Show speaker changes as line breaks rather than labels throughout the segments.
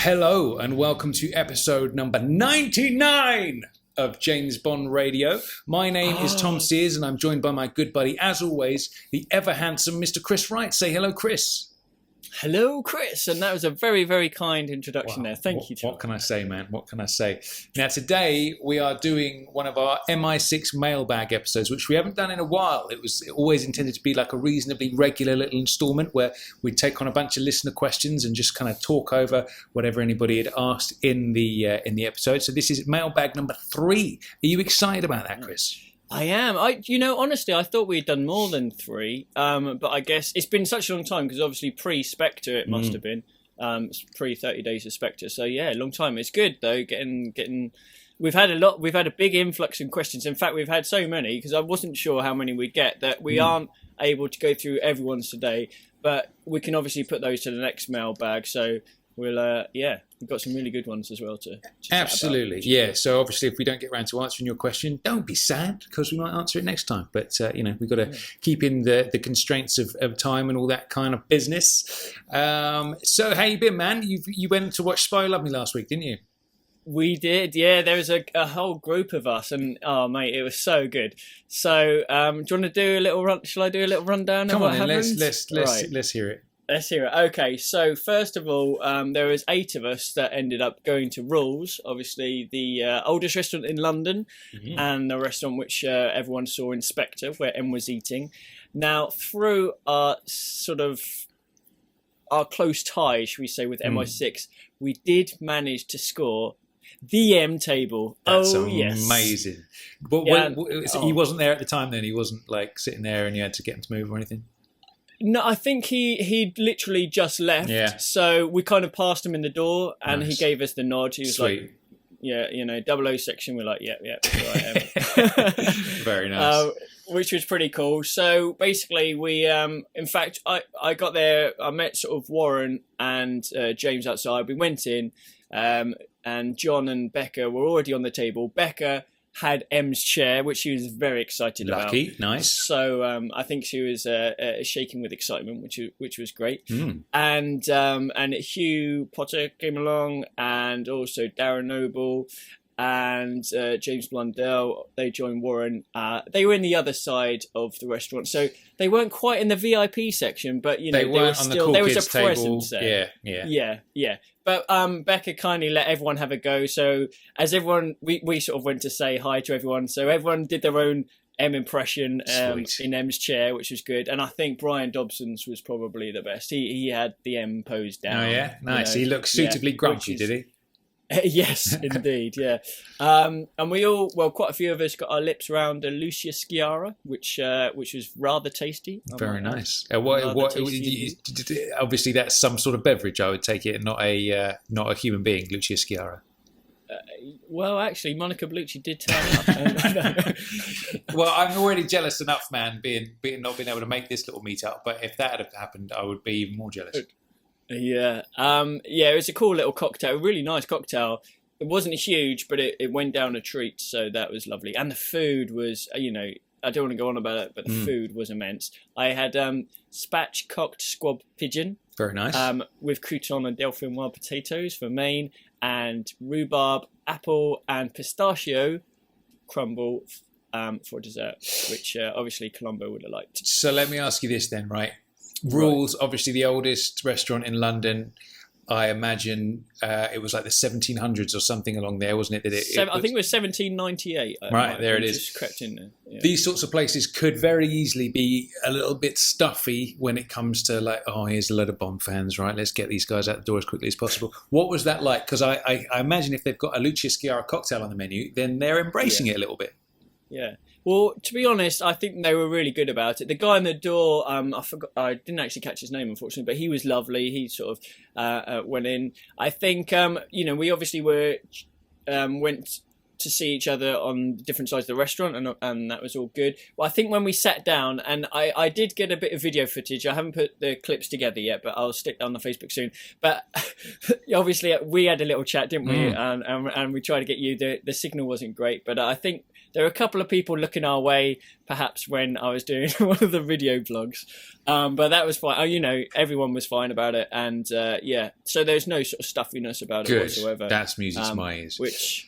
Hello and welcome to episode number 99 of James Bond Radio. My name is Tom Sears and I'm joined by my good buddy, as always, the ever handsome Mr. Chris Wright. Say hello, Chris.
Hello, Chris. And that was a very, very kind introduction there. Thank you, Tom.
What can I say, man? What can I say? Now, today we are doing one of our MI6 Mailbag episodes, which we haven't done in a while. It was always intended to be like a reasonably regular little installment where we take on a bunch of listener questions and just kind of talk over whatever anybody had asked in the episode. So this is Mailbag number 3. Are you excited about that, Chris?
I am. Honestly, I thought we'd done more than 3, but I guess it's been such a long time because obviously pre-Spectre it must have been, pre 30 Days of Spectre. So yeah, long time. It's good though. Getting. We've had a big influx in questions. In fact, we've had so many because I wasn't sure how many we'd get that we aren't able to go through everyone's today. But we can obviously put those to the next mailbag. So we'll we've got some really good ones as well to
absolutely
about.
Yeah. So obviously if we don't get around to answering your question, don't be sad because we might answer it next time, but we've got to keep in the constraints of time and all that kind of business. So how you been, man? You went to watch Spy Love Me last week, didn't you?
We did, yeah. There was a whole group of us, and oh mate, it was so good. So do you want to do a little run? Shall I do a little rundown of what happened?
Let's hear it.
Let's hear it. Okay, so first of all, there was 8 of us that ended up going to Rules, obviously the oldest restaurant in London, and the restaurant which everyone saw in Spectre, where M was eating. Now, through our close tie, should we say, with MI6, we did manage to score the M table.
That's
yes.
Amazing. But he wasn't there at the time then? He wasn't like sitting there and you had to get him to move or anything?
No, I think he'd literally just left. Yeah. So we kind of passed him in the door and he gave us the nod. He was like, yeah, 00 section. We're like, yeah, right.
Very nice.
Which was pretty cool. So basically we, in fact, I got there, I met sort of Warren and James outside. We went in and John and Becca were already on the table. Becca had M's chair, which she was very excited about.
Lucky, nice.
So I think she was shaking with excitement, which was great. And Hugh Potter came along, and also Darren Noble and James Blundell. They joined Warren. They were in the other side of the restaurant, so they weren't quite in the VIP section, but they were still. There was a presence there. Yeah. But Becca kindly let everyone have a go. So as everyone, we sort of went to say hi to everyone. So everyone did their own M impression in M's chair, which was good. And I think Brian Dobson's was probably the best. He had the M pose down.
Oh yeah, nice. He looked suitably grumpy, did he?
Yes, indeed, yeah. And we all, quite a few of us got our lips around a Lucia Sciarra, which was rather tasty.
Very nice. Obviously, that's some sort of beverage, I would take it, and not a human being, Lucia Sciarra.
Well, actually, Monica Bellucci did turn up.
Well, I'm already jealous enough, man, not being able to make this little meet-up. But if that had happened, I would be even more jealous.
Yeah. It was a cool little cocktail, a really nice cocktail. It wasn't huge, but it went down a treat, so that was lovely. And the food was, I don't want to go on about it, but the food was immense. I had spatchcocked squab pigeon.
Very nice.
With crouton and Delphin-wild potatoes for main, and rhubarb, apple, and pistachio crumble for dessert, which obviously Colombo would have liked.
So let me ask you this then, right? Rules, obviously the oldest restaurant in London. I imagine it was like the 1700s or something along there, wasn't it?
I think it was 1798.
Right, there it is.
Just crept in there. Yeah.
These sorts of places could very easily be a little bit stuffy when it comes to like, oh, here's a load of Bond fans, right? Let's get these guys out the door as quickly as possible. What was that like? Because I imagine if they've got a Lucia Sciarra cocktail on the menu, then they're embracing it a little bit.
Yeah. Well, to be honest, I think they were really good about it. The guy on the door, I didn't actually catch his name, unfortunately, but he was lovely. He sort of went in. I think, we obviously went to see each other on different sides of the restaurant, and that was all good. Well, I think when we sat down, and I did get a bit of video footage. I haven't put the clips together yet, but I'll stick that on the Facebook soon. But obviously, we had a little chat, didn't we? And we tried to get you. The signal wasn't great, but I think There were a couple of people looking our way, perhaps when I was doing one of the video vlogs, but that was fine. Everyone was fine about it, and so there's no sort of stuffiness about it whatsoever.
That's music to my ears.
Which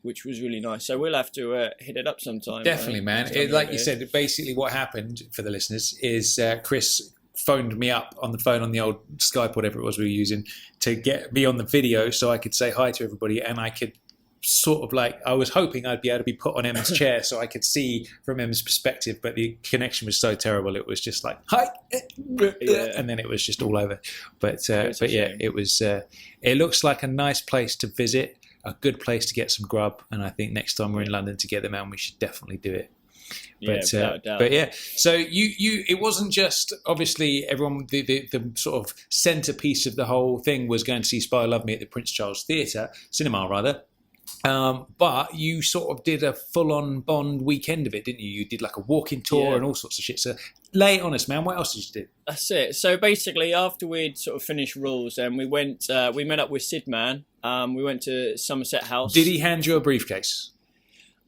was really nice. So we'll have to hit it up sometime.
Definitely, man. Like you said, basically what happened for the listeners is Chris phoned me up on the phone on the old Skype, whatever it was we were using, to get me on the video so I could say hi to everybody, and I could sort of I was hoping I'd be able to be put on Emma's chair so I could see from Emma's perspective, but the connection was so terrible. It was just like, hi, and then it was just all over. But yeah, it was. It looks like a nice place to visit, a good place to get some grub, and I think next time we're in London together, man, we should definitely do it. But yeah, so you it wasn't just obviously everyone, the sort of centerpiece of the whole thing was going to see Spy Love Me at the Prince Charles Cinema rather. But you sort of did a full-on Bond weekend of it, didn't you? You did like a walking tour and all sorts of shit. So lay it on us, man. What else did you do?
That's it. So basically, after we'd sort of finished Rules, then we went. We met up with Sid Man. We went to Somerset House.
Did he hand you a briefcase?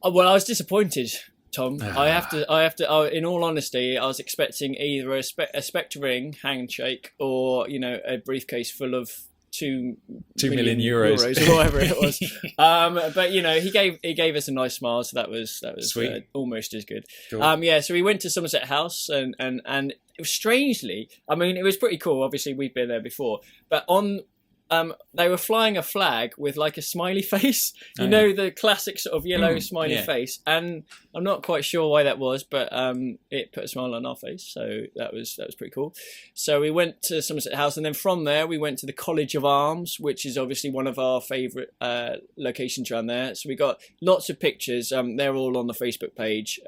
Oh, well, I was disappointed, Tom. I have to. In all honesty, I was expecting either a Spectre ring handshake or a briefcase full of 2 million euros or whatever it was. But he gave us a nice smile, so that was sweet. Almost as good. Cool. So we went to Somerset House and it was strangely, it was pretty cool. Obviously we've been there before, but they were flying a flag with like a smiley face, the classic sort of yellow smiley face, and I'm not quite sure why that was, but it put a smile on our face, so that was pretty cool. So we went to Somerset House, and then from there we went to the College of Arms, which is obviously one of our favourite locations around there. So we got lots of pictures. They're all on the Facebook page.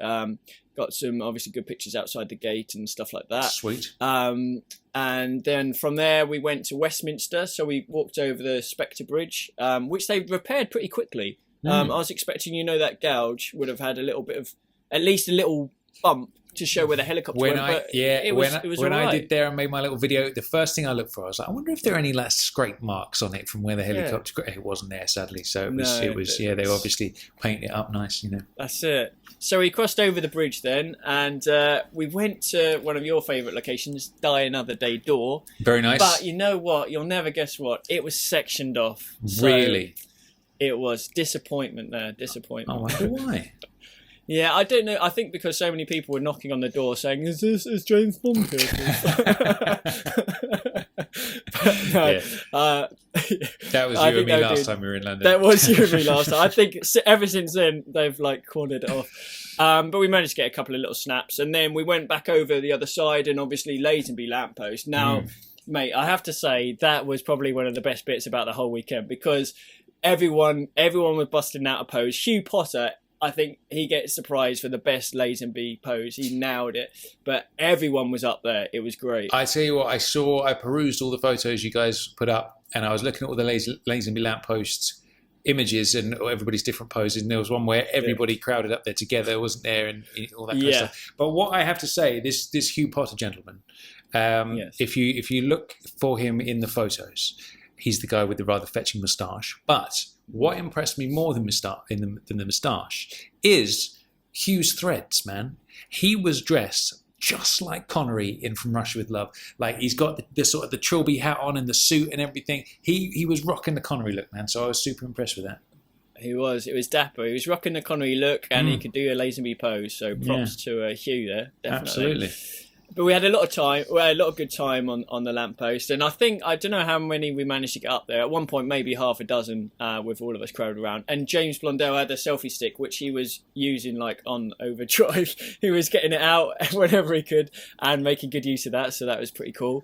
Got some obviously good pictures outside the gate and stuff like that. Sweet. And then from there we went to Westminster. So we walked over the Spectre Bridge, which they repaired pretty quickly. I was expecting, that gouge would have had a little bit of, at least a little bump to show where the helicopter went. When I did there and made my little video, the first thing I looked for, I was like, I wonder if there are any last scrape marks on it from where the helicopter. It wasn't there, sadly. So it was. They obviously painted it up nice, That's it. So we crossed over the bridge then, and we went to one of your favourite locations, Die Another Day Door.
Very nice.
But you know what? You'll never guess what. It was sectioned off.
Really?
It was disappointment there. Disappointment.
I wonder why.
Yeah, I don't know. I think because so many people were knocking on the door saying, "Is James Bond here?"
That was you and me last time we were in London.
That was you and me last time. I think ever since then they've cornered it off. But we managed to get a couple of little snaps, and then we went back over the other side, and obviously Lazenby lamppost. Now, mate, I have to say that was probably one of the best bits about the whole weekend, because everyone was busting out a pose. Hugh Potter, I think he gets the prize for the best Lazenby pose. He nailed it. But everyone was up there. It was great.
I tell you what, I perused all the photos you guys put up, and I was looking at all the Lazenby lampposts images and everybody's different poses, and there was one where everybody crowded up there together, wasn't there, and all that kind of stuff. But what I have to say, this Hugh Potter gentleman, if you look for him in the photos, he's the guy with the rather fetching moustache. But what impressed me more than the moustache is Hugh's threads, man. He was dressed just like Connery in From Russia with Love. He's got the sort of the trilby hat on and the suit and everything. He was rocking the Connery look, man. So I was super impressed with that.
He was. It was dapper. He was rocking the Connery look, and he could do a Lazenby pose. So props to Hugh there. Definitely.
Absolutely.
But we had a lot of time. We had a lot of good time on the lamppost, and I don't know how many we managed to get up there. At one point, maybe half a dozen, with all of us crowded around. And James Blondell had a selfie stick, which he was using on overdrive. He was getting it out whenever he could and making good use of that. So that was pretty cool.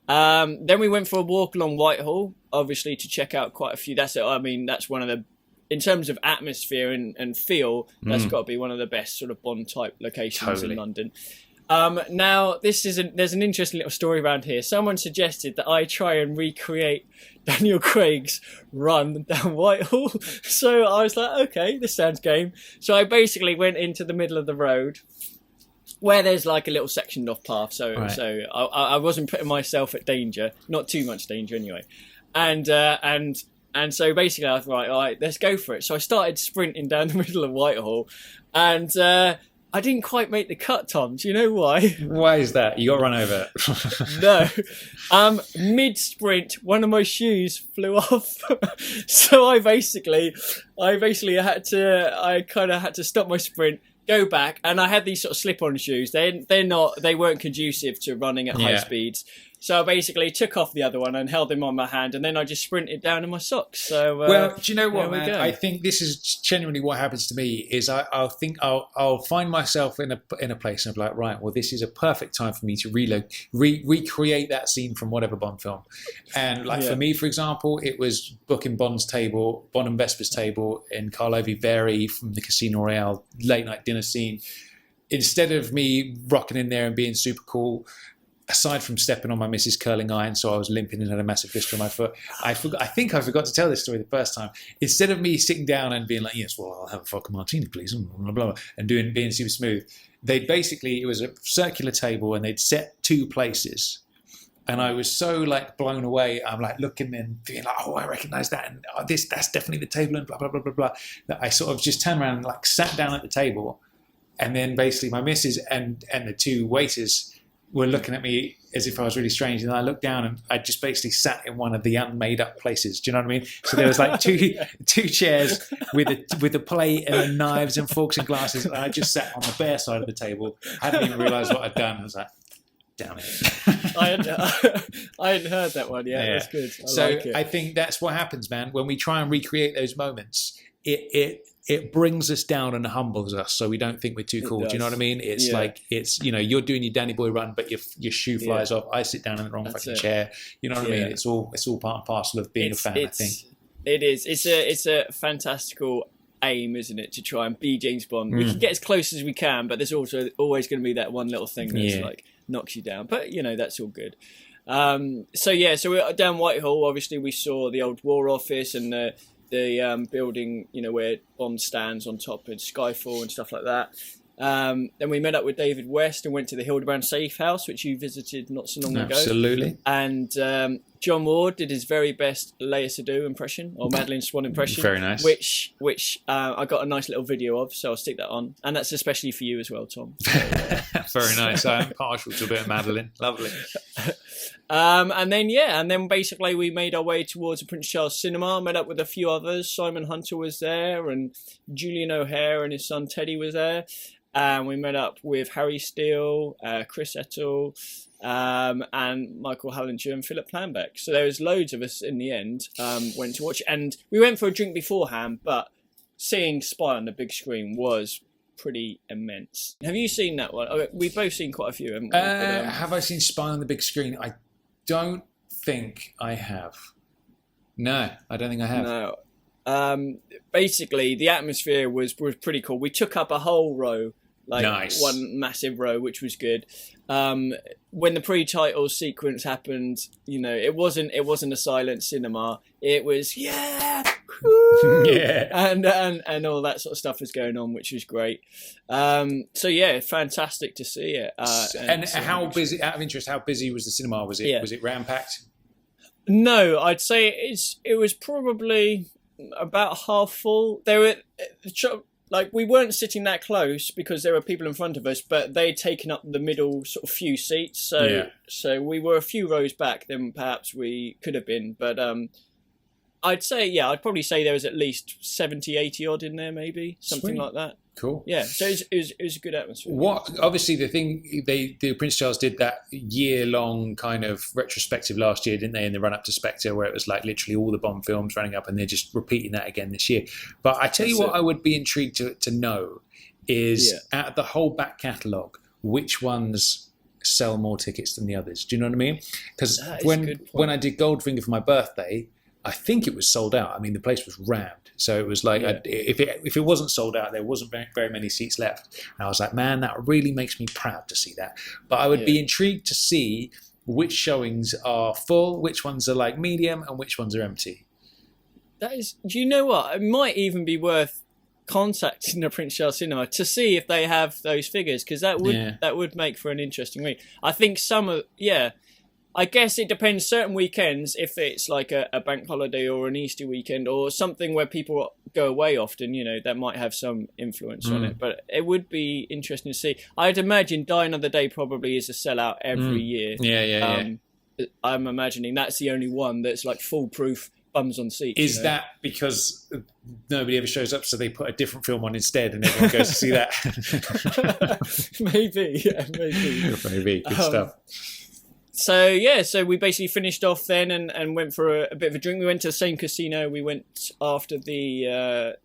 Then we went for a walk along Whitehall, obviously to check out quite a few. That's one of the, in terms of atmosphere and feel, that's got to be one of the best sort of Bond type locations in London. Now, there's an interesting little story around here. Someone suggested that I try and recreate Daniel Craig's run down Whitehall. So I was like, okay, this sounds game. So I basically went into the middle of the road where there's a little sectioned off path. So I wasn't putting myself at danger, not too much danger anyway. And And so basically I was like, all right, let's go for it. So I started sprinting down the middle of Whitehall, and I didn't quite make the cut, Tom. Do you know why?
Why is that? You got run over.
No. Mid-sprint, one of my shoes flew off. So I kind of had to stop my sprint, go back, and I had these sort of slip-on shoes. They weren't conducive to running at high speeds. So I basically took off the other one and held them on my hand, and then I just sprinted down in my socks. So
well, do you know what, man? I think this is genuinely what happens to me. Is I'll find myself in a place and I'll be like, right, well, this is a perfect time for me to recreate that scene from whatever Bond film. And for me, for example, it was booking Bond and Vesper's table in Karlovy Vary from the Casino Royale late night dinner scene. Instead of me rocking in there and being super cool, aside from stepping on my Mrs. Curling Iron, so I was limping and had a massive blister on my foot, I think I forgot to tell this story the first time. Instead of me sitting down and being like, yes, well, I'll have a vodka martini, please, blah, blah, blah, and being super smooth, it was a circular table and they'd set two places. And I was so blown away. I'm looking and being like, oh, I recognize that. And that's definitely the table and blah, blah, blah, blah, blah. That I sort of just turned around and sat down at the table. And then basically my missus and the two waiters were looking at me as if I was really strange. And I looked down and I just basically sat in one of the unmade up places. Do you know what I mean? So there was two chairs with a plate and then knives and forks and glasses. And I just sat on the bare side of the table. Hadn't even realised what I'd done. I was like, damn it.
I hadn't heard that one yet. Yeah. That's good.
I think that's what happens, man. When we try and recreate those moments, it brings us down and humbles us, so we don't think we're too cool. Do you know what I mean? It's you're doing your Danny Boy run, but your shoe flies off. I sit down in the wrong fucking chair. You know what I mean? It's all part and parcel of being a fan. I think
it is. It's a fantastical aim, isn't it, to try and be James Bond? We can get as close as we can, but there's also always going to be that one little thing that's knocks you down. But that's all good. So we're down Whitehall. Obviously, we saw the old War Office and the building, where Bond stands on top of Skyfall and stuff like that. Then we met up with David West and went to the Hildebrand Safe House, which you visited not so long ago.
Absolutely.
And John Ward did his very best Leia Seydoux impression, or Madeline Swan impression.
Very nice.
Which I got a nice little video of, so I'll stick that on. And that's especially for you as well, Tom.
Very nice. I'm partial to a bit of Madeline. Lovely.
And then basically we made our way towards the Prince Charles Cinema, met up with a few others. Simon Hunter was there, and Julian O'Hare and his son Teddy was there. And we met up with Harry Steele, Chris Ettle, and Michael Hallinger and Philip Planbeck. So there was loads of us in the end, went to watch. And we went for a drink beforehand, but seeing Spy on the big screen was pretty immense. Have you seen that one? We've both seen quite a few, haven't we?
Have I seen Spy on the big screen? I don't think I have. No, I don't think I have.
No. Basically, the atmosphere was pretty cool. We took up a whole row,
nice.
One massive row, which was good. When the pre-title sequence happened, it wasn't a silent cinema. It was and all that sort of stuff was going on, which was great. Fantastic to see it.
And how busy? Out of interest, how busy was the cinema? Was it ram packed?
No, I'd say it was probably about half full. There were we weren't sitting that close because there were people in front of us, but they'd taken up the middle sort of few seats. So we were a few rows back than perhaps we could have been. But I'd probably say there was at least 70, 80 odd in there, maybe something like that.
Cool.
Yeah, so it was a good atmosphere.
Obviously, the thing the Prince Charles did that year-long kind of retrospective last year, didn't they? In the run-up to Spectre, where it was literally all the Bond films running up, and they're just repeating that again this year. But I tell you what, I would be intrigued to know is out of the whole back catalogue, which ones sell more tickets than the others? Do you know what I mean? Because when I did Goldfinger for my birthday, I think it was sold out. I mean, the place was rammed. So it was if it wasn't sold out, there wasn't very many seats left. And I was like, man, that really makes me proud to see that. But I would be intrigued to see which showings are full, which ones are medium, and which ones are empty.
Do you know what? It might even be worth contacting the Prince Charles Cinema to see if they have those figures, because that would make for an interesting read. I think some of I guess it depends. Certain weekends, if it's like a bank holiday or an Easter weekend or something where people go away often, that might have some influence on it. But it would be interesting to see. I'd imagine Die Another Day probably is a sellout every year.
Yeah.
I'm imagining that's the only one that's like foolproof, bums on seats.
Is that because nobody ever shows up, so they put a different film on instead, and everyone goes to see that?
Maybe.
Maybe. Good stuff.
So we basically finished off then and went for a bit of a drink. We went to the same casino we went after the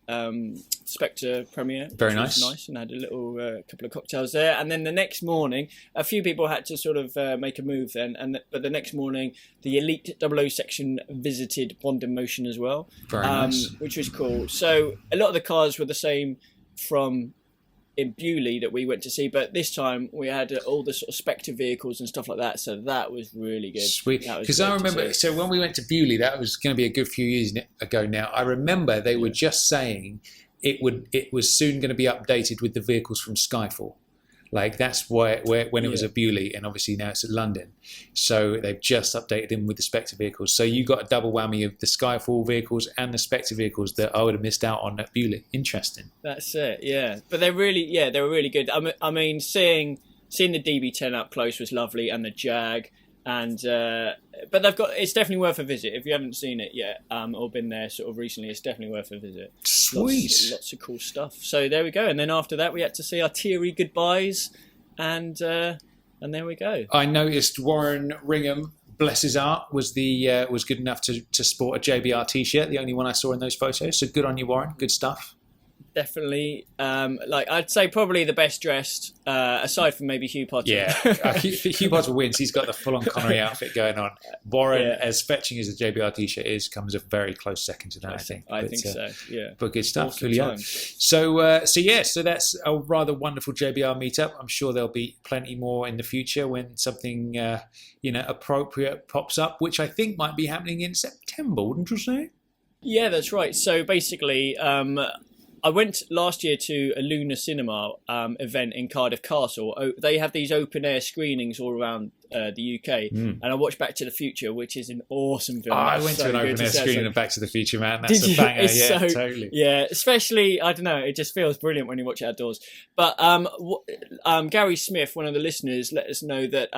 Spectre premiere.
Very
nice, and had a little couple of cocktails there. And then the next morning, a few people had to sort of make a move then. But the next morning, the Elite 00 section visited Bond in Motion as well,
very nice,
which was cool. So a lot of the cars were the same from in Bewley that we went to see, but this time we had all the sort of Spectre vehicles and stuff like that, so that was really good.
Sweet. Because I remember, so when we went to Bewley, that was going to be a good few years ago now. I remember they were just saying it was soon going to be updated with the vehicles from Skyfall. Like that's when it was at Bewley, and obviously now it's at London. So they've just updated them with the Spectre vehicles. So you got a double whammy of the Skyfall vehicles and the Spectre vehicles that I would have missed out on at Bewley. Interesting.
That's it, yeah. But they were really good. I mean, seeing the DB10 up close was lovely, and the Jag, and but it's definitely worth a visit if you haven't seen it yet, or been there sort of recently. It's definitely worth a visit.
Sweet,
lots of cool stuff. So there we go. And then after that, we had to say our teary goodbyes, and there we go.
I noticed Warren Ringham, bless his heart, was good enough to sport a JBR t-shirt. The only one I saw in those photos. So good on you, Warren. Good stuff.
Definitely, I'd say probably the best dressed, aside from maybe Hugh Potter.
Yeah, Hugh Potter wins. He's got the full-on Connery outfit going on. Warren, as fetching as the JBR t-shirt is, comes a very close second to that, I think.
I think so, yeah.
But good stuff.
Awesome
cool, so that's a rather wonderful JBR meetup. I'm sure there'll be plenty more in the future when something, appropriate pops up, which I think might be happening in September, wouldn't you say?
Yeah, that's right. So basically, I went last year to a Lunar Cinema event in Cardiff Castle. They have these open air screenings all around the UK, and I watched Back to the Future, which is an awesome film.
I went to an open air screening of Back to the Future, man. That's a banger, totally.
Yeah, especially, I don't know, it just feels brilliant when you watch it outdoors. But Gary Smith, one of the listeners, let us know that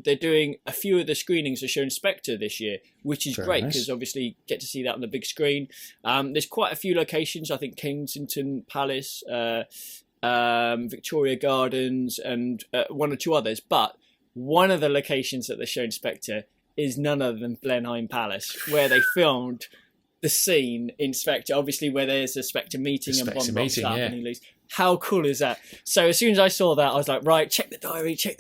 they're doing a few of the screenings are showing Spectre this year, which is great because obviously get to see that on the big screen. There's quite a few locations, I think Kensington Palace, Victoria Gardens, and one or two others, but one of the locations that they're showing Spectre is none other than Blenheim Palace, where they filmed the scene in Spectre, obviously where there's a Spectre meeting and Bond rocks up and he leaves. How cool is that? So as soon as I saw that, I was like, right, check the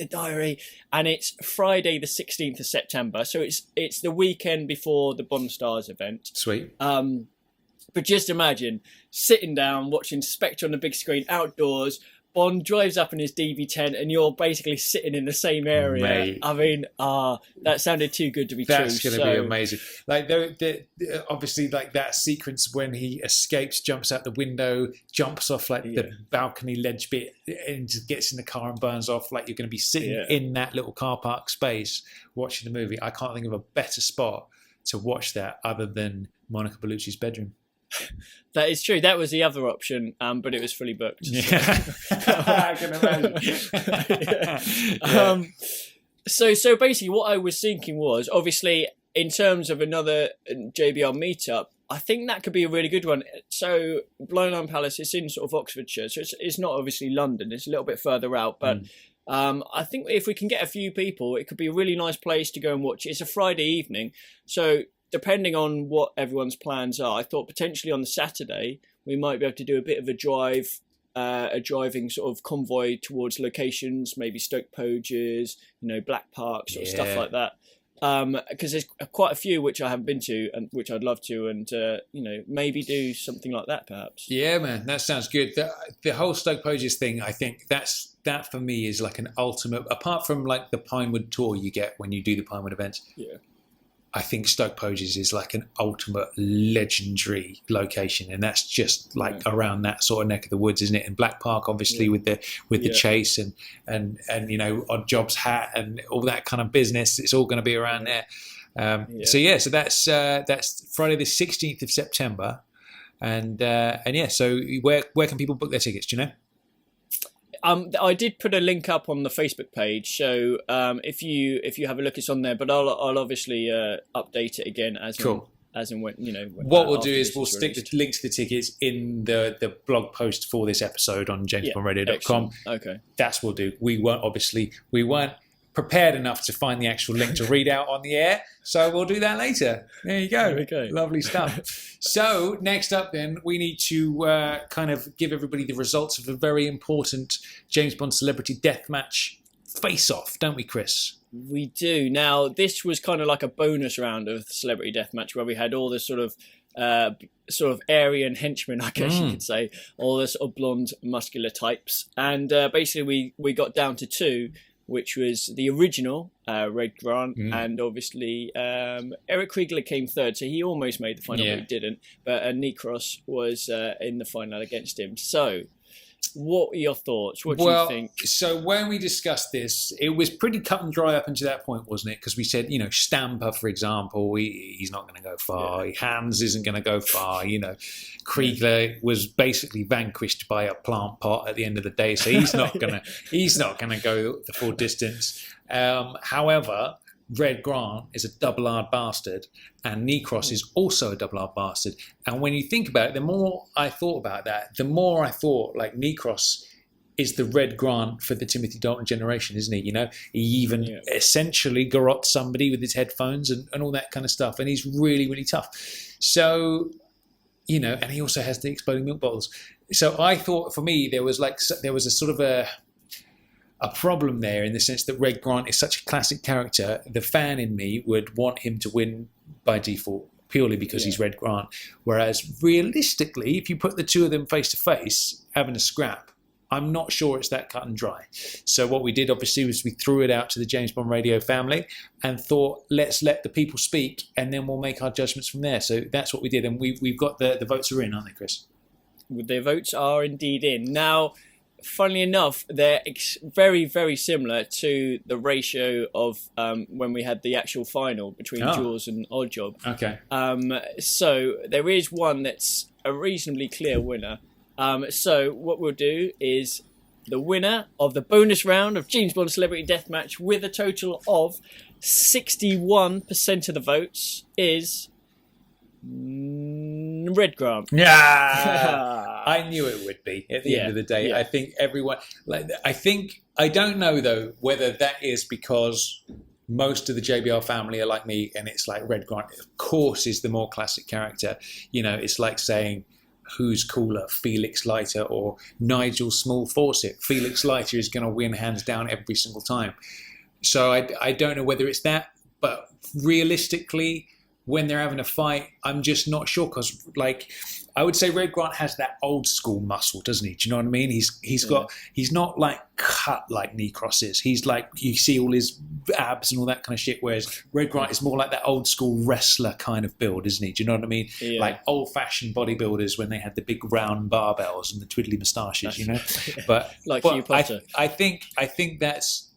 diary. And it's Friday the 16th of September. So it's the weekend before the Bond Stars event.
Sweet.
But just imagine sitting down, watching Spectre on the big screen outdoors. Bond drives up in his DB10 and you're basically sitting in the same area.
Mate.
I mean, that sounded too good to be true.
That's going to be amazing. Like, obviously, like that sequence when he escapes, jumps out the window, jumps off like the balcony ledge bit and just gets in the car and burns off. Like you're going to be sitting in that little car park space watching the movie. I can't think of a better spot to watch that other than Monica Bellucci's bedroom.
That is true. That was the other option, but it was fully booked.
Yeah. I can imagine.
So basically what I was thinking was, obviously, in terms of another JBR meetup, I think that could be a really good one. So Blenheim Palace is in sort of Oxfordshire, so it's not obviously London. It's a little bit further out, but I think if we can get a few people, it could be a really nice place to go and watch. It's a Friday evening, so depending on what everyone's plans are, I thought potentially on the Saturday we might be able to do a bit of a driving sort of convoy towards locations, maybe Stoke Poges, Black Park, sort of stuff like that. Because there's quite a few which I haven't been to and which I'd love to, and maybe do something like that perhaps. Yeah,
man, that sounds good. The whole Stoke Poges thing, I think that for me is like an ultimate. Apart from like the Pinewood tour you get when you do the Pinewood events.
Yeah.
I think Stoke Poges is like an ultimate legendary location, and that's just like around that sort of neck of the woods, isn't it? And Black Park, obviously, with the chase and Odd Jobs Hat and all that kind of business. It's all going to be around there. So that's Friday the 16th of September, and so where can people book their tickets? Do you know?
I did put a link up on the Facebook page, so if you have a look, it's on there. But I'll obviously update it again as and when
What we'll do is we'll stick the link to the tickets in the blog post for this episode on jamesbondradio.com.
Okay,
that's what we'll do. We weren't prepared enough to find the actual link to read out on the air, so we'll do that later. There you go.
Okay.
Lovely stuff. So next up then, we need to kind of give everybody the results of a very important James Bond Celebrity Deathmatch face-off, don't we, Chris?
We do. Now, this was kind of like a bonus round of Celebrity Deathmatch where we had all this sort of Aryan henchmen, I guess you could say, all the sort of blonde, muscular types. And basically we got down to two, which was the original Red Grant, and obviously Eric Kriegler came third, so he almost made the final, but he didn't. But Necros was in the final against him. So, what are your thoughts? What do you think?
So when we discussed this, it was pretty cut and dry up until that point, wasn't it? Because we said, Stamper, for example, he's not going to go far. Hans isn't going to go far. Kriegler was basically vanquished by a plant pot at the end of the day, so he's not going to go the full distance. However, Red Grant is a double-R bastard, and Necros is also a double-R bastard. And when you think about it, the more I thought about that, the more I thought like Necros is the Red Grant for the Timothy Dalton generation, isn't he? He even essentially garrots somebody with his headphones and all that kind of stuff, and he's really, really tough. So, and he also has the exploding milk bottles. So I thought, for me, there was a sort of a problem there in the sense that Red Grant is such a classic character. The fan in me would want him to win by default purely because he's Red Grant. Whereas realistically, if you put the two of them face to face, having a scrap, I'm not sure it's that cut and dry. So what we did obviously was we threw it out to the James Bond Radio family and thought, let's let the people speak and then we'll make our judgments from there. So that's what we did. And we've got the votes are in, aren't they, Chris?
The votes are indeed in. Now, funnily enough, they're very, very similar to the ratio of when we had the actual final between Jaws and Oddjob.
Okay.
So there is one that's a reasonably clear winner. So what we'll do is the winner of the bonus round of James Bond Celebrity Deathmatch with a total of 61% of the votes is Red Grant.
Yeah. I knew it would be at the end of the day. I think everyone I don't know though whether that is because most of the JBR family are like me and it's like Red Grant of course is the more classic character. It's like saying who's cooler, Felix Leiter or Nigel Small Fawcett. Felix Leiter is going to win hands down every single time. So I don't know whether it's that, but realistically when they're having a fight, I'm just not sure because, I would say Red Grant has that old school muscle, doesn't he? Do you know what I mean? He's not like cut like Necros is. He's like, you see all his abs and all that kind of shit, whereas Red Grant is more like that old school wrestler kind of build, isn't he? Do you know what I mean? Yeah. Like old fashioned bodybuilders when they had the big round barbells and the twiddly moustaches, But
Hugh Potter.
I think that's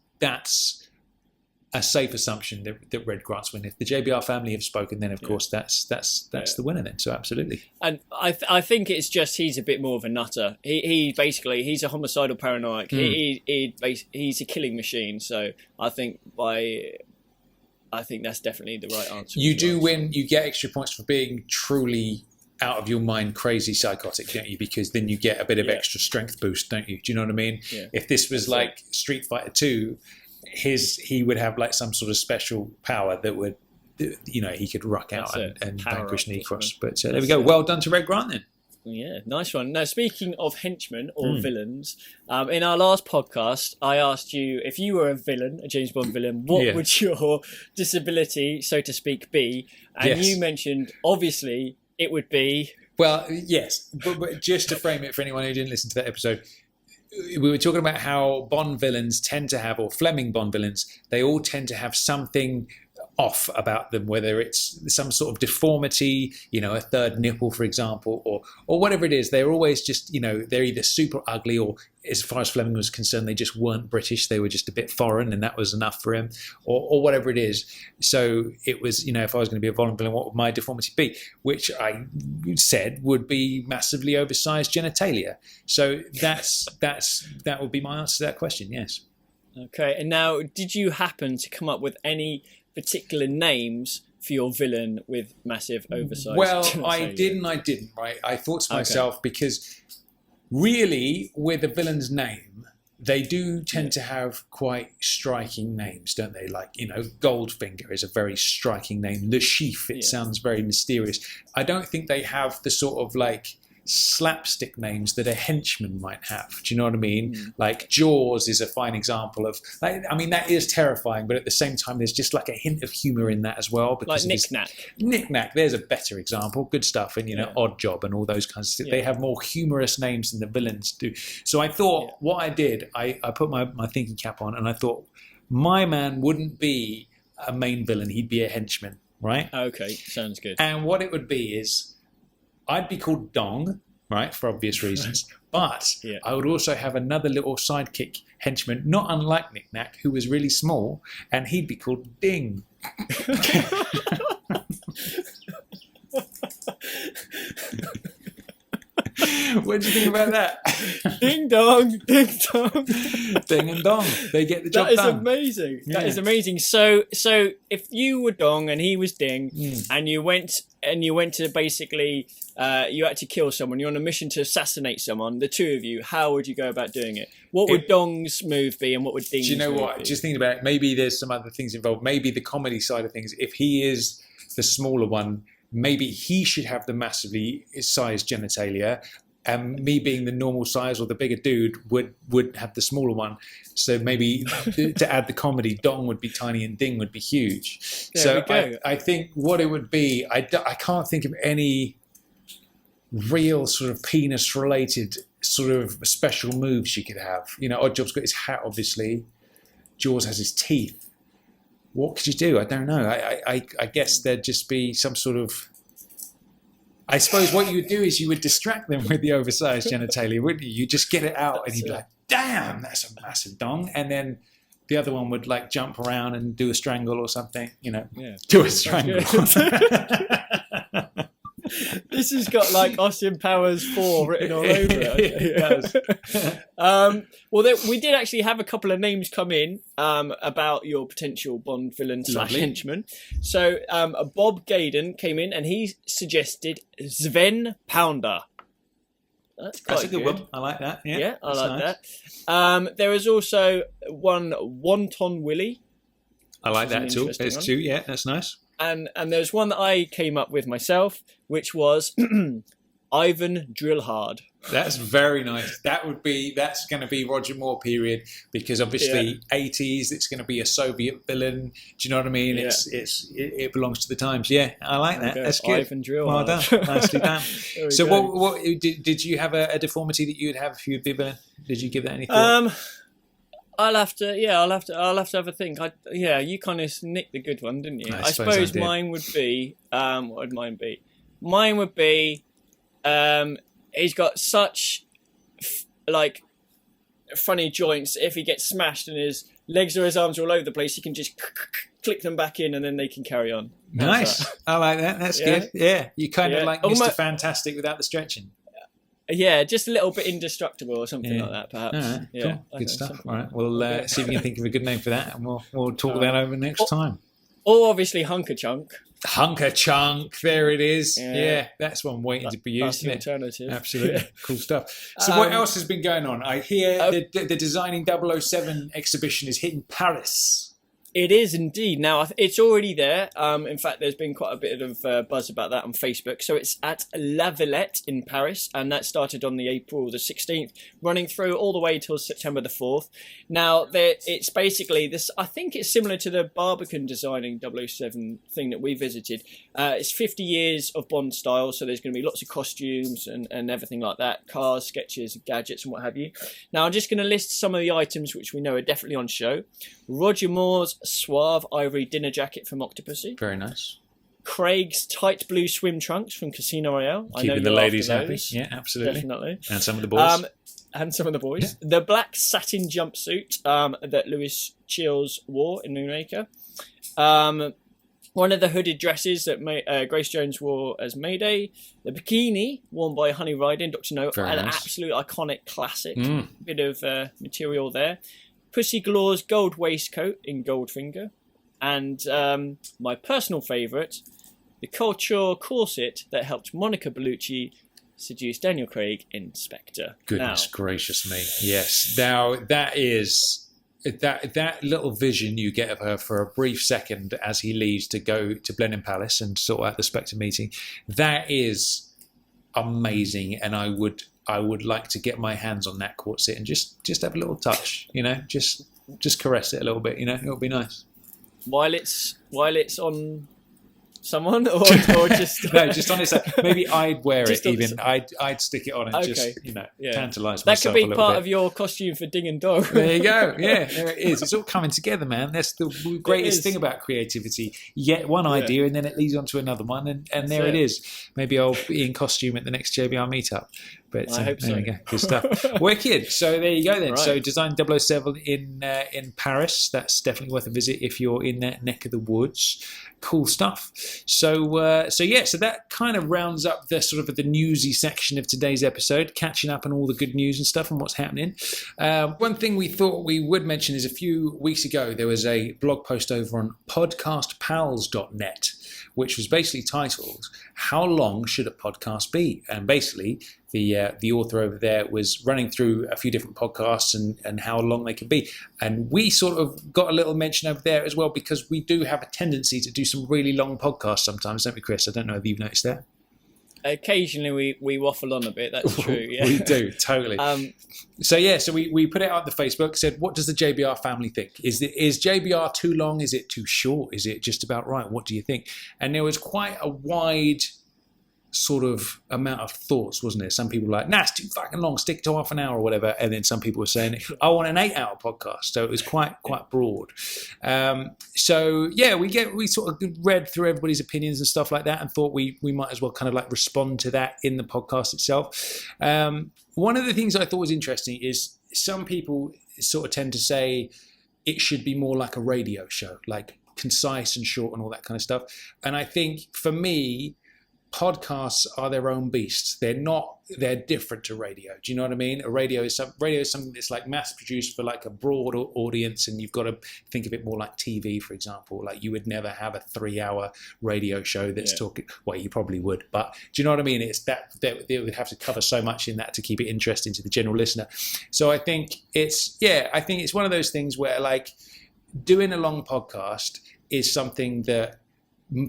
a safe assumption that Red Grant's win. If the JBR family have spoken, then of course that's the winner then. So absolutely.
And I think it's just he's a bit more of a nutter. He basically he's a homicidal paranoiac. He's a killing machine. So I think that's definitely the right answer.
You do win. You get extra points for being truly out of your mind, crazy psychotic, don't you? Because then you get a bit of extra strength boost, don't you? Do you know what I mean? Yeah. If this was like Street Fighter 2. He would have like some sort of special power that would, he could rock out and vanquish Necros. But there we go. Well done to Red Grant then.
Yeah, nice one. Now, speaking of henchmen or villains, in our last podcast, I asked you if you were a villain, a James Bond villain, what would your disability, so to speak, be? And you mentioned, obviously, it would be...
Well, yes, but just to frame it for anyone who didn't listen to that episode, we were talking about how Bond villains tend to have, or Fleming Bond villains, they all tend to have something off about them, whether it's some sort of deformity, a third nipple, for example, or whatever it is. They're always just, they're either super ugly, or as far as Fleming was concerned, they just weren't British. They were just a bit foreign, and that was enough for him, or whatever it is. So it was, if I was going to be a Bond villain, what would my deformity be? Which I said would be massively oversized genitalia. So that would be my answer to that question. Yes.
Okay. And now, did you happen to come up with any particular names for your villain with massive oversized?
Well, I didn't. Right. I thought to myself, because really, with a villain's name, they do tend to have quite striking names, don't they? Like, Goldfinger is a very striking name. Le Chiffre, it sounds very mysterious. I don't think they have the sort of like slapstick names that a henchman might have. Do you know what I mean? Like Jaws is a fine example of, that is terrifying, but at the same time, there's just like a hint of humour in that as well. Because
like Knick-Knack.
Knick-Knack, there's a better example. Good stuff. And, Odd Job and all those kinds of things. They have more humorous names than the villains do. So I thought what I did, I put my thinking cap on, and I thought my man wouldn't be a main villain. He'd be a henchman, right?
Okay, sounds good.
And what it would be is, I'd be called Dong, right, for obvious reasons. But I would also have another little sidekick henchman, not unlike Knick-Knack, who was really small, and he'd be called Ding. What do you think about that?
Ding dong, ding dong,
ding and dong. They get the job done.
That is amazing. Yeah. That is amazing. So if you were Dong and he was Ding, and you went to basically you had to kill someone, you're on a mission to assassinate someone, the two of you, how would you go about doing it? What would Dong's move be, and what would Ding's move be? Do you know what?
Just thinking about it, maybe there's some other things involved. Maybe the comedy side of things. If he is the smaller one, maybe he should have the massively sized genitalia, and me being the normal size or the bigger dude would have the smaller one. So maybe to add the comedy, Dong would be tiny and Ding would be huge.
There
so I think what it would be, I can't think of any real sort of penis-related sort of special moves you could have. Odd Job's got his hat, obviously. Jaws has his teeth. What could you do? I don't know. I guess there'd just be some sort of... I suppose what you would do is you would distract them with the oversized genitalia, wouldn't you? You just get it out and you'd be like, damn, that's a massive dong. And then the other one would like jump around and do a strangle or something, do a strangle.
This has got like Austin Powers 4 written all over it.
It does.
We did actually have a couple of names come in about your potential Bond villain / henchman. So Bob Gaydon came in and he suggested Sven Pounder. That's
a good one. I like that. Yeah,
I like that. There was also one Wonton Willie.
I like that too. There's two. Yeah, that's nice.
And there's one that I came up with myself, which was Ivan Drillhard.
That's very nice. That's going to be Roger Moore period, because obviously 80s. It's going to be a Soviet villain. Do you know what I mean?
Yeah.
It belongs to the times. Yeah, I like that. Okay. That's good.
Ivan Drillhard.
Well done. Nicely done. So what did you have a deformity that you would have if you would be a villain? Did you give that any thought?
I'll have to have a think. You kind of nicked the good one, didn't you? I suppose mine would be, what would mine be? Mine would be, he's got such, funny joints. If he gets smashed and his legs or his arms are all over the place, he can just click them back in and then they can carry on.
Nice. I like that. That's good. Yeah. You kind of like Mr. Fantastic without the stretching.
Yeah, just a little bit indestructible or something like that, perhaps.
All right, cool. Good stuff. All right, we'll see if we can think of a good name for that, and we'll talk that over next time.
Or obviously Hunker Chunk.
Hunker Chunk, there it is. Yeah, that's one waiting to be used.
That's the alternative.
Absolutely, cool stuff. So what else has been going on? I hear the Designing 007 exhibition is hitting Paris.
It is indeed. Now, it's already there. In fact, there's been quite a bit of buzz about that on Facebook. So it's at La Villette in Paris, and that started on the April the 16th, running through all the way till September the 4th. Now, it's basically this. I think it's similar to the Barbican Designing 007 thing that we visited. It's 50 years of Bond style, so there's going to be lots of costumes and everything like that, cars, sketches, gadgets, and what have you. Now, I'm just going to list some of the items which we know are definitely on show. Roger Moore's suave ivory dinner jacket from Octopussy.
Very nice.
Craig's tight blue swim trunks from Casino Royale.
Keeping the ladies happy. Yeah, absolutely.
Definitely.
And some of the boys.
Yeah. The black satin jumpsuit that Louis Chills wore in Moonraker. One of the hooded dresses that Grace Jones wore as Mayday. The bikini worn by Honey Rider and Dr. No.
Very
an
nice.
absolute iconic classic. Bit of material there. Pussy Galore's gold waistcoat in Goldfinger. And my personal favourite, the couture corset that helped Monica Bellucci seduce Daniel Craig in Spectre.
Goodness gracious me. Yes. Now, that is... That little vision you get of her for a brief second as he leaves to go to Blenheim Palace and sort out the Spectre meeting, that is amazing. And I would like to get my hands on that corset and just have a little touch, just caress it a little bit, it would be nice.
While it's on someone or just
no, just on its own. Maybe I'd wear it even. I'd stick it on and just tantalise myself.
That could be
a little
part
bit.
of your costume for Ding and Dog.
There you go. Yeah, there it is. It's all coming together, man. That's the greatest thing about creativity. You get one idea and then it leads on to another one, and there it is. Maybe I'll be in costume at the next JBR meetup. But
I hope so.
There we go. Good stuff. Wicked. So there you go then.
Right.
So Design 007 in Paris. That's definitely worth a visit if you're in that neck of the woods. Cool stuff. So that kind of rounds up the sort of the newsy section of today's episode, catching up on all the good news and stuff and what's happening. One thing we thought we would mention is a few weeks ago there was a blog post over on podcastpals.net, which was basically titled "How Long Should a Podcast Be?" And basically the author over there was running through a few different podcasts and how long they could be. And we sort of got a little mention over there as well, because we do have a tendency to do some really long podcasts sometimes, don't we, Chris? I don't know if you've noticed that.
Occasionally we waffle on a bit, that's true. Yeah.
We do, totally. So we put it out on the Facebook, said, what does the JBR family think? Is JBR too long? Is it too short? Is it just about right? What do you think? And there was quite a wide sort of amount of thoughts, wasn't there? Some people were like, nah, it's too fucking long, stick to half an hour or whatever. And then some people were saying, I want an 8-hour podcast. So it was quite broad. We sort of read through everybody's opinions and stuff like that and thought we might as well kind of like respond to that in the podcast itself. One of the things I thought was interesting is some people sort of tend to say it should be more like a radio show, like concise and short and all that kind of stuff. And I think for me, podcasts are their own beasts. They're different to radio. Do you know what I mean? Radio is something that's like mass produced for like a broad audience, and you've got to think of it more like TV, for example. Like you would never have a 3-hour radio show that's talking. Well, you probably would, but do you know what I mean? It's that they would have to cover so much in that to keep it interesting to the general listener. So I think it's one of those things where like doing a long podcast is something that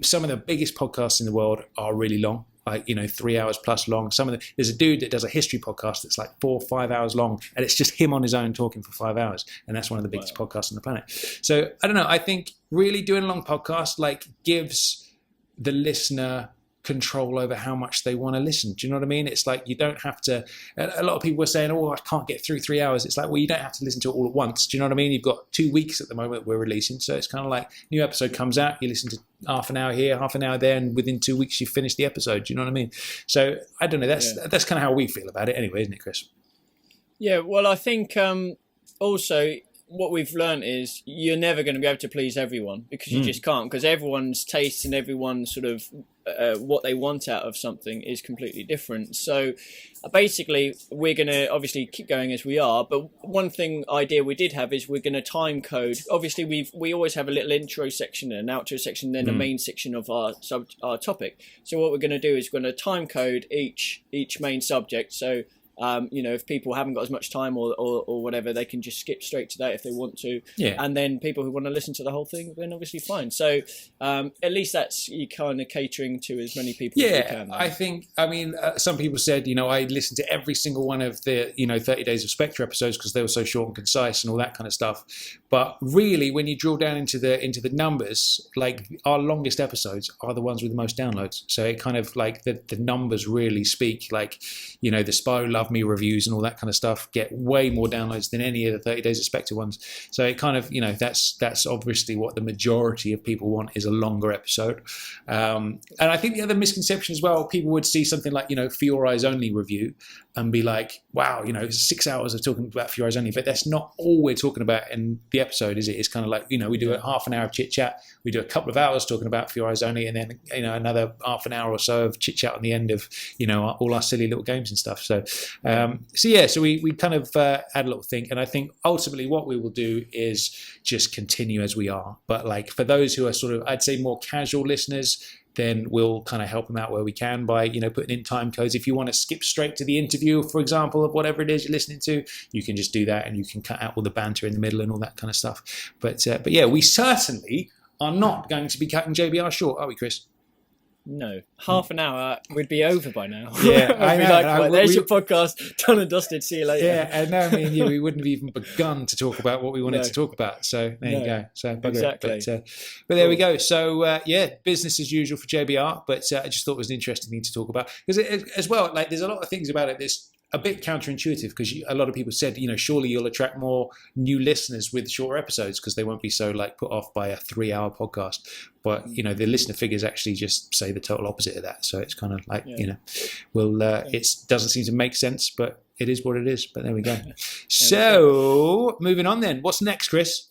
some of the biggest podcasts in the world are really long, like 3 hours plus long. There's a dude that does a history podcast that's like 4 or 5 hours long, and it's just him on his own talking for 5 hours, and that's one of the biggest podcasts on the planet. So I don't know. I think really doing a long podcast like gives the listener control over how much they want to listen. Do you know what I mean? It's like you don't have to. A lot of people were saying, "Oh, I can't get through 3 hours." It's like, well, you don't have to listen to it all at once. Do you know what I mean? You've got 2 weeks at the moment we're releasing, so it's kind of like new episode comes out, you listen to half an hour here, half an hour there, and within 2 weeks you've finished the episode. Do you know what I mean? So I don't know. That's kind of how we feel about it, anyway, isn't it, Chris?
Yeah. Well, I think also what we've learned is you're never going to be able to please everyone, because you just can't, because everyone's taste and everyone's sort of what they want out of something is completely different. So basically we're going to obviously keep going as we are, but one idea we did have is we're going to time code. Obviously we always have a little intro section and an outro section, then the main section of our topic. So what we're going to do is we're going to time code each main subject. So if people haven't got as much time or whatever, they can just skip straight to that if they want to.
Yeah.
And then people who want to listen to the whole thing, then obviously fine. So at least that's you kind of catering to as many people as you can.
I think, some people said, I listened to every single one of the, 30 Days of Spectre episodes because they were so short and concise and all that kind of stuff. But really, when you drill down into the numbers, like our longest episodes are the ones with the most downloads. So it kind of like the numbers really speak. Like, the Spo Love Me reviews and all that kind of stuff get way more downloads than any of the 30 Days of Spectre ones. So it kind of, that's obviously what the majority of people want, is a longer episode. And I think the other misconception as well, people would see something like, For Your Eyes Only review and be like, wow, 6 hours of talking about For Your Eyes Only. But that's not all we're talking about in the episode, is it? It's kind of like, we do a half an hour of chit chat. We do a couple of hours talking about For Your Eyes Only, and then, another half an hour or so of chit chat on the end of, all our silly little games and stuff. So, so we kind of had a little think. And I think ultimately what we will do is just continue as we are. But like for those who are sort of, I'd say more casual listeners, then we'll kind of help them out where we can by, putting in time codes. If you want to skip straight to the interview, for example, of whatever it is you're listening to, you can just do that, and you can cut out all the banter in the middle and all that kind of stuff. But yeah, we certainly are not going to be cutting JBR short, are we, Chris?
No, half an hour would be over by now.
Yeah, I know.
There's your podcast, done and dusted. See you later.
Yeah, and now me and you, we wouldn't have even begun to talk about what we wanted to talk about. So there you go. So
exactly.
But there we go. So business as usual for JBR. But I just thought it was an interesting thing to talk about because as well, like there's a lot of things about it that's a bit counterintuitive because a lot of people said, surely you'll attract more new listeners with shorter episodes because they won't be so like put off by a 3-hour podcast. But, the listener figures actually just say the total opposite of that. So it's kind of like, it doesn't seem to make sense, but it is what it is. But there we go. So moving on then. What's next, Chris?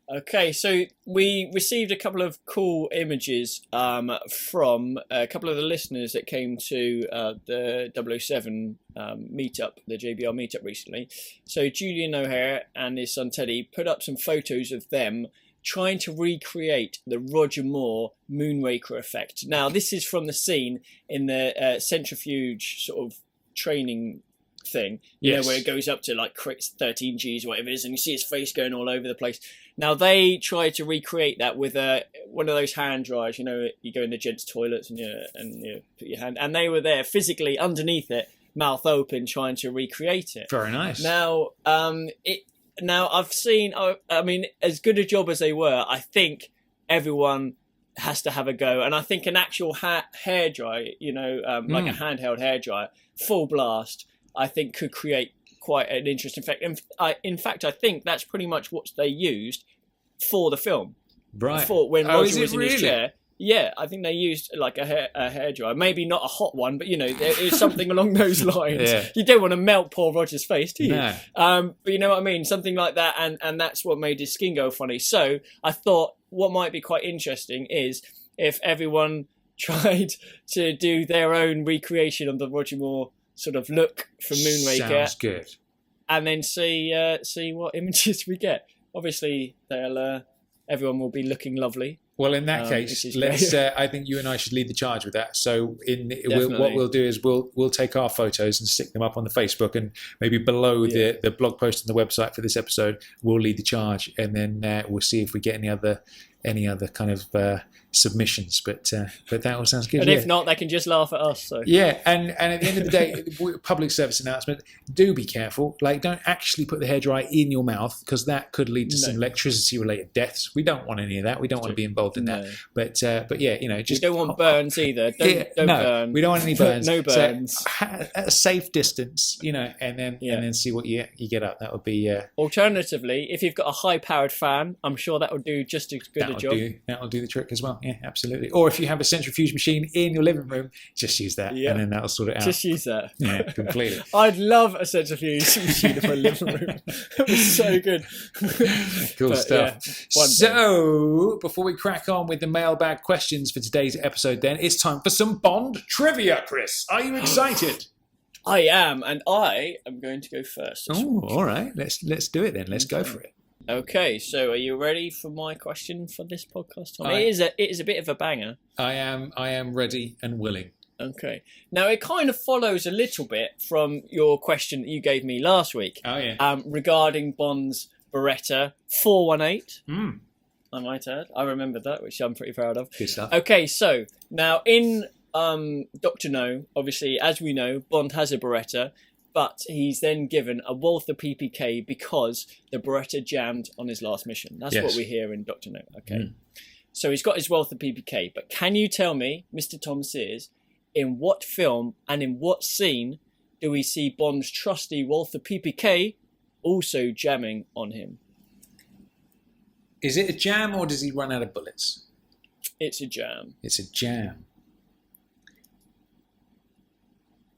Okay, so we received a couple of cool images from a couple of the listeners that came to the 007 meetup, the JBR meetup recently. So Julian O'Hare and his son Teddy put up some photos of them trying to recreate the Roger Moore Moonraker effect. Now, this is from the scene in the centrifuge sort of training thing, where it goes up to like 13 Gs or whatever it is, and you see his face going all over the place. Now they tried to recreate that with one of those hand dryers. You go in the gents' toilets and you put your hand, and they were there physically underneath it, mouth open, trying to recreate it.
Very nice.
Now, I've seen. I mean, as good a job as they were, I think everyone has to have a go, and I think an actual hair dryer, like a handheld hair dryer, full blast, I think could create quite an interesting effect. In fact, I think that's pretty much what they used for the film.
Right.
When Roger was in his chair. Yeah, I think they used like a hair dryer. Maybe not a hot one, but there is something along those lines.
Yeah.
You don't want to melt poor Roger's face, do you?
No.
But you know what I mean? Something like that, and that's what made his skin go funny. So I thought what might be quite interesting is if everyone tried to do their own recreation of the Roger Moore sort of look from Moonraker.
Sounds good.
And then see what images we get. Obviously, everyone will be looking lovely.
Well, in that case, let's. I think you and I should lead the charge with that. So, what we'll do is we'll take our photos and stick them up on the Facebook, and maybe below the blog post on the website for this episode, we'll lead the charge, and then we'll see if we get any other kind of submissions. But that all sounds good.
And if not, they can just laugh at us. So
yeah, and at the end of the day, public service announcement: do be careful. Like, don't actually put the hairdryer in your mouth because that could lead to some electricity-related deaths. We don't want any of that. We don't want to be involved in that. But yeah, just
we don't want burns either. Don't burn.
We don't want any burns.
No burns.
So, at a safe distance, and then see what you get up. That would be.
Alternatively, if you've got a high-powered fan, I'm sure that will do just as good a job.
That'll do the trick as well. Yeah, absolutely. Or if you have a centrifuge machine in your living room, just use that, and then that'll sort it out.
Just use that.
Yeah, completely.
I'd love a centrifuge machine in my living room. It was so good.
Cool stuff. So, before we crack on with the mailbag questions for today's episode, then it's time for some Bond trivia. Chris, are you excited?
I am, and I am going to go first.
Oh, all right. Let's do it then. Let's go for it.
Okay, so are you ready for my question for this podcast, Tom? It is a bit of a banger.
I am ready and willing.
Okay. Now, it kind of follows a little bit from your question that you gave me last week.
Oh, yeah.
Regarding Bond's Beretta 418. I might add. I remembered that, which I'm pretty proud of.
Good stuff.
Okay, so now in Dr. No, obviously, as we know, Bond has a Beretta, but he's then given a Walther PPK because the Beretta jammed on his last mission. That's what we hear in Dr. No. Okay. So he's got his Walther PPK, but can you tell me, Mr. Tom Sears, in what film and in what scene do we see Bond's trusty Walther PPK also jamming on him?
Is it a jam or does he run out of bullets?
It's a jam.
It's a jam.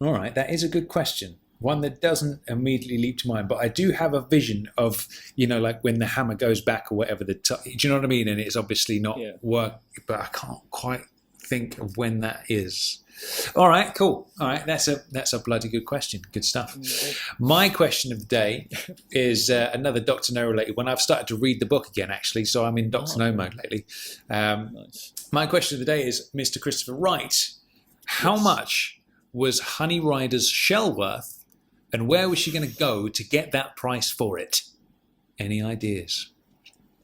All right, that is a good question. One that doesn't immediately leap to mind, but I do have a vision of, like when the hammer goes back or whatever. Do you know what I mean? And it's obviously not work, but I can't quite think of when that is. All right, cool. All right, that's a bloody good question. Good stuff. My question of the day is another Dr. No related one. I've started to read the book again, actually, so I'm in Dr. No mode lately.
Nice.
My question of the day is, Mr. Christopher Wright, how much was Honey Rider's shell worth, and where was she going to go to get that price for it? Any ideas?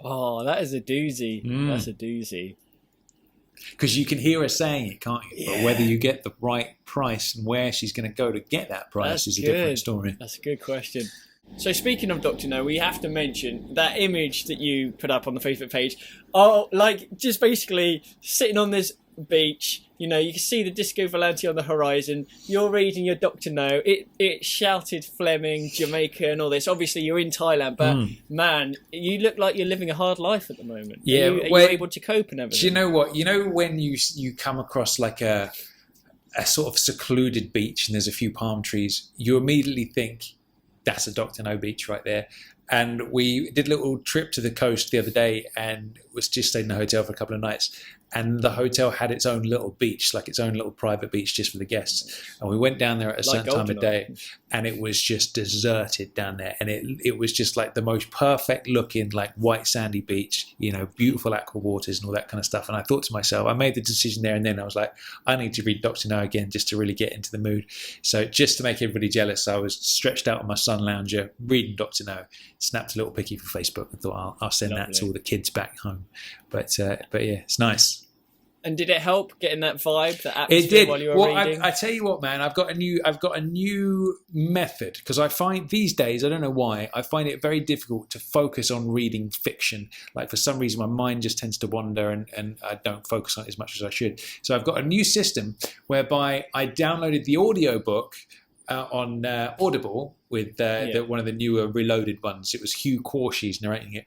Oh, that is a doozy. That's a doozy.
Because you can hear her saying it, can't you? But whether you get the right price and where she's going to go to get that price is a different story.
That's a good question. So speaking of Dr. No, we have to mention that image that you put up on the Facebook page. Oh, just basically sitting on this beach, you can see the Disco Volante on the horizon. You're reading your Dr. No. It shouted Fleming, Jamaica and all this. Obviously you're in Thailand, but man, you look like you're living a hard life at the moment.
Yeah,
are you able to cope and everything?
Do you know what? When you come across like a sort of secluded beach and there's a few palm trees, you immediately think that's a Dr. No beach right there. And we did a little trip to the coast the other day and was just stayed in a hotel for a couple of nights. And the hotel had its own little beach, like its own little private beach just for the guests. And we went down there at a certain time of day and it was just deserted down there. And it was just like the most perfect looking, like white sandy beach, beautiful aqua waters and all that kind of stuff. And I thought to myself, I made the decision there and then. I was like, I need to read Dr. No again just to really get into the mood. So just to make everybody jealous, I was stretched out on my sun lounger reading Dr. No, snapped a little picky for Facebook and thought I'll send that to all the kids back home. But yeah, it's nice.
And did it help getting that vibe, that atmosphere while you were reading?
I tell you what, man, I've got a new method because I find these days, I don't know why, I find it very difficult to focus on reading fiction. Like for some reason, my mind just tends to wander and I don't focus on it as much as I should. So I've got a new system whereby I downloaded the audiobook on Audible with one of the newer reloaded ones. It was Hugh Quashie's narrating it.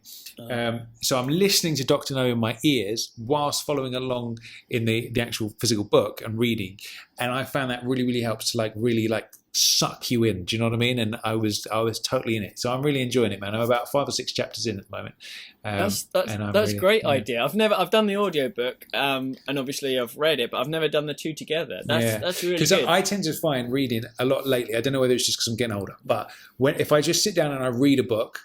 So I'm listening to Dr. No in my ears whilst following along in the actual physical book and reading. And I found that really, really helps to really suck you in. Do you know what I mean? And I was totally in it. So I'm really enjoying it, man. I'm about 5 or 6 chapters in at the moment.
That's a great idea. I've done the audiobook, and obviously I've read it, but I've never done the two together. That's really good. Because
I tend to find reading a lot lately. I don't know whether it's just because I'm getting older, but if I just sit down and I read a book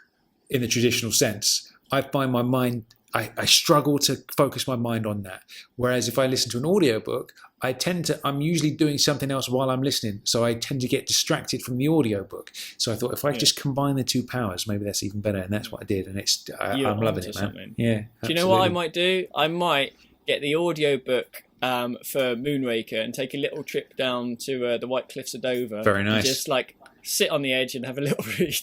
in the traditional sense, I find my mind, I struggle to focus my mind on that. Whereas if I listen to an audiobook, I'm usually doing something else while I'm listening. So I tend to get distracted from the audiobook. So I thought if I just combine the two powers, maybe that's even better. And that's what I did. And I'm loving it, man.
Something.
Yeah.
Do you know what I might do? I might get the audiobook for Moonraker and take a little trip down to the White Cliffs of Dover.
Very nice.
And just sit on the edge and have a little read.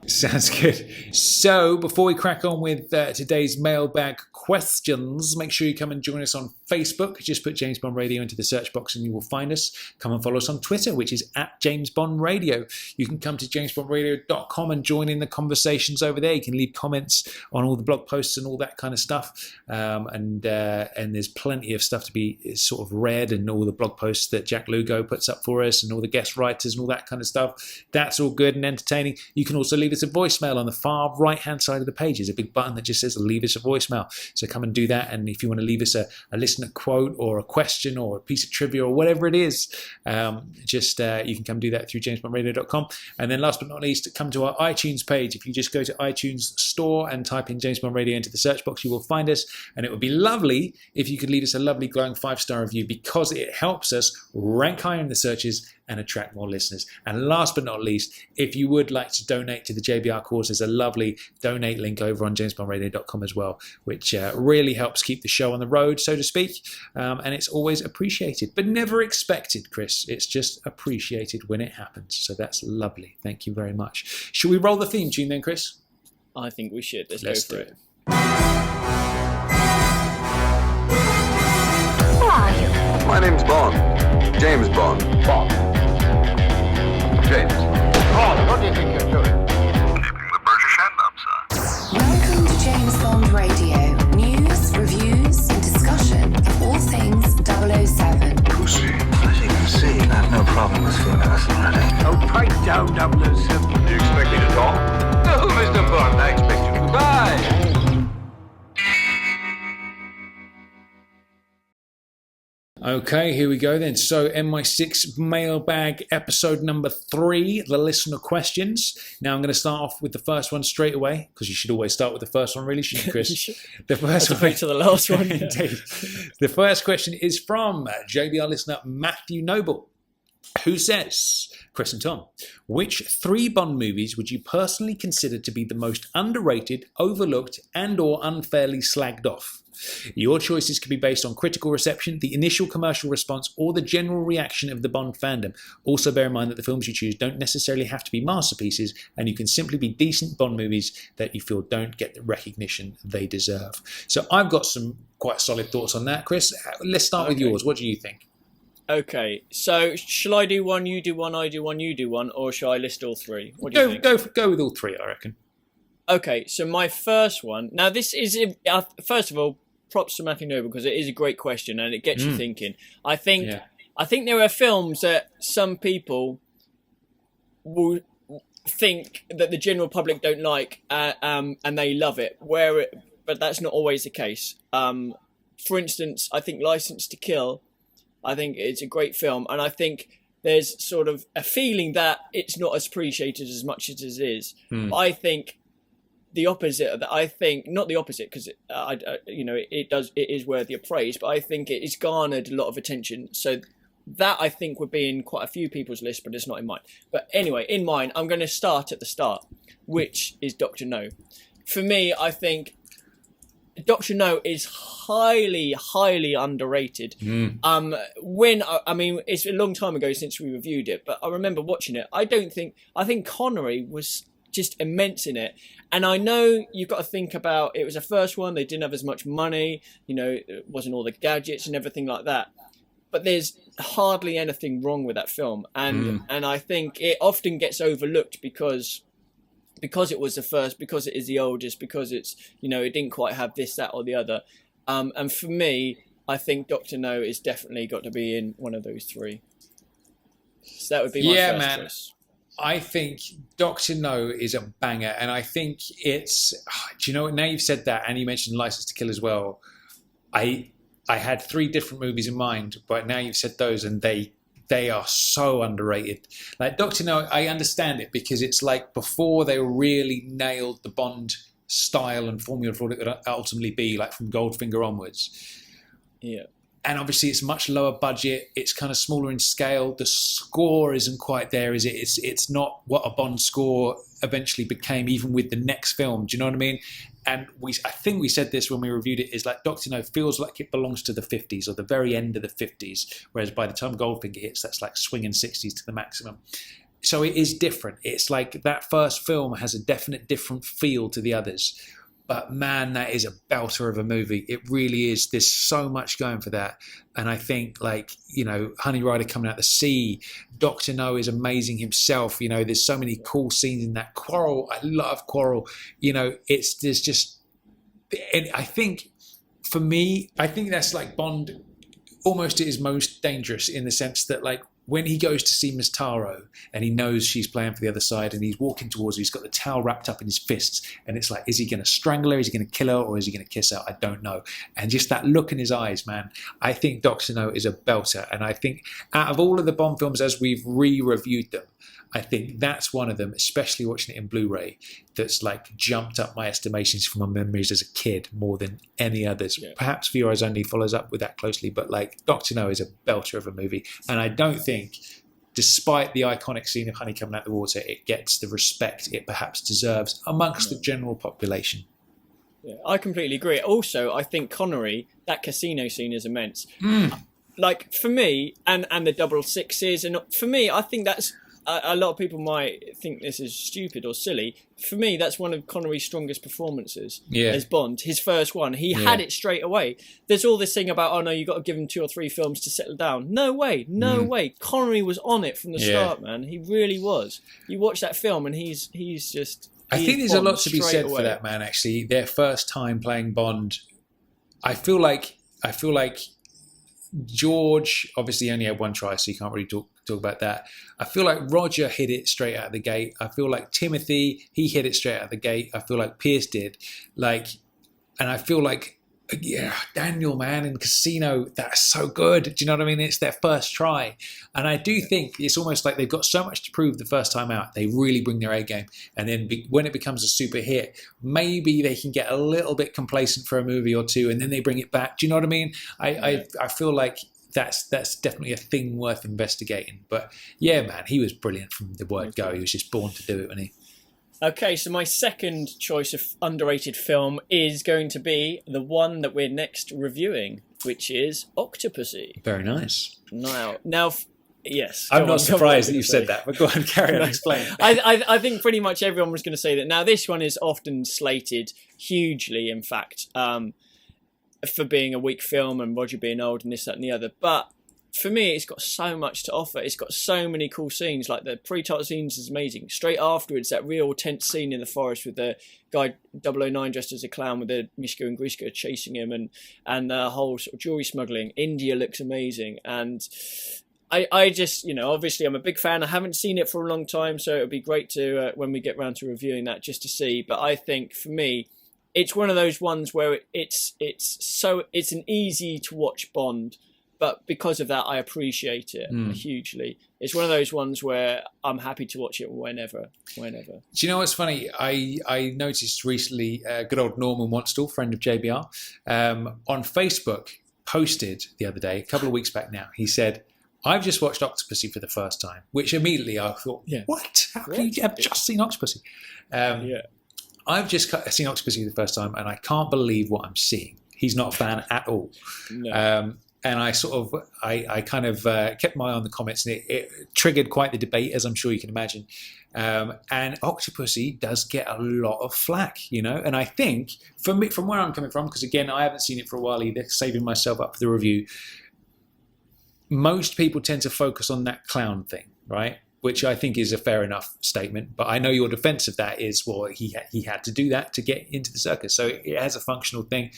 Sounds good. So before we crack on with today's mailbag questions, make sure you come and join us on Facebook. Just put James Bond Radio into the search box and you will find us. Come and follow us on Twitter, which is @JamesBondRadio. You can come to jamesbondradio.com and join in the conversations over there. You can leave comments on all the blog posts and all that kind of stuff. And there's plenty of stuff to be sort of read, and all the blog posts that Jack Lugo puts up for us and all the guest writers and all that kind of stuff. That's all good and entertaining. You can also leave leave us a voicemail on the far right-hand side of the page. There's a big button that just says leave us a voicemail. So come and do that. And if you want to leave us a listener quote or a question or a piece of trivia or whatever it is, you can come do that through jamesbondradio.com. And then last but not least, come to our iTunes page. If you just go to iTunes Store and type in James Bond Radio into the search box, you will find us. And it would be lovely if you could leave us a lovely glowing 5-star review, because it helps us rank higher in the searches and attract more listeners. And last but not least, if you would like to donate to the JBR cause, there's a lovely donate link over on jamesbondradio.com as well, which really helps keep the show on the road, so to speak. And it's always appreciated, but never expected, Chris. It's just appreciated when it happens. So that's lovely. Thank you very much. Should we roll the theme tune then, Chris?
I think we should. Let's go for it.
Who are you?
My name's Bond. James Bond.
Bond.
James.
Bond, what do you think you're doing?
Keeping the British hand up, sir.
Welcome to James Bond Radio. News, reviews, and discussion of all things 007.
Pussy.
As you can see, I have no problem with female authority.
Oh, pipe down, 007.
Do you expect me to talk?
No, Mr. Bond, I expect you to buy.
Okay, here we go then. So MI6 Mailbag episode number 3, the listener questions. Now I'm going to start off with the first one straight away, because you should always start with the first one, really, shouldn't you, Chris?
The first one. Wait to the last one.
Indeed. The first question is from JBR listener Matthew Noble, who says, Chris and Tom, which 3 Bond movies would you personally consider to be the most underrated, overlooked, and or unfairly slagged off? Your choices could be based on critical reception, the initial commercial response, or the general reaction of the Bond fandom. Also bear in mind that the films you choose don't necessarily have to be masterpieces, and you can simply be decent Bond movies that you feel don't get the recognition they deserve. So I've got some quite solid thoughts on that, Chris. Let's start with yours. What do you think?
Okay, so shall I do one, you do one, I do one, you do one, or shall I list all 3? What do you think?
Go with all 3, I reckon.
Okay, so my first one. Now, this is, first of all, props to Matthew Noble, because it is a great question and it gets you thinking. I think there are films that some people will think that the general public don't like, and they love it, but that's not always the case. For instance, I think License to Kill, I think it's a great film, and I think there's sort of a feeling that it's not as appreciated as much as it is. But I think the opposite of that. I think not the opposite, because it is worthy of praise, but I think it has garnered a lot of attention. So that, I think, would be in quite a few people's list, but it's not in mine. But anyway, in mine, I'm going to start at the start, which is Dr. No. For me, I think Dr. No is highly, highly underrated. It's a long time ago since we reviewed it, but I remember watching it. I think Connery was just immense in it. And I know you've got to think about, it was the first one, they didn't have as much money, it wasn't all the gadgets and everything like that. But there's hardly anything wrong with that film. And I think it often gets overlooked because it was the first, because it is the oldest, because it's, it didn't quite have this, that, or the other. And for me, I think Dr. No is definitely got to be in one of those 3. So that would be my first choice.
I think Dr. No is a banger, and I think it's... do you know what? Now you've said that, and you mentioned License to Kill as well. I had 3 different movies in mind, but now you've said those, and they are so underrated. Like Dr. No, I understand it, because it's like before they really nailed the Bond style and formula for what it would ultimately be, like from Goldfinger onwards.
Yeah.
And obviously it's much lower budget. It's kind of smaller in scale. The score isn't quite there, is it? It's not what a Bond score eventually became, even with the next film. Do you know what I mean? And I think we said this when we reviewed it, is like Dr. No feels like it belongs to the 50s or the very end of the 50s, whereas by the time Goldfinger hits, that's like swinging 60s to the maximum. So it is different. It's like that first film has a definite different feel to the others. But man, that is a belter of a movie. It really is. There's so much going for that. And I think, Honey Rider coming out the sea, Dr. No is amazing himself. There's so many cool scenes in that. Quarrel, I love Quarrel. There's just... And I think, for me, I think that's like Bond almost at his most dangerous, in the sense that, like, when he goes to see Miss Taro and he knows she's playing for the other side and he's walking towards her, he's got the towel wrapped up in his fists and it's like, is he going to strangle her? Is he going to kill her? Or is he going to kiss her? I don't know. And just that look in his eyes, man, I think Dr. No is a belter. And I think out of all of the Bond films as we've re-reviewed them, I think that's one of them, especially watching it in Blu-ray, that's like jumped up my estimations from my memories as a kid more than any others. Yeah. Perhaps For Your Eyes Only follows up with that closely, but like Dr. No is a belter of a movie. And I don't think, despite the iconic scene of honey coming out the water, it gets the respect it perhaps deserves amongst the general population.
Yeah, I completely agree. Also, I think Connery, that casino scene is immense. Like, for me, and the 666s, and for me, I think that's, a lot of people might think this is stupid or silly. For me, that's one of Connery's strongest performances as Bond. His first one. He had it straight away. There's all this thing about, oh no, you got to give him 2 or 3 films to settle down. No way. Connery was on it from the start, man. He really was. You watch that film and he's just...
I think there's a lot to be said for that, man, actually. Their first time playing Bond, I feel like George obviously only had one try, so you can't really talk about that. I feel like Roger hit it straight out of the gate. I feel like Timothy, he hit it straight out of the gate. I feel like Pierce did. And I feel like, Daniel, man, in Casino, that's so good. Do you know what I mean? It's their first try. And I do think it's almost like they've got so much to prove the first time out. They really bring their A game. And then when it becomes a super hit, maybe they can get a little bit complacent for a movie or two and then they bring it back. Do you know what I mean? I feel like that's definitely a thing worth investigating. But yeah, man, he was brilliant from the word go. He was just born to do it, wasn't he?
Okay, so my second choice of underrated film is going to be the one that we're next reviewing, which is Octopussy.
Very nice.
Now, yes.
I'm not surprised that you've said that, but go on, carry on, explain.
I think pretty much everyone was going to say that. Now, this one is often slated hugely, in fact, for being a weak film and Roger being old and this, that and the other. But for me, it's got so much to offer. It's got so many cool scenes. Like the pre-title scenes is amazing. Straight afterwards, that real tense scene in the forest with the guy 009 dressed as a clown with the Mishka and Grishka chasing him and the whole sort of jewelry smuggling. India looks amazing. And I just, obviously I'm a big fan. I haven't seen it for a long time, so it would be great to, when we get around to reviewing that, just to see. But I think for me, it's one of those ones where it's an easy to watch Bond. But because of that, I appreciate it hugely. It's one of those ones where I'm happy to watch it whenever. Do
you know what's funny? I noticed recently, good old Norman Wanstall, friend of JBR, on Facebook, posted the other day, a couple of weeks back now, he said, I've just watched Octopussy for the first time, which immediately I thought, what? How can you have just seen Octopussy? I've just seen Octopussy for the first time, and I can't believe what I'm seeing. He's not a fan at all. No. And I kind of kept my eye on the comments, and it triggered quite the debate, as I'm sure you can imagine. And Octopussy does get a lot of flack, And I think, for me, from where I'm coming from, because again, I haven't seen it for a while either, saving myself up for the review, most people tend to focus on that clown thing, right? Which I think is a fair enough statement. But I know your defense of that is, well, he had to do that to get into the circus. So it has a functional thing.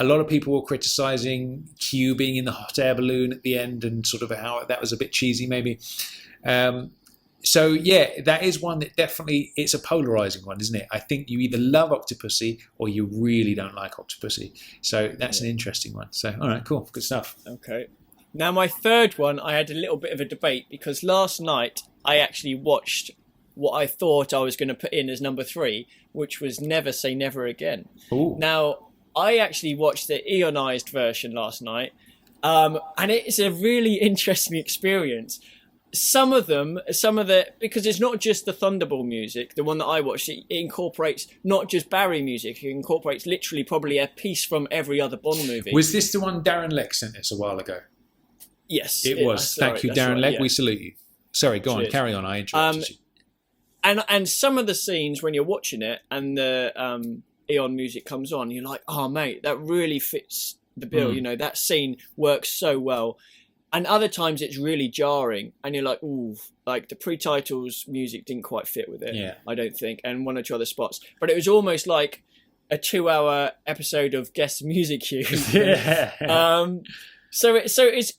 A lot of people were criticising Q being in the hot air balloon at the end and sort of how that was a bit cheesy maybe. So yeah, that is one that definitely, it's a polarising one, isn't it? I think you either love Octopussy or you really don't like Octopussy. So that's an interesting one. So all right, cool, good stuff.
Okay. Now my third one, I had a little bit of a debate because last night I actually watched what I thought I was going to put in as number 3, which was Never Say Never Again. Ooh. Now, I actually watched the Eonized version last night, and it's a really interesting experience. Because it's not just the Thunderball music, the one that I watched, it incorporates not just Barry music, it incorporates literally probably a piece from every other Bond movie.
Was this the one Darren Legg sent us a while ago?
Yes.
It was. Thank you, Darren Legg. Yeah. We salute you. Sorry, go on, carry on. I interrupted you.
And some of the scenes when you're watching it and the Eon music comes on, you're like, oh mate, that really fits the bill. That scene works so well. And other times it's really jarring and you're like, ooh, like the pre-titles music didn't quite fit with it, I don't think, and one or two other spots. But it was almost like a 2-hour episode of Guess Music Cue.
Yeah.
So it's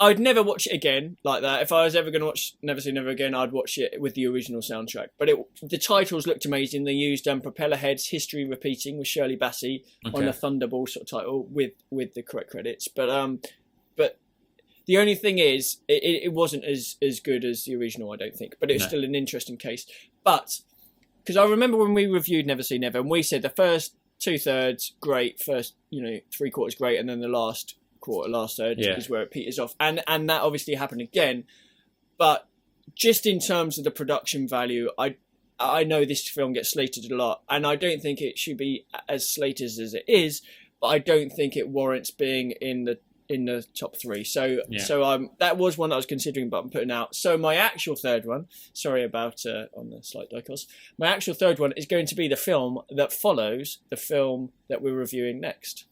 I'd never watch it again like that. If I was ever going to watch Never Say Never Again, I'd watch it with the original soundtrack. But the titles looked amazing. They used Propeller Heads, History Repeating with Shirley Bassey on the Thunderball sort of title with the correct credits. But the only thing is, it wasn't as good as the original, I don't think. But it was still an interesting case. But because I remember when we reviewed Never Say Never, and we said the first 2/3 great, first 3/4 great, and then the last third is where it peters off, and that obviously happened again. But just in terms of the production value, I know this film gets slated a lot, and I don't think it should be as slated as it is, but I don't think it warrants being in the top 3. So that was one that I was considering, but I'm putting out. So my actual third one, sorry about on the slight digress, my actual third one is going to be the film that follows the film that we're reviewing next.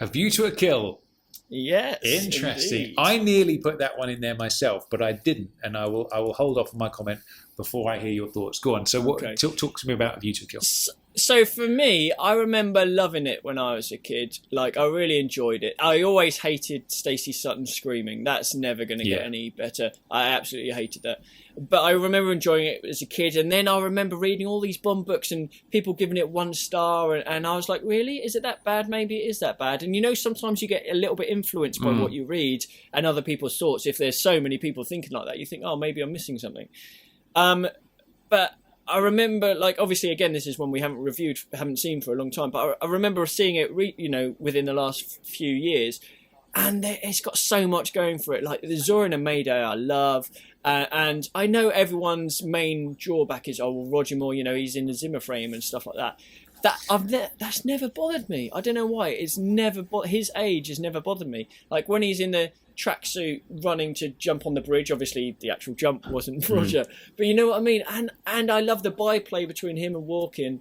A View to a Kill.
Yes,
interesting.
Indeed.
I nearly put that one in there myself, but I didn't, and I will hold off on my comment before I hear your thoughts. Go on. So, talk to me about A View to a Kill.
So for me, I remember loving it when I was a kid. Like, I really enjoyed it. I always hated Stacey Sutton screaming. That's never going to get any better. I absolutely hated that. But I remember enjoying it as a kid. And then I remember reading all these Bond books and people giving it 1 star. And I was like, really? Is it that bad? Maybe it is that bad. And sometimes you get a little bit influenced by what you read and other people's thoughts. If there's so many people thinking like that, you think, oh, maybe I'm missing something. But I remember, like, obviously, again, this is one we haven't seen for a long time, but I remember seeing it, within the last few years, and it's got so much going for it. Like, the Zorin and Mayday I love, and I know everyone's main drawback is, Roger Moore, he's in the Zimmer frame and stuff like that. That's never bothered me. I don't know why. It's never his age has never bothered me. Like, when he's in the tracksuit running to jump on the bridge, obviously the actual jump wasn't Roger, but you know what I mean. And I love the byplay between him and Walken.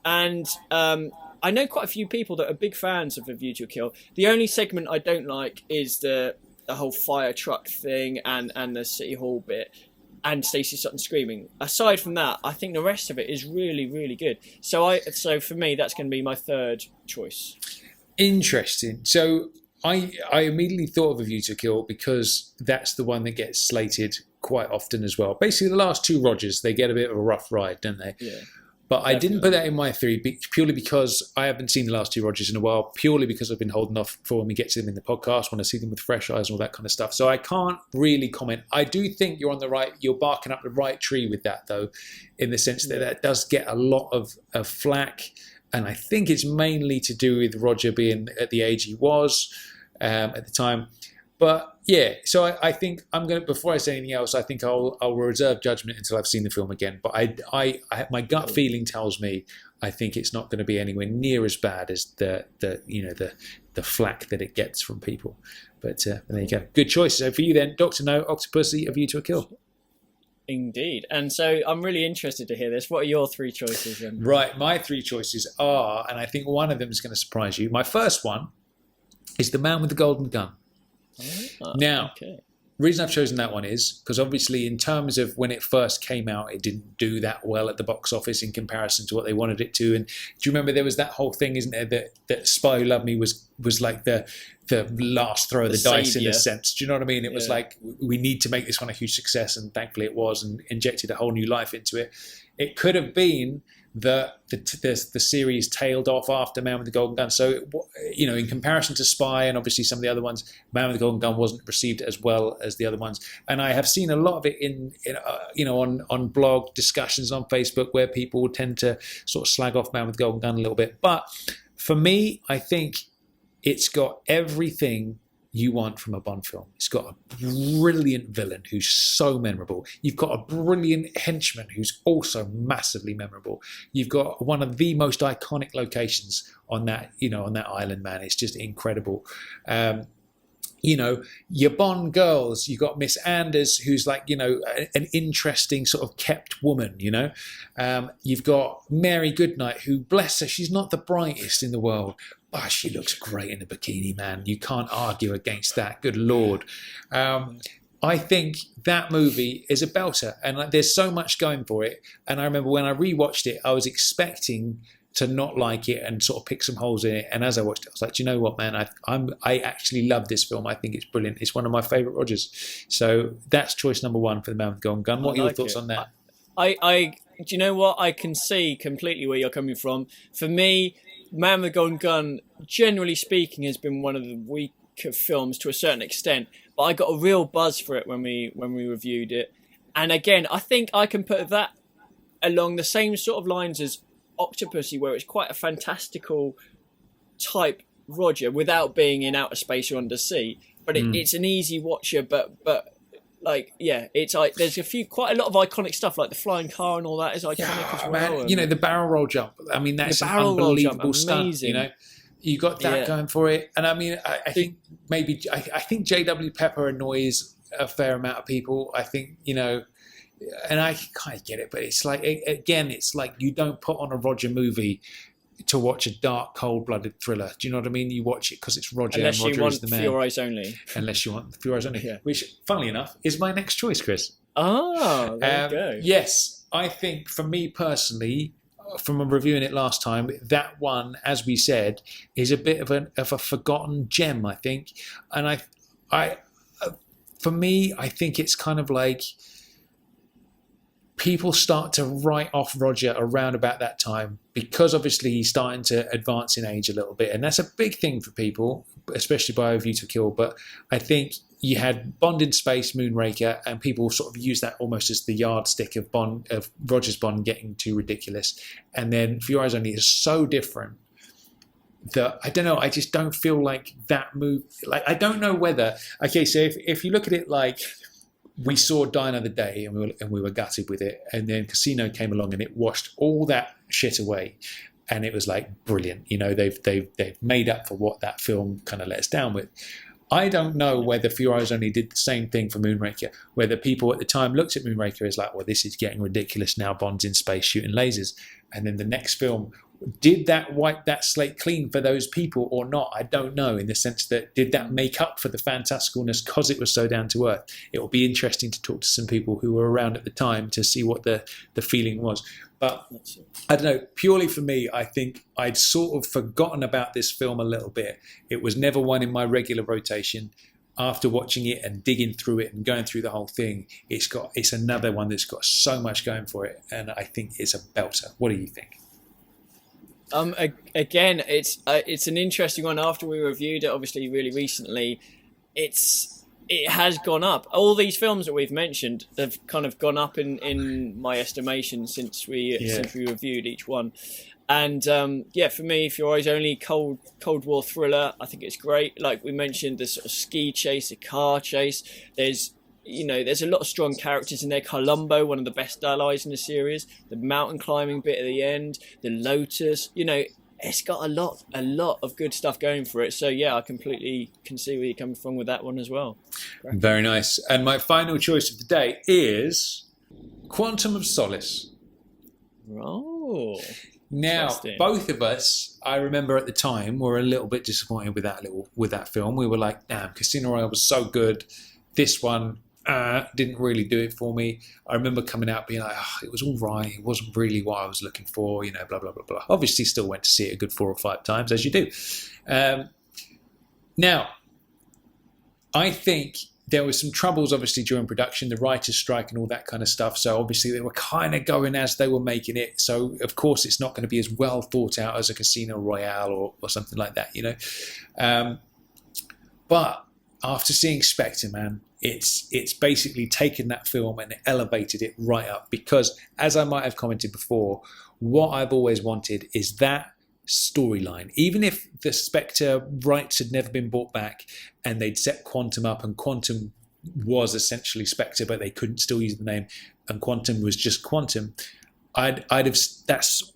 And I know quite a few people that are big fans of A View to a Kill. The only segment I don't like is the whole fire truck thing and the City Hall bit. And Stacey Sutton screaming. Aside from that, I think the rest of it is really, really good. So for me, that's going to be my third choice.
Interesting. So I immediately thought of A View to a Kill because that's the one that gets slated quite often as well. Basically, the last 2 Rogers, they get a bit of a rough ride, don't they?
Yeah.
But I didn't put that in my 3 purely because I haven't seen the last 2 Rogers in a while, purely because I've been holding off for when we get to them in the podcast, when I see them with fresh eyes and all that kind of stuff. So I can't really comment. I do think you're barking up the right tree with that, though, in the sense that does get a lot of flack. And I think it's mainly to do with Roger being at the age he was at the time. But yeah, so I think I'm going to, before I say anything else, I think I'll reserve judgment until I've seen the film again. But I my gut feeling tells me I think it's not going to be anywhere near as bad as the flack that it gets from people. But there you go. Good choice. So for you then, Dr. No, Octopussy, A View to a Kill.
Indeed. And so I'm really interested to hear this. What are your 3 choices then?
Right, my 3 choices are, and I think one of them is going to surprise you. My first one is The Man with the Golden Gun. Now, reason I've chosen that one is because obviously in terms of when it first came out, it didn't do that well at the box office in comparison to what they wanted it to. And do you remember there was that whole thing, isn't there, that Spy Who Loved Me was like the last throw of the dice in a sense. Do you know what I mean? It was like, we need to make this one a huge success, and thankfully it was, and injected a whole new life into it. It could have been the series tailed off after Man with the Golden Gun. So, in comparison to Spy and obviously some of the other ones, Man with the Golden Gun wasn't received as well as the other ones. And I have seen a lot of it in on blog discussions on Facebook where people tend to sort of slag off Man with the Golden Gun a little bit. But for me, I think it's got everything you want from a Bond film. It's got a brilliant villain who's so memorable. You've got a brilliant henchman who's also massively memorable. You've got one of the most iconic locations on that island, man. It's just incredible. Your Bond girls, you've got Miss Anders, who's like, an interesting sort of kept woman, You've got Mary Goodnight, who, bless her, she's not the brightest in the world, but she looks great in a bikini, man. You can't argue against that. Good Lord. I think that movie is a belter, and there's so much going for it. And I remember when I rewatched it, I was expecting to not like it and sort of pick some holes in it. And as I watched it, I was like, do you know what, man? I actually love this film. I think it's brilliant. It's one of my favourite Rogers. So that's choice number one for The Man with the Golden Gun. What are your thoughts on that?
Do you know what? I can see completely where you're coming from. For me, Man with the Golden Gun, generally speaking, has been one of the weaker films to a certain extent. But I got a real buzz for it when we reviewed it. And again, I think I can put that along the same sort of lines as Octopussy, where it's quite a fantastical type Roger without being in outer space or undersea. But it's an easy watcher. But like, yeah, it's like there's quite a lot of iconic stuff, like the flying car and all that is iconic as well. Man,
you know, the barrel roll jump. I mean, that's an unbelievable stunt. You know, you got that going for it. And I mean, I think maybe I think J.W. Pepper annoys a fair amount of people. I think, you know. And I kind of get it, but it's like, again, it's like you don't put on a Roger movie to watch a dark, cold-blooded thriller. Do you know what I mean? You watch it because it's Roger
unless
and Roger is the man.
For Your Eyes Only.
Unless you want For Your Eyes Only, which, funnily enough, is my next choice, Chris.
Oh, there you go.
Yes, I think for me personally, from reviewing it last time, that one, as we said, is a bit of a forgotten gem, I think. And for me, I think it's kind of like people start to write off Roger around about that time because obviously he's starting to advance in age a little bit. And that's a big thing for people, especially by A View to Kill. But I think you had Bond in Space, Moonraker, and people sort of use that almost as the yardstick of Roger's Bond getting too ridiculous. And then For Your Eyes Only is so different that, I don't know, I just don't feel like that move. Like, I don't know whether, okay, so if you look at it like, we saw Die Another Day and we were gutted with it, and then Casino came along and it washed all that shit away, and it was like brilliant. You know, they've made up for what that film kind of let us down with. I don't know whether For Your Eyes Only did the same thing for Moonraker, whether people at the time looked at Moonraker as like, well, this is getting ridiculous now, Bond's in space shooting lasers, and then the next film, did that wipe that slate clean for those people or not? I don't know, in the sense that did that make up for the fantasticalness because it was so down to earth? It will be interesting to talk to some people who were around at the time to see what the feeling was. But I don't know, purely for me, I think I'd sort of forgotten about this film a little bit. It was never one in my regular rotation. After watching it and digging through it and going through the whole thing, it's another one that's got so much going for it, and I think it's a belter. What do you think?
Again, it's an interesting one. After we reviewed it, obviously, really recently, it has gone up. All these films that we've mentioned have kind of gone up in my estimation since we reviewed each one. And for me, if your eyes only Cold War thriller, I think it's great. Like we mentioned, the sort of ski chase, the car chase. There's a lot of strong characters in there. Columbo, one of the best allies in the series. The mountain climbing bit at the end. The Lotus. You know, it's got a lot of good stuff going for it. So yeah, I completely can see where you're coming from with that one as well. Correct.
Very nice. And my final choice of the day is Quantum of Solace.
Oh.
Now, both of us, I remember at the time, were a little bit disappointed with that film. We were like, damn, Casino Royale was so good. This one didn't really do it for me. I remember coming out being like, it was all right. It wasn't really what I was looking for, you know, blah, blah, blah, blah. Obviously still went to see it a good 4 or 5 times, as you do. Now, I think there was some troubles, obviously, during production, the writer's strike and all that kind of stuff. So obviously they were kind of going as they were making it. So, of course, it's not going to be as well thought out as a Casino Royale or something like that, you know. But after seeing Spectre, man, it's basically taken that film and elevated it right up, because, as I might have commented before, what I've always wanted is that storyline. Even if the Spectre rights had never been bought back and they'd set Quantum up, and Quantum was essentially Spectre, but they couldn't still use the name, and Quantum was just Quantum, I'd have, that's,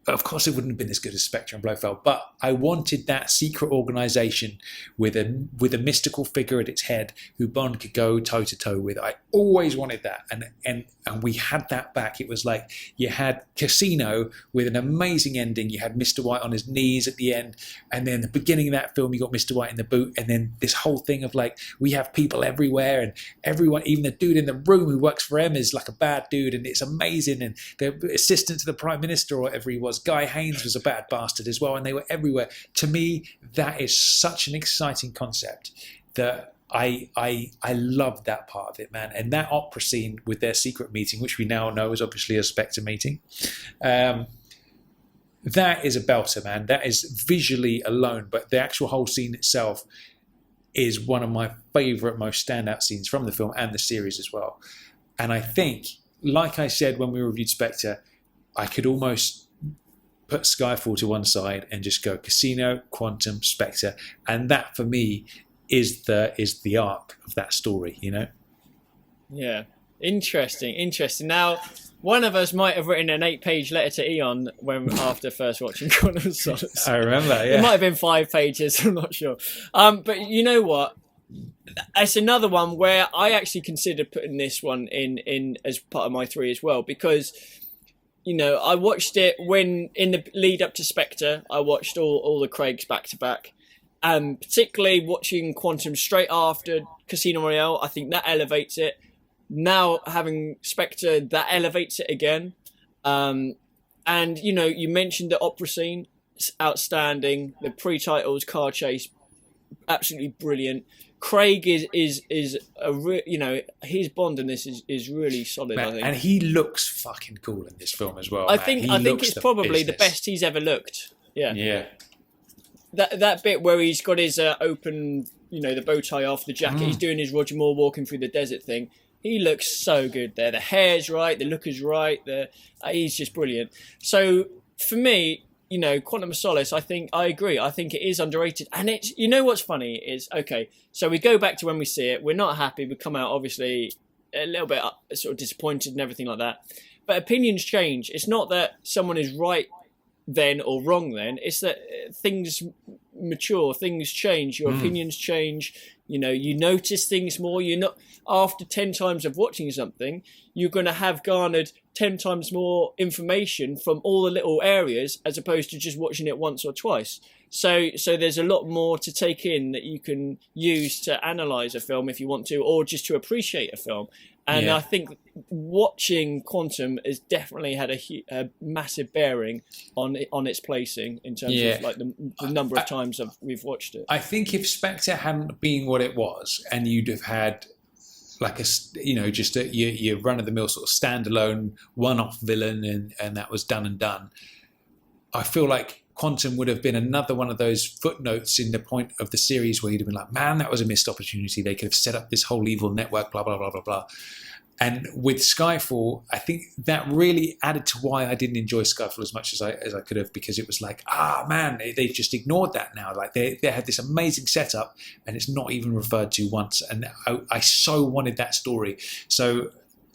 of course it wouldn't have been as good as Spectre and Blofeld, but I wanted that secret organisation with a mystical figure at its head who Bond could go toe to toe with. I always wanted that, and we had that back. It was like you had Casino with an amazing ending. You had Mr. White on his knees at the end, and then the beginning of that film you got Mr. White in the boot, and then this whole thing of like we have people everywhere, and everyone, even the dude in the room who works for M is like a bad dude, and it's amazing, and the assistant to the Prime Minister or whatever he was was. Guy Haynes was a bad bastard as well, and they were everywhere. To me, that is such an exciting concept that I loved that part of it, man. And that opera scene with their secret meeting, which we now know is obviously a Spectre meeting, that is a belter, man. That is visually alone, but the actual whole scene itself is one of my favourite, most standout scenes from the film and the series as well. And I think, like I said when we reviewed Spectre, I could almost put Skyfall to one side and just go Casino, Quantum, Spectre, and that for me is the arc of that story, you know?
Yeah, interesting. Now, one of us might have written an 8-page letter to Eon after first watching Quantum of Solace.
I remember, yeah.
It might have been 5 pages, I'm not sure. But you know what? It's another one where I actually considered putting this one in as part of my 3 as well, because, you know, I watched it when, in the lead up to Spectre, I watched all the Craigs back to back. Particularly watching Quantum straight after Casino Royale, I think that elevates it. Now having Spectre, that elevates it again. And, you know, you mentioned the opera scene, it's outstanding. The pre-titles, car chase, absolutely brilliant. Craig is you know, his Bond in this is really solid,
Man,
I think.
and he looks fucking cool in this film as well.
I
man.
think it's probably the best he's ever looked. Yeah.
Yeah.
That bit where he's got his open, you know, the bow tie off, the jacket, he's doing his Roger Moore walking through the desert thing. He looks so good there. The hair's right, the look is right. He's just brilliant. So for me, you know, Quantum of Solace, I agree. I think it is underrated. And it's, you know what's funny is, okay, so we go back to when we see it. We're not happy. We come out obviously a little bit sort of disappointed and everything like that. But opinions change. It's not that someone is right then or wrong then. It's that things mature, things change, your opinions change, you know, you notice things more. You're not, after 10 times of watching something, you're going to have garnered 10 times more information from all the little areas as opposed to just watching it once or twice. So there's a lot more to take in that you can use to analyse a film if you want to, or just to appreciate a film. And I think watching Quantum has definitely had a massive bearing on its placing in terms of like the number of times we've watched it.
I think if Spectre hadn't been what it was, and you'd have had like just your run-of-the-mill sort of standalone one-off villain, and that was done and done, I feel like Quantum would have been another one of those footnotes in the point of the series where you'd have been like, man, that was a missed opportunity. They could have set up this whole evil network, blah, blah, blah, blah, blah. And with Skyfall, I think that really added to why I didn't enjoy Skyfall as much as I could have, because it was like, man, they've just ignored that now. Like they had this amazing setup and it's not even referred to once. And I so wanted that story. So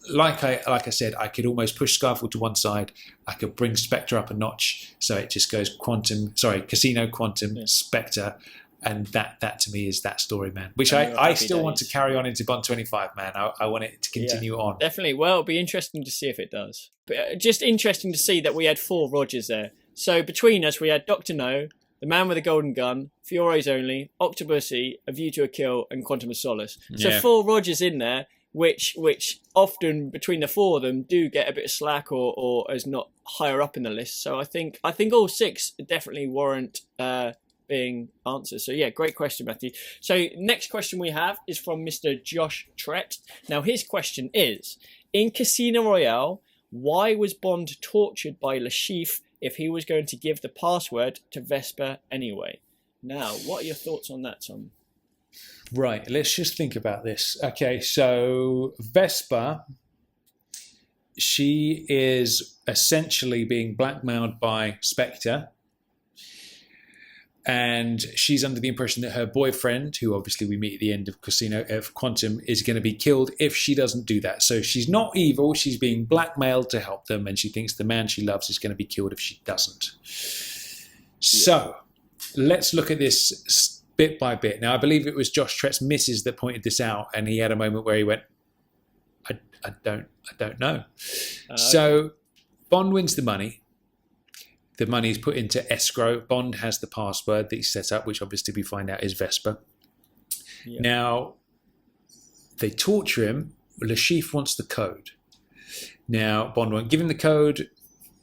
like I said, I could almost push Skyfall to one side. I could bring Spectre up a notch, so it just goes Casino, Quantum, Spectre, and that to me is that story, man. Which I still want to carry on into Bond 25, man. I want it to continue on.
Definitely. Well, it'll be interesting to see if it does. But just interesting to see that we had 4 Rogers there. So between us, we had Dr. No, The Man with a Golden Gun, Fiore's Only, Octopussy, A View to a Kill, and Quantum of Solace. So 4 Rogers in there, which often between the 4 of them do get a bit of slack or is not higher up in the list. So I think all 6 definitely warrant being answered. So yeah, great question, Matthew. So next question we have is from Mr. Josh Trett. Now his question is, in Casino Royale, why was Bond tortured by Le Chiffre if he was going to give the password to Vesper anyway? Now, what are your thoughts on that, Tom?
Right, let's just think about this. Okay, so Vesper, she is essentially being blackmailed by Spectre, and she's under the impression that her boyfriend, who obviously we meet at the end of Quantum, is going to be killed if she doesn't do that. So she's not evil, she's being blackmailed to help them, and she thinks the man she loves is going to be killed if she doesn't. So let's look at this bit by bit. Now, I believe it was Josh Trett's missus that pointed this out, and he had a moment where he went, I don't know. So Bond wins the money. The money is put into escrow. Bond has the password that he set up, which obviously we find out is Vesper. Yeah. Now, they torture him. Le Chiffre wants the code. Now, Bond won't give him the code.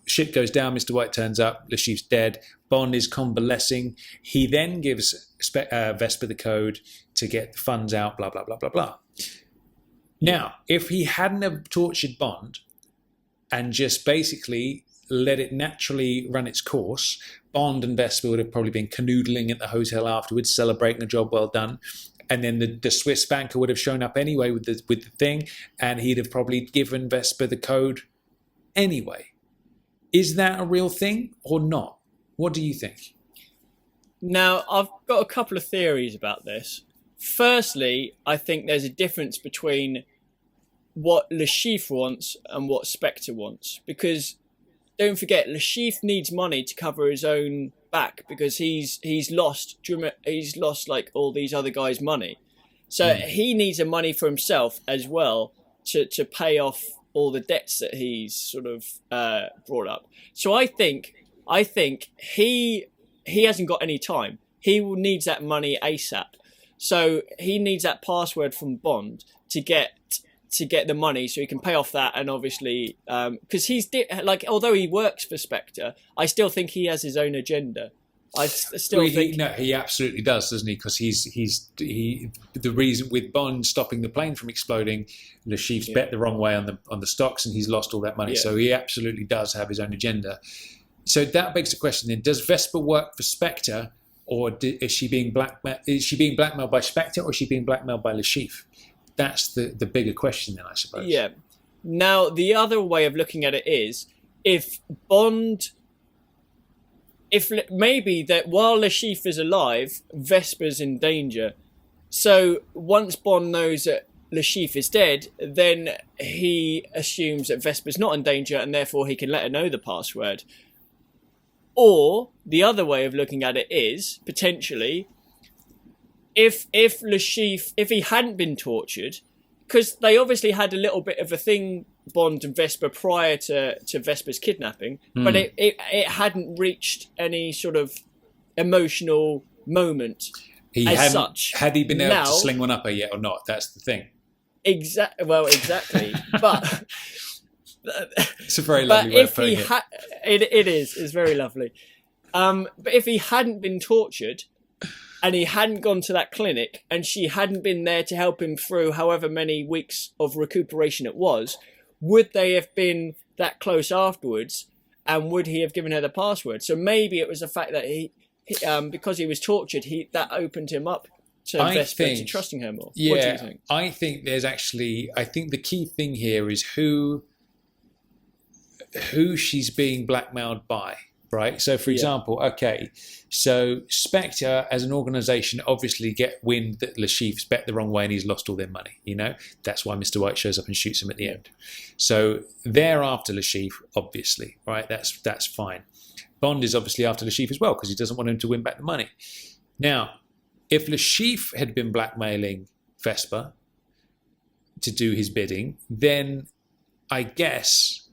shit goes down. Mr. White turns up. Le Chiffre's dead. Bond is convalescing. He then gives Vesper the code to get the funds out. Blah blah blah blah blah. Now, if he hadn't have tortured Bond and just basically let it naturally run its course, Bond and Vesper would have probably been canoodling at the hotel afterwards, celebrating a job well done. And then the Swiss banker would have shown up anyway with the thing, and he'd have probably given Vesper the code anyway. Is that a real thing or not? What do you think?
Now, I've got a couple of theories about this. Firstly, I think there's a difference between what Le Chiffre wants and what Spectre wants. Because don't forget, Le Chiffre needs money to cover his own back because he's lost like all these other guys' money. So he needs the money for himself as well to pay off all the debts that he's sort of brought up. So I think he hasn't got any time. He needs that money ASAP. So he needs that password from Bond to get the money so he can pay off that, and obviously because although he works for Spectre, I still think he has his own agenda. I still think
he absolutely does, doesn't he? Because he's the reason with Bond stopping the plane from exploding, Le Chiffre's bet the wrong way on the stocks, and he's lost all that money. So he absolutely does have his own agenda. So that begs the question: then, does Vesper work for Spectre, or is she being blackmailed? Is she being blackmailed by Spectre, or is she being blackmailed by Le Chiffre? That's the bigger question, then, I suppose. Yeah.
Now, the other way of looking at it is if maybe that while Le Chiffre is alive, Vesper's in danger. So once Bond knows that Le Chiffre is dead, then he assumes that Vesper's not in danger, and therefore he can let her know the password. Or the other way of looking at it is potentially, if Le Chiffre, if he hadn't been tortured, because they obviously had a little bit of a thing, Bond and Vesper, prior to Vesper's kidnapping, but it hadn't reached any sort of emotional moment such.
Had he been able to sling one up her yet or not? That's the thing.
Exactly. But
it's a very lovely way of putting it.
It is. It's very lovely. But if he hadn't been tortured, and he hadn't gone to that clinic, and she hadn't been there to help him through however many weeks of recuperation it was, would they have been that close afterwards? And would he have given her the password? So maybe it was the fact that he because he was tortured, that opened him up to Vesper, to trusting her more.
Yeah,
what do you think?
I think the key thing here is who she's being blackmailed by. Right. So, for example, so Spectre as an organisation obviously get wind that Le Chiffre's bet the wrong way and he's lost all their money. You know, that's why Mr. White shows up and shoots him at the end. So they're after Le Chiffre, obviously. Right. That's fine. Bond is obviously after Le Chiffre as well because he doesn't want him to win back the money. Now, if Le Chiffre had been blackmailing Vesper to do his bidding, then I guess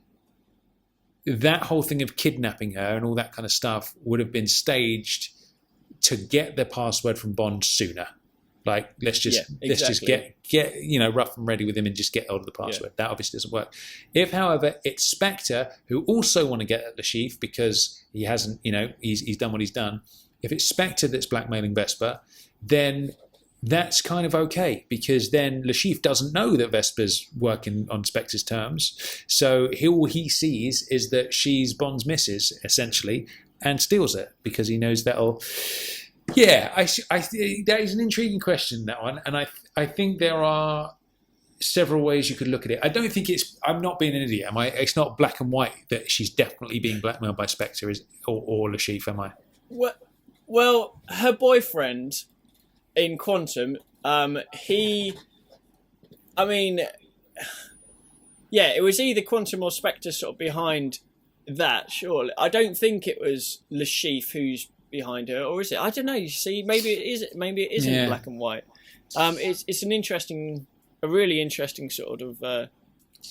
that whole thing of kidnapping her and all that kind of stuff would have been staged to get the password from Bond sooner. Like, let's just get rough and ready with him and just get hold of the password. That obviously doesn't work. If, however, it's Spectre who also want to get at Le Chiffre because he hasn't, he's done what he's done. If it's Spectre that's blackmailing Vesper, then that's kind of okay because then Le Chiffre doesn't know that Vesper's working on Spectre's terms. So all he sees is that she's Bond's missus, essentially, and steals it because he knows that'll... Yeah, that is an intriguing question, that one. And I think there are several ways you could look at it. I don't think I'm not being an idiot, am I? It's not black and white that she's definitely being blackmailed by Spectre or Le Chiffre, am I?
Well, her boyfriend... in Quantum, it was either Quantum or Spectre sort of behind that, surely. I don't think it was Le Chiffre who's behind her, or is it? I don't know, you see, maybe it isn't black and white. It's a really interesting sort of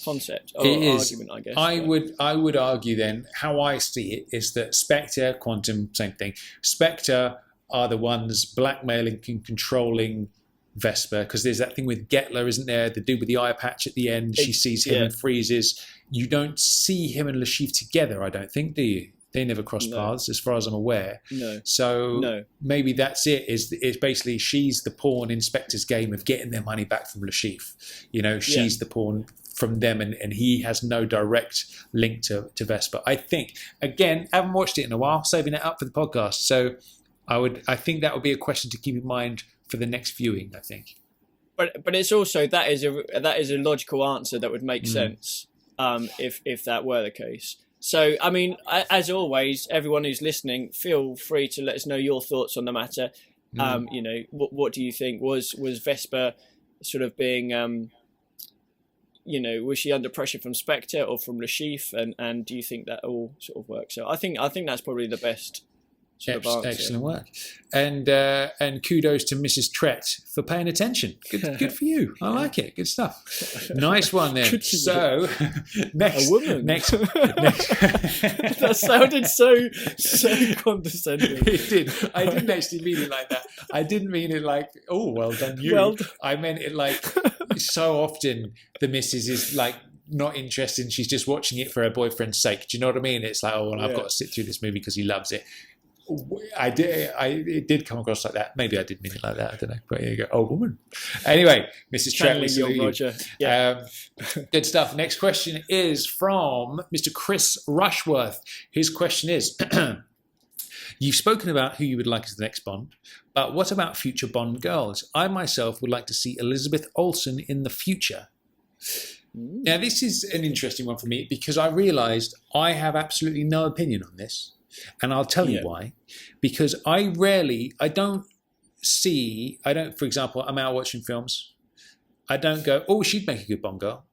concept or argument, I guess.
I would argue then, how I see it is that Spectre, Quantum, same thing. Spectre are the ones blackmailing and controlling Vesper because there's that thing with Gettler, isn't there? The dude with the eye patch at the end. She sees him and freezes. you don't see him and Lashif together, I don't think, do you? They never cross paths, as far as I'm aware.
No.
So maybe that's it. Is basically she's the pawn in Spectre's game of getting their money back from Lashif. You know, she's the pawn from them, and he has no direct link to Vesper. I think, again, I haven't watched it in a while, saving it up for the podcast. So I think that would be a question to keep in mind for the next viewing, I think.
But it's also that is a logical answer that would make sense if that were the case. So, I mean, as always, everyone who's listening, feel free to let us know your thoughts on the matter. You know, what do you think? Was Vesper sort of being, you know, was she under pressure from Spectre or from Lashif? And do you think that all sort of works? So I think that's probably the best sort of answer.
Excellent work. And kudos to Mrs. Trett for paying attention. Good for you. I like it. Good stuff. Nice one then. So next,
a woman.
Next.
That sounded so condescending.
It did. I didn't actually mean it like that. I didn't mean it like, oh, well done you.
Well done.
I meant it like, so often the missus is like not interested. She's just watching it for her boyfriend's sake. Do you know what I mean? It's like, oh, well, I've got to sit through this movie because he loves it. It did come across like that. Maybe I did mean it like that. I don't know. But here you go. Oh, woman. Anyway, Mrs. Trent, we salute you.
Roger. Yeah.
Good stuff. Next question is from Mr. Chris Rushworth. His question is, you've spoken about who you would like as the next Bond, but what about future Bond girls? I myself would like to see Elizabeth Olsen in the future. Now, this is an interesting one for me because I realised I have absolutely no opinion on this. And I'll tell you why. Because I don't, for example, I'm out watching films. I don't go, oh, she'd make a good Bond girl.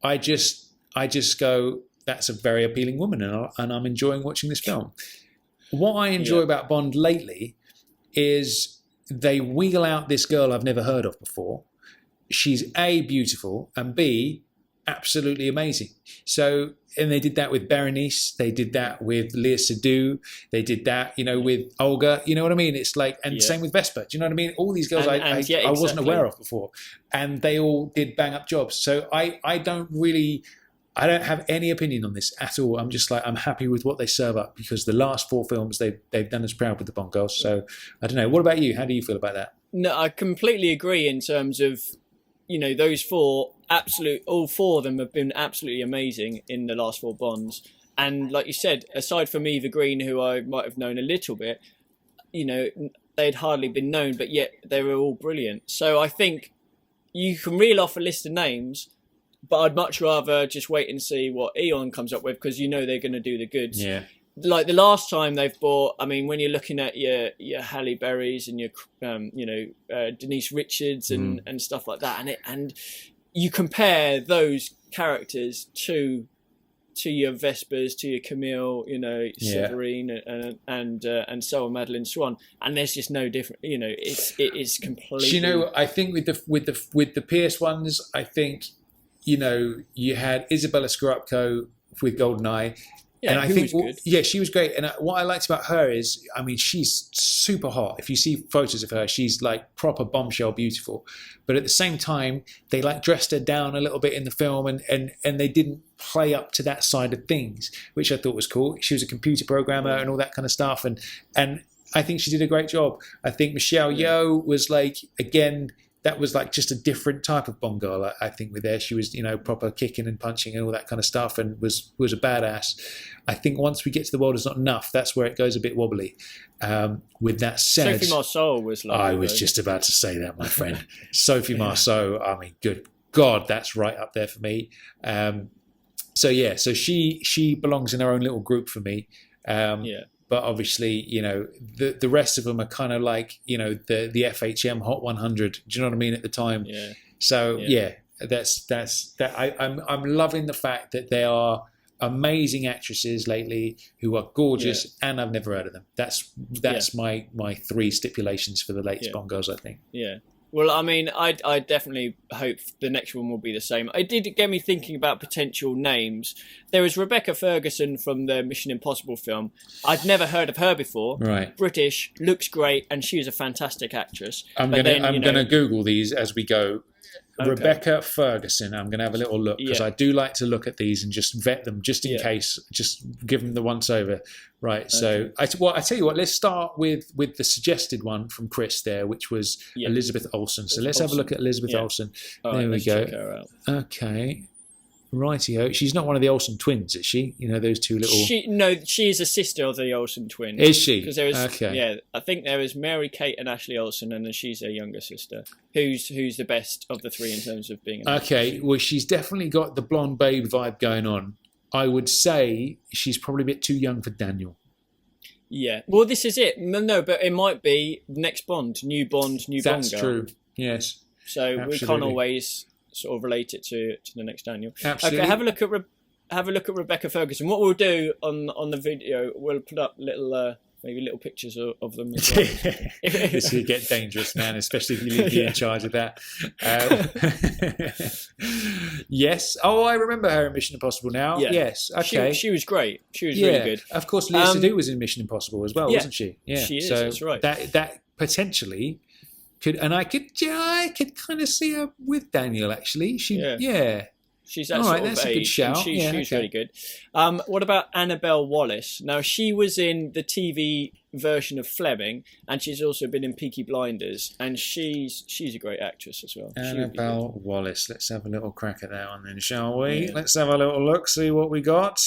I just go, that's a very appealing woman and I'm enjoying watching this film. What I enjoy about Bond lately is they wheel out this girl I've never heard of before. She's A, beautiful, and B, absolutely amazing. So, and they did that with Berenice, they did that with Léa Seydoux, they did that, you know, with Olga, you know what I mean? It's like, and same with Vesper, do you know what I mean? All these girls I wasn't aware of before, and they all did bang up jobs. So I don't have any opinion on this at all. I'm just like, I'm happy with what they serve up because the last 4 films they've done us proud with the Bond girls. So I don't know. What about you? How do you feel about that?
No, I completely agree in terms of, you know, those 4, all 4 of them have been absolutely amazing in the last 4 Bonds. And like you said, aside from Eva Green, who I might have known a little bit, you know, they'd hardly been known, but yet they were all brilliant. So I think you can reel off a list of names, but I'd much rather just wait and see what Eon comes up with because you know they're going to do the goods. Yeah. Like the last time they've bought, I mean, when you're looking at your Halle Berrys and your, Denise Richards and stuff like that, and you compare those characters to your Vespers, to your Camille, you know, Severine, and so on, Madeline Swan, and there's just no different. You know, it is completely.
You know, I think with the Pierce ones, I think, you know, you had Isabella Scorupco with GoldenEye.
Yeah,
and I think, she was great. And what I liked about her is, I mean, she's super hot. If you see photos of her, she's like proper bombshell beautiful. But at the same time, they like dressed her down a little bit in the film and they didn't play up to that side of things, which I thought was cool. She was a computer programmer and all that kind of stuff. And I think she did a great job. I think Michelle Yeoh was like, again, that was like just a different type of Bond girl. I think with her, she was, you know, proper kicking and punching and all that kind of stuff, and was a badass. I think once we get to The World Is Not Enough, that's where it goes a bit wobbly. With that said,
Sophie Marceau was like,
I was just about to say that, my friend. Sophie Marceau. I mean, good God, that's right up there for me. So she belongs in her own little group for me. But obviously, you know, the rest of them are kind of like, you know, the FHM Hot 100. Do you know what I mean at the time? Yeah. So that's that. I'm loving the fact that there are amazing actresses lately who are gorgeous, and I've never heard of them. That's my 3 stipulations for the latest Bond girls, I think. Yeah.
Well, I mean, I definitely hope the next one will be the same. It did get me thinking about potential names. There was Rebecca Ferguson from the Mission Impossible film. I'd never heard of her before.
Right.
British, looks great, and she was a fantastic actress.
I'm gonna Google these as we go.
Okay.
Rebecca Ferguson. I'm going to have a little look because
Yeah.
I do like to look at these and just vet them just in case, just give them the once over. Right. So I tell you what, let's start with the suggested one from Chris there, which was Elizabeth Olsen. So let's have a look at Elizabeth Olsen.
All
there
right,
we
let's
go.
check her out.
Okay. Rightio. She's not one of the Olsen twins, is she? You know, those two little...
She is a sister of the Olsen twins.
Is she?
Because there is,
okay.
I think there is Mary Kate and Ashley Olsen, and then she's her younger sister. Who's the best of the three in terms of being?
Okay, well, she's definitely got the blonde babe vibe going on. I would say she's probably a bit too young for Daniel.
Yeah. Well, this is it. No, but it might be next Bond, new Bond, new Bond girl.
That's true. Yes.
So
absolutely.
we can't always sort of relate it to the next Daniel.
Absolutely.
Okay, have a look at Rebecca Ferguson. What we'll do on the video, we'll put up maybe little pictures of them as well.
This could get dangerous, man, especially if you leave me in charge of that. Yes. Oh, I remember her in Mission Impossible now.
Yeah.
Yes. Okay.
She was great. She was really good.
Of course, Lea Seydoux was in Mission Impossible as well, wasn't she? Yeah.
She is.
So
that's right.
That potentially could, and I could kind of see her with Daniel actually. She's
that
all
sort
right,
of
that's
age.
a good shout.
She's really good. What about Annabelle Wallis? Now, she was in the TV version of Fleming, and she's also been in Peaky Blinders, and she's a great actress as well.
Annabelle Wallis. Let's have a little crack at that one then, shall we?
Yeah.
Let's have a little look, see what we got.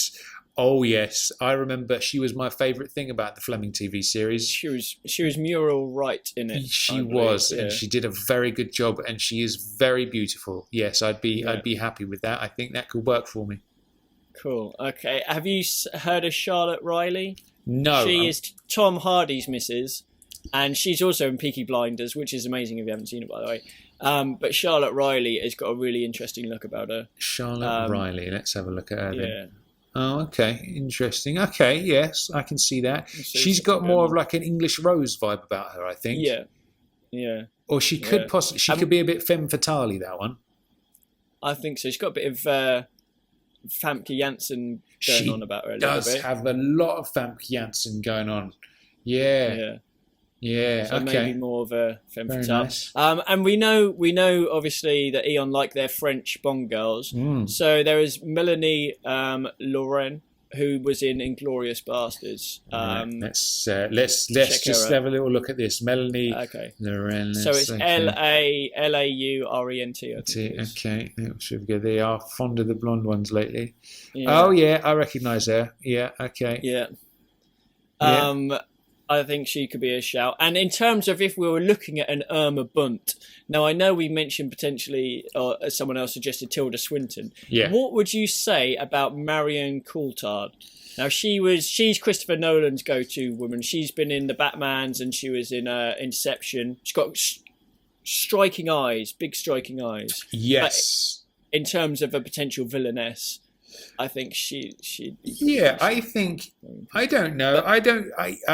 Oh yes, I remember. She was my favourite thing about the Fleming TV series.
She was Muriel Wright in it.
She was, and she did a very good job, and she is very beautiful. Yes, I'd be happy with that. I think that could work for me.
Cool. Okay. Have you heard of Charlotte Riley?
No.
She is Tom Hardy's missus, and she's also in Peaky Blinders, which is amazing if you haven't seen it, by the way. But Charlotte Riley has got a really interesting look about her.
Charlotte Riley. Let's have a look at her then.
Yeah.
Oh, okay. Interesting. Okay, yes, I can see that. She's got more of like an English Rose vibe about her, I think.
Yeah. Yeah.
Or she could possibly, she could be a bit femme fatale, that one.
I think so. She's got a bit of Famke Janssen going on about her a little bit.
She does have a lot of Famke Janssen going on. Yeah. Yeah,
so
okay.
maybe more of a femme
Very
fatale.
nice.
And we know obviously that Eon like their French Bond girls. So there is Melanie Laurent, who was in Inglourious Bastards.
Let's just have a little look at this. Melanie Laurent.
So it's Laurent. I think.
Okay, should we go? They are fond of the blonde ones lately.
Yeah.
Oh yeah, I recognise her. Yeah, okay.
Yeah. I think she could be a shout. And in terms of if we were looking at an Irma Bunt, now I know we mentioned potentially, or someone else suggested Tilda Swinton.
Yeah.
What would you say about Marion Coulthard? Now she's Christopher Nolan's go-to woman. She's been in the Batmans and she was in Inception. She's got striking eyes, big striking eyes.
Yes.
But in terms of a potential villainess, I think she'd be
I think I don't know. I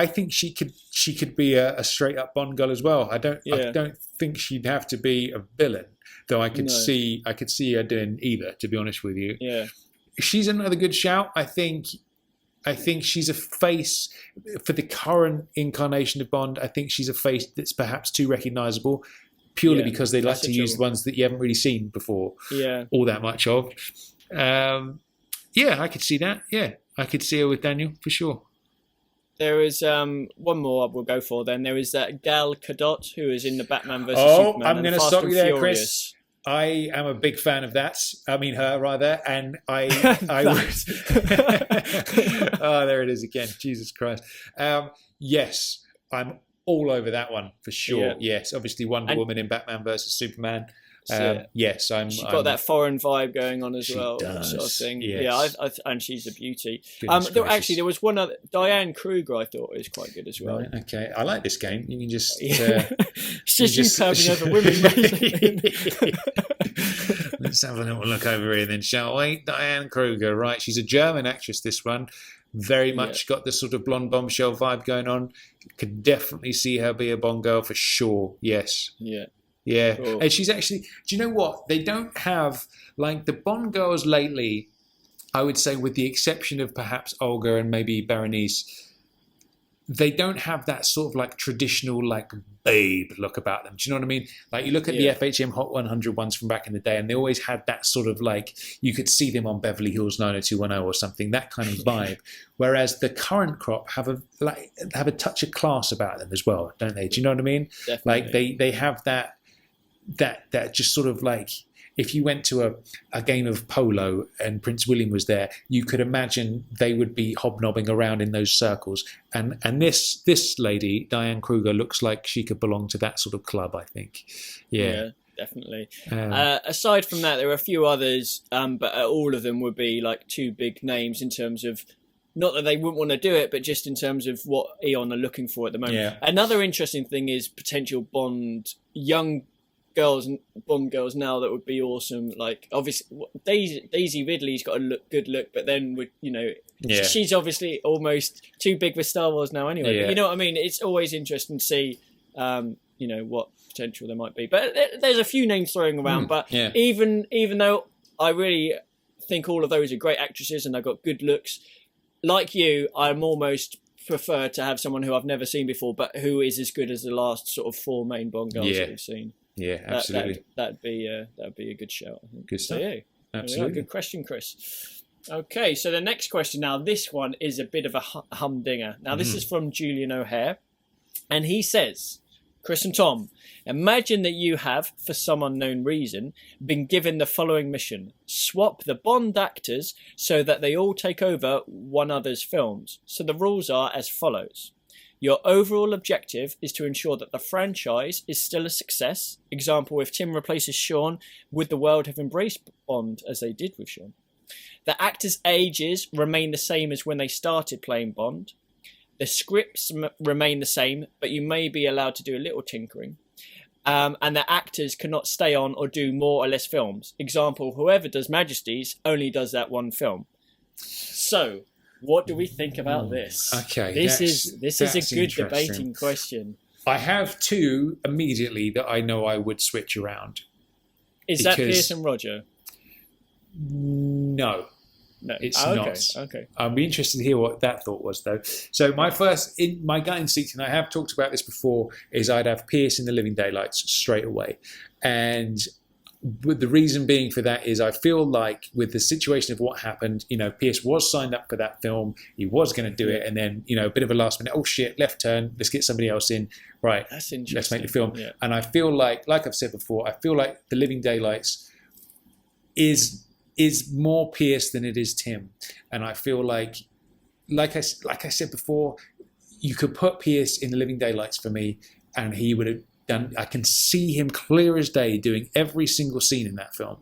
think she could be a straight up Bond girl as well. I don't think she'd have to be a villain, though I could see her doing either, to be honest with you.
Yeah.
She's another good shout. I think she's a face for the current incarnation of Bond. I think she's a face that's perhaps too recognisable, purely because they like to use the ones that you haven't really seen before.
Yeah.
All that much of. I could see that. Yeah, I could see her with Daniel for sure.
There is one more we'll go for then. There is Gal Gadot, who is in the Batman vs Superman.
I'm going to stop you there, Chris. I am a big fan of that. I mean, her rather, and I would. Oh, there it is again. Jesus Christ. Yes, I'm all over that one for sure. Yeah. Yes, obviously Wonder Woman in Batman vs Superman. Yes, she's
got that foreign vibe going on as well,
does,
sort of thing.
yes.
Yeah, and she's a beauty.
There
was one other, Diane Kruger. I thought is quite good as well.
Right, okay, I like this game. You can just
it's just you perving over women.
Let's have a little look over here then, shall we? Diane Kruger, right? She's a German actress. This one, very much got the sort of blonde bombshell vibe going on. Could definitely see her be a Bond girl for sure. Yes.
Yeah.
Yeah,
cool.
And she's actually, do you know what? They don't have, like the Bond girls lately, I would say with the exception of perhaps Olga and maybe Berenice, they don't have that sort of like traditional like babe look about them. Do you know what I mean? Like you look at the FHM Hot 100 ones from back in the day, and they always had that sort of like, you could see them on Beverly Hills 90210 or something, that kind of vibe. Whereas the current crop have a touch of class about them as well, don't they? Do you know what I mean?
Definitely.
Like they have that just sort of like, if you went to a game of polo and Prince William was there, you could imagine they would be hobnobbing around in those circles. And this lady, Diane Kruger, looks like she could belong to that sort of club, I think. Yeah,
definitely. Aside from that, there are a few others, but all of them would be like two big names in terms of, not that they wouldn't want to do it, but just in terms of what Eon are looking for at the moment.
Yeah.
Another interesting thing is potential young Bond girls now that would be awesome. Like obviously Daisy Ridley's got a good look, but then she's obviously almost too big for Star Wars now anyway.
Yeah.
But you know what I mean? It's always interesting to see what potential there might be. But there's a few names throwing around. But even though I really think all of those are great actresses and they've got good looks, like you, I'm almost prefer to have someone who I've never seen before, but who is as good as the last sort of 4 main Bond girls that we've seen.
Yeah, absolutely.
That'd be a good shout, I think.
Good stuff.
So,
absolutely.
Good question, Chris. Okay, so the next question now, this one is a bit of a humdinger. Now, this is from Julian O'Hare, and he says, Chris and Tom, imagine that you have, for some unknown reason, been given the following mission. Swap the Bond actors so that they all take over one other's films. So the rules are as follows. Your overall objective is to ensure that the franchise is still a success. Example, if Tim replaces Sean, would the world have embraced Bond as they did with Sean? The actors' ages remain the same as when they started playing Bond. The scripts remain the same, but you may be allowed to do a little tinkering. And the actors cannot stay on or do more or less films. Example, whoever does Majesties only does that one film. So, what do we think about this?
Okay,
this is a good debating question.
I have 2 immediately that I know I would switch around.
Is that Pierce and Roger?
No, it's not.
Okay.
I'd be interested to hear what that thought was, though. So my gut instinct, and I have talked about this before, is I'd have Pierce in the Living Daylights straight away, and the reason being for that is I feel like with the situation of what happened, Pierce was signed up for that film. He was going to do it. And then, a bit of a last minute, oh shit, left turn. Let's get somebody else in. Right.
That's interesting.
Let's make the film.
Yeah.
And I feel like I've said before, I feel like The Living Daylights is more Pierce than it is Tim. And I feel like I said before, you could put Pierce in The Living Daylights for me and he would have done. I can see him clear as day doing every single scene in that film,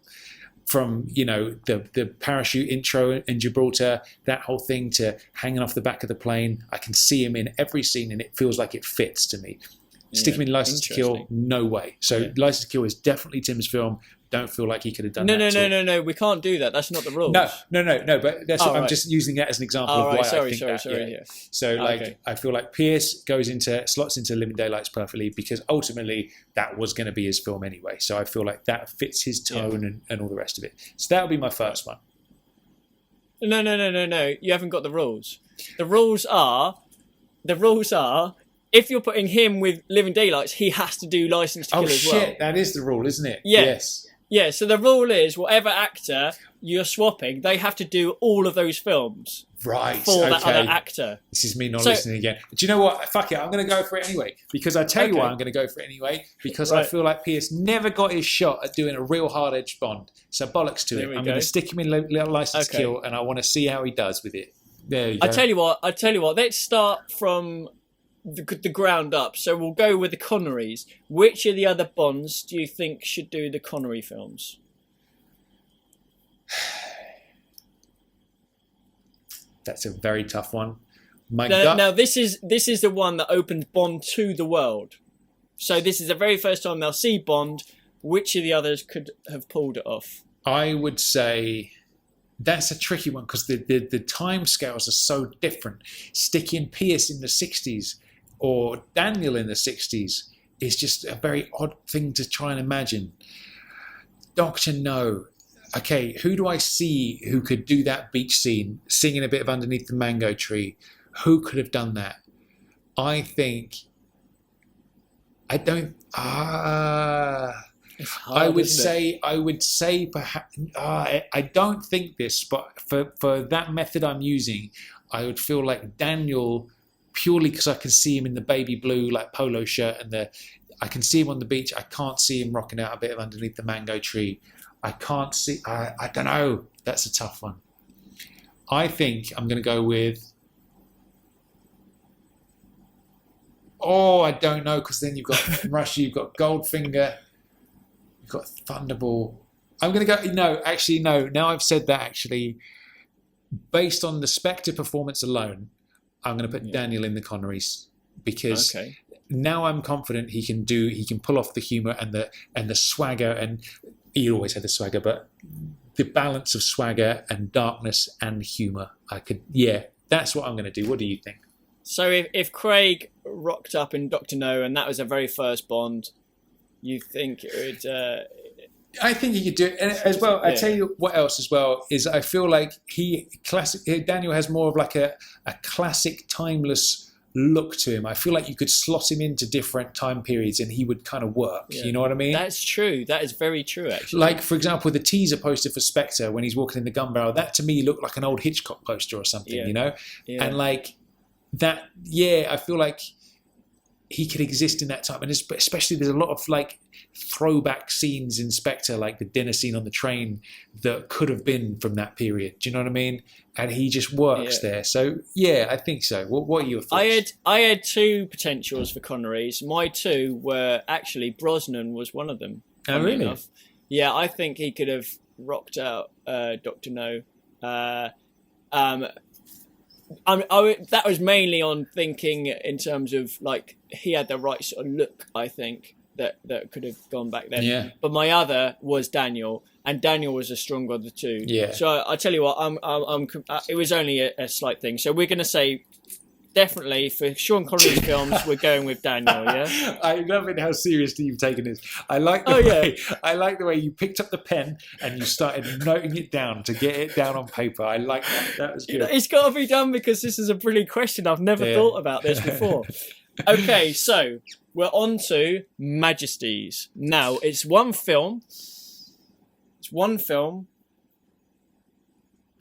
from the parachute intro in Gibraltar, that whole thing, to hanging off the back of the plane. I can see him in every scene, and it feels like it fits to me. Stick him in License to Kill, no way. So License to Kill is definitely Tim's film. Don't feel like he could have done that.
No. We can't do that. That's not the rules.
No. But that's I'm just using that as an example of why I think that.
Sorry.
So I feel like Pierce slots into Living Daylights perfectly, because ultimately that was going to be his film anyway. So I feel like that fits his tone and all the rest of it. So that would be my first one.
No. You haven't got the rules. The rules are, if you're putting him with Living Daylights, he has to do License to Kill as well. Oh shit,
that is the rule, isn't it?
Yeah.
Yes.
Yeah, so the rule is whatever actor you're swapping, they have to do all of those films.
Right.
For that other actor.
This is me not listening again. But you know what? Fuck it. I'm going to go for it anyway. Because I tell you why I'm going to go for it anyway. Because I feel like Pierce never got his shot at doing a real hard-edged Bond. So bollocks to it. I'm going to stick him in License to Kill, and I want to see how he does with it. There you go.
I tell you what. Let's start from the ground up. So we'll go with the Connerys. Which of the other Bonds do you think should do the Connery films?
That's a very tough one.
Now this is the one that opened Bond to the world. So this is the very first time they'll see Bond. Which of the others could have pulled it off?
I would say that's a tricky one, because the time scales are so different. Sticking Pierce in the 60s or Daniel in the 60s is just a very odd thing to try and imagine. Dr. No. Okay, who do I see who could do that beach scene, singing a bit of Underneath the Mango Tree? Who could have done that? I think I don't.
It's hard,
I would
isn't it?
say perhaps. I don't think this, but for that method I'm using, I would feel like Daniel, purely because I can see him in the baby blue like polo shirt and I can see him on the beach. I can't see him rocking out a bit of underneath the mango tree. I can't see. I don't know. That's a tough one. I think I'm going to go with. Oh, I don't know, because then you've got Russia, you've got Goldfinger, you've got Thunderball. I'm going to go. No, actually, no. Now I've said that. Actually, based on the Spectre performance alone, I'm going to put Daniel in the Connerys because now I'm confident he can pull off the humour and the swagger, and he always had the swagger, but the balance of swagger and darkness and humour. That's what I'm going to do. What do you think?
So if Craig rocked up in Dr. No and that was their very first Bond, you think it would...
I think he could do it. And as well, I tell you what else as well, is I feel like Daniel has more of like a classic, timeless look to him. I feel like you could slot him into different time periods and he would kind of work. Yeah. You know what I mean?
That's true. That is very true, actually.
Like, for example, the teaser poster for Spectre when he's walking in the gun barrel, that to me looked like an old Hitchcock poster or something, you know? Yeah. And like that, I feel like he could exist in that time. And especially there's a lot of like throwback scenes in Spectre, like the dinner scene on the train that could have been from that period. Do you know what I mean? And he just works there. So I think so. What are your thoughts?
I had two potentials for Connerys. My two were actually Brosnan was one of them.
Oh, really?
Enough. Yeah, I think he could have rocked out Dr. No. That was mainly on thinking in terms of like he had the right sort of look, I think, that could have gone back then. Yeah. But my other was Daniel, and Daniel was the stronger of the two. Yeah. So I tell you what, it was only a slight thing. So we're going to say definitely for Sean Connery's films, we're going with Daniel. Yeah.
I love it how seriously you've taken this. I like the way you picked up the pen and you started noting it down to get it down on paper. I like that. That was good.
It's got to be done because this is a brilliant question. I've never thought about this before. Okay, so we're on to Majesties. Now, it's one film.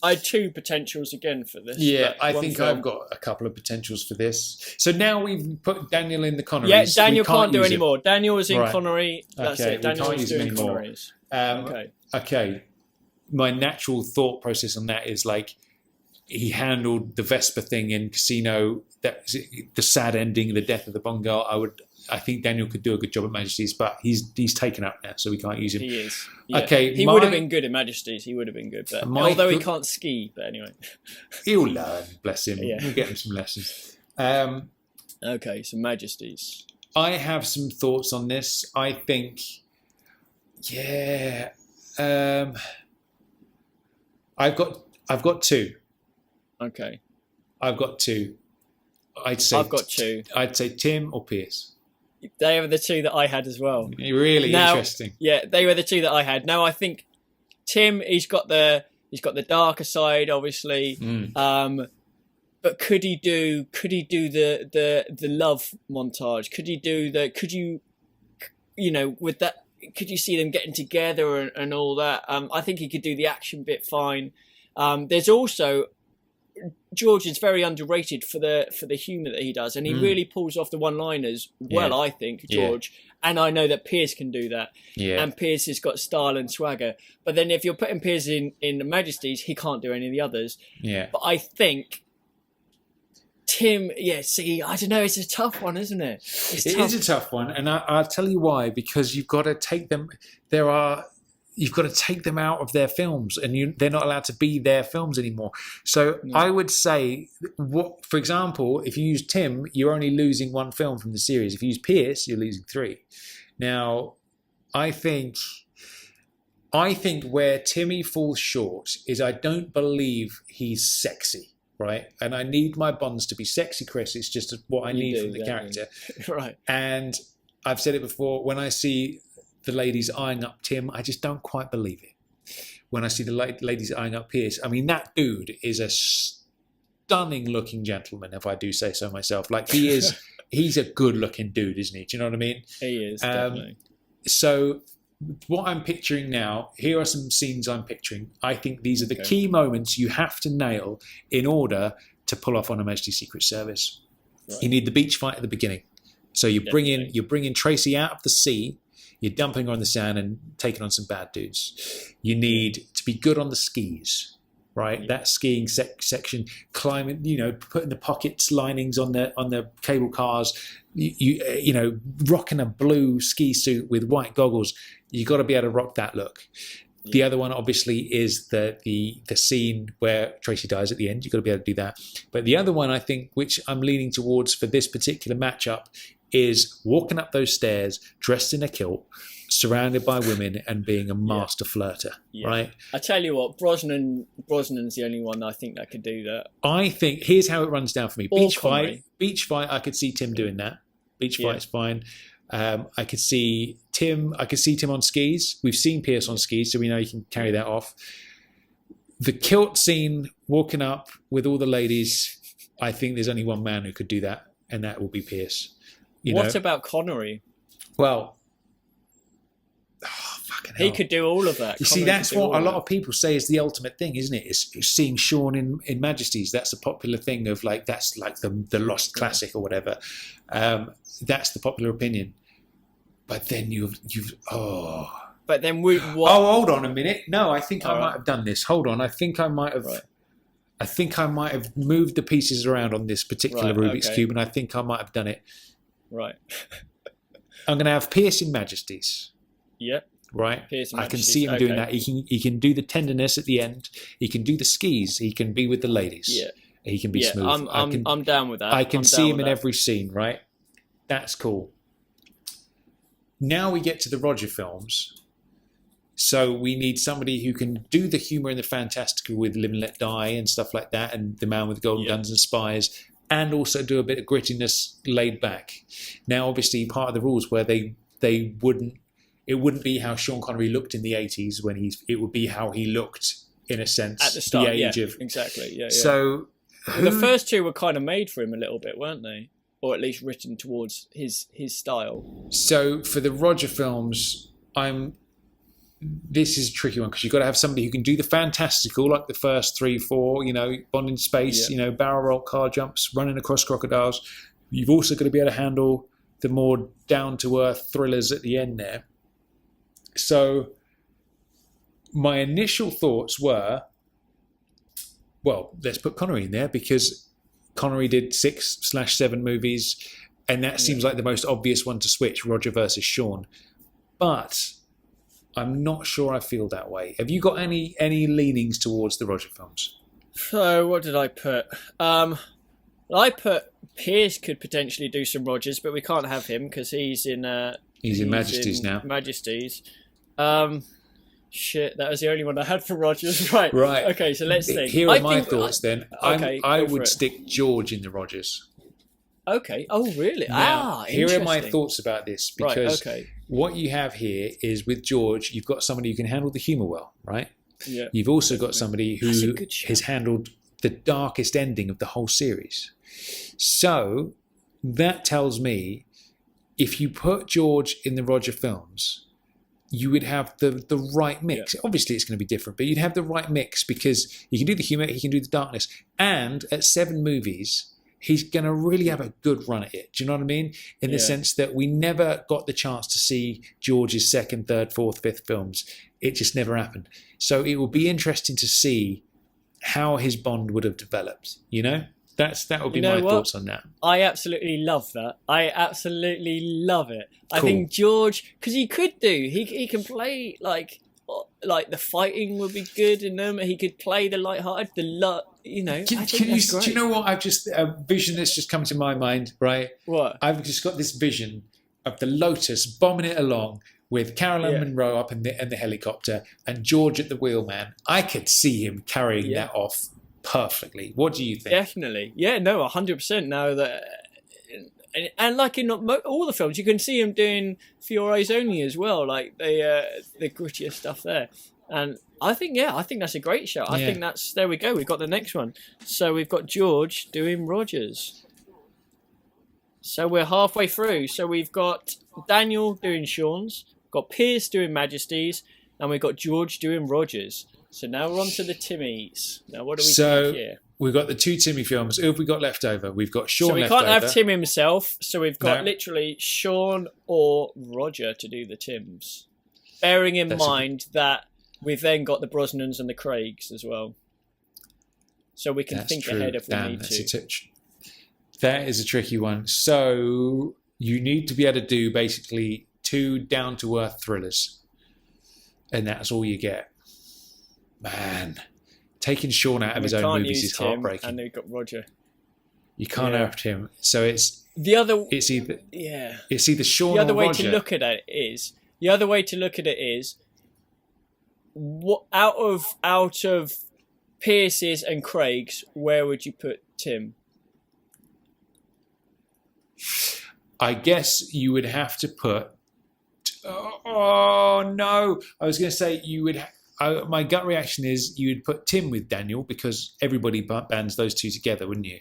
I had two potentials again for this.
Yeah, I think I've got a couple of potentials for this. So now we've put Daniel in the Connerys.
Yeah, Daniel can't do any more. Daniel was in Connery. That's it. Daniel was doing Connerys.
Okay. My natural thought process on that is like he handled the Vesper thing in Casino, the sad ending, the death of the Bond girl. I think Daniel could do a good job at Majesties, but he's taken up now, so we can't use him.
He is. Yeah.
Okay,
he would have been good at Majesties. He would have been good, but although he can't ski. But anyway,
he'll learn. Bless him. Yeah. We'll get him some lessons.
Okay, so Majesties.
I have some thoughts on this. I think, I've got two.
Okay.
I've got two. I've got two. I'd say Tim or Pierce.
They were the two that I had as well.
Really interesting.
Yeah, they were the two that I had. Now I think Tim, he's got the darker side, obviously. But could he do the love montage? Could you see them getting together and all that? I think he could do the action bit fine. There's also George is very underrated for the humour that he does, and he really pulls off the one-liners well. I think George, and I know that Pierce can do that. Yeah. And Pierce has got style and swagger. But then if you're putting Pierce in the Majesties, he can't do any of the others. Yeah. But I think Tim, I don't know. It's a tough one, isn't it?
It is a tough one, and I'll tell you why. Because you've got to take them. You've got to take them out of their films, and they're not allowed to be their films anymore. So I would say, for example, if you use Tim, you're only losing one film from the series. If you use Pierce, you're losing three. Now, I think where Timmy falls short is I don't believe he's sexy, right? And I need my Bonds to be sexy, Chris. It's just what I need from the character.
Right.
And I've said it before, when I see the ladies eyeing up Tim, I just don't quite believe it. When I see the ladies eyeing up Pierce, I mean, that dude is stunning looking gentleman, if I do say so myself. Like he's a good looking dude, isn't he? Do you know what I mean?
He is, definitely.
So what I'm picturing now, here are some scenes I'm picturing. I think these are the key moments you have to nail in order to pull off On Her Majesty's Secret Service. Right. You need the beach fight at the beginning. So you're bringing Tracy out of the sea, you're dumping her on the sand and taking on some bad dudes. You need to be good on the skis, right? Yeah. That skiing section, climbing, putting the pockets linings on the cable cars, you know, rocking a blue ski suit with white goggles. You got to be able to rock that look. Yeah. The other one, obviously, is the scene where Tracy dies at the end. You've got to be able to do that. But the other one, I think, which I'm leaning towards for this particular matchup, is walking up those stairs dressed in a kilt, surrounded by women, and being a master flirter, right?
I tell you what, Brosnan's the only one I think that could do that.
I think, here's how it runs down for me. Beach fight, I could see Tim doing that. Beach fight's fine. I could see Tim on skis. We've seen Pierce on skis, so we know he can carry that off. The kilt scene, walking up with all the ladies, I think there's only one man who could do that, and that will be Pierce.
What about Connery?
Well,
he could do all of that.
You see, that's what a lot of people say is the ultimate thing, isn't it? It's seeing Sean in Majesties. That's a popular thing of like, that's like the lost classic or whatever. That's the popular opinion. But then
But then
hold on a minute. No, I think I might have done this. Hold on. I think I might have. Right. I think I might have moved the pieces around on this particular Rubik's Cube, and I think I might have done it.
Right.
I'm going to have Pierce in Majesties.
Yep.
Right. I can see him doing that. He can do the tenderness at the end. He can do the skis. He can be with the ladies. Yeah. He can be smooth.
I'm down with that.
I can see him in every scene. Right. That's cool. Now we get to the Roger films. So we need somebody who can do the humour and the fantastical with Live and Let Die and stuff like that, and The Man with Golden Guns and Spies, and also do a bit of grittiness laid back. Now, obviously, part of the rules where it wouldn't be how Sean Connery looked in the 80s it would be how he looked, in a sense,
at the start, exactly. Yeah. So the first two were kind of made for him a little bit, weren't they? Or at least written towards his style. So
for the Roger films, this is a tricky one because you've got to have somebody who can do the fantastical, like the first 3, 4, Bond in space, barrel roll car jumps, running across crocodiles. You've also got to be able to handle the more down-to-earth thrillers at the end there. So my initial thoughts were, well, let's put Connery in there because Connery did 6/7 movies, and that seems like the most obvious one to switch, Roger versus Sean. But I'm not sure I feel that way. Have you got any leanings towards the Roger films?
So what did I put? I put Pierce could potentially do some Rogers, but we can't have him because he's in
Majesties now.
Majesties. Shit, that was the only one I had for Rogers. Right. Okay, so let's think.
Here are my thoughts then. I would stick George in the Rogers.
Okay. Oh, really?
Now, here are my thoughts about this because what you have here is with George, you've got somebody who can handle the humour well, right?
Yeah.
You've also got somebody who has handled the darkest ending of the whole series. So that tells me if you put George in the Roger films, you would have the right mix. Yeah. Obviously, it's going to be different, but you'd have the right mix because he can do the humour, he can do the darkness. And at 7 movies, he's going to really have a good run at it. Do you know what I mean? In the sense that we never got the chance to see George's 2nd, 3rd, 4th, 5th films. It just never happened. So it will be interesting to see how his Bond would have developed, That would be my thoughts on that.
I absolutely love that. I absolutely love it. Cool. I think George, because he could do, he can play like the fighting would be good in them. He could play the lighthearted, do you know what? I've just a vision that's just come to my mind. Right?
What? I've just got this vision of the Lotus bombing it along with Caroline Munro up in the helicopter and George at the wheel, man. I could see him carrying that off perfectly. What do you think?
Definitely. Yeah, no, 100%. Now that, and like in all the films, you can see him doing Fiore's Only as well, like the grittier stuff there. And I think that's a great show. I
Yeah.
think there we go. We've got the next one. So we've got George doing Rogers. So we're halfway through. So we've got Daniel doing Sean's, got Pierce doing Majesty's, and we've got George doing Rogers. So now we're on to the Timmies. Now what do we think here?
We've got the two Timmy films. Who have we got left over? We've got Sean
So we
left
can't
over.
have Tim himself. So we've got
No.
literally Sean or Roger to do the Tims. Bearing in mind that we've then got the Brosnans and the Craigs as well. So we can think ahead if we need to.
That is a tricky one. So you need to be able to do basically two down-to-earth thrillers. And that's all you get. Man, taking Sean out of his own movies is heartbreaking.
And we've got Roger.
You can't have him. So it's
either
Sean
the other
or
way
Roger.
to look at it is what out of Pierce's and Craig's, where would you put Tim?
I guess you would have to put. Oh no! I was going to say you would. My gut reaction is you would put Tim with Daniel because everybody bands those two together, wouldn't you?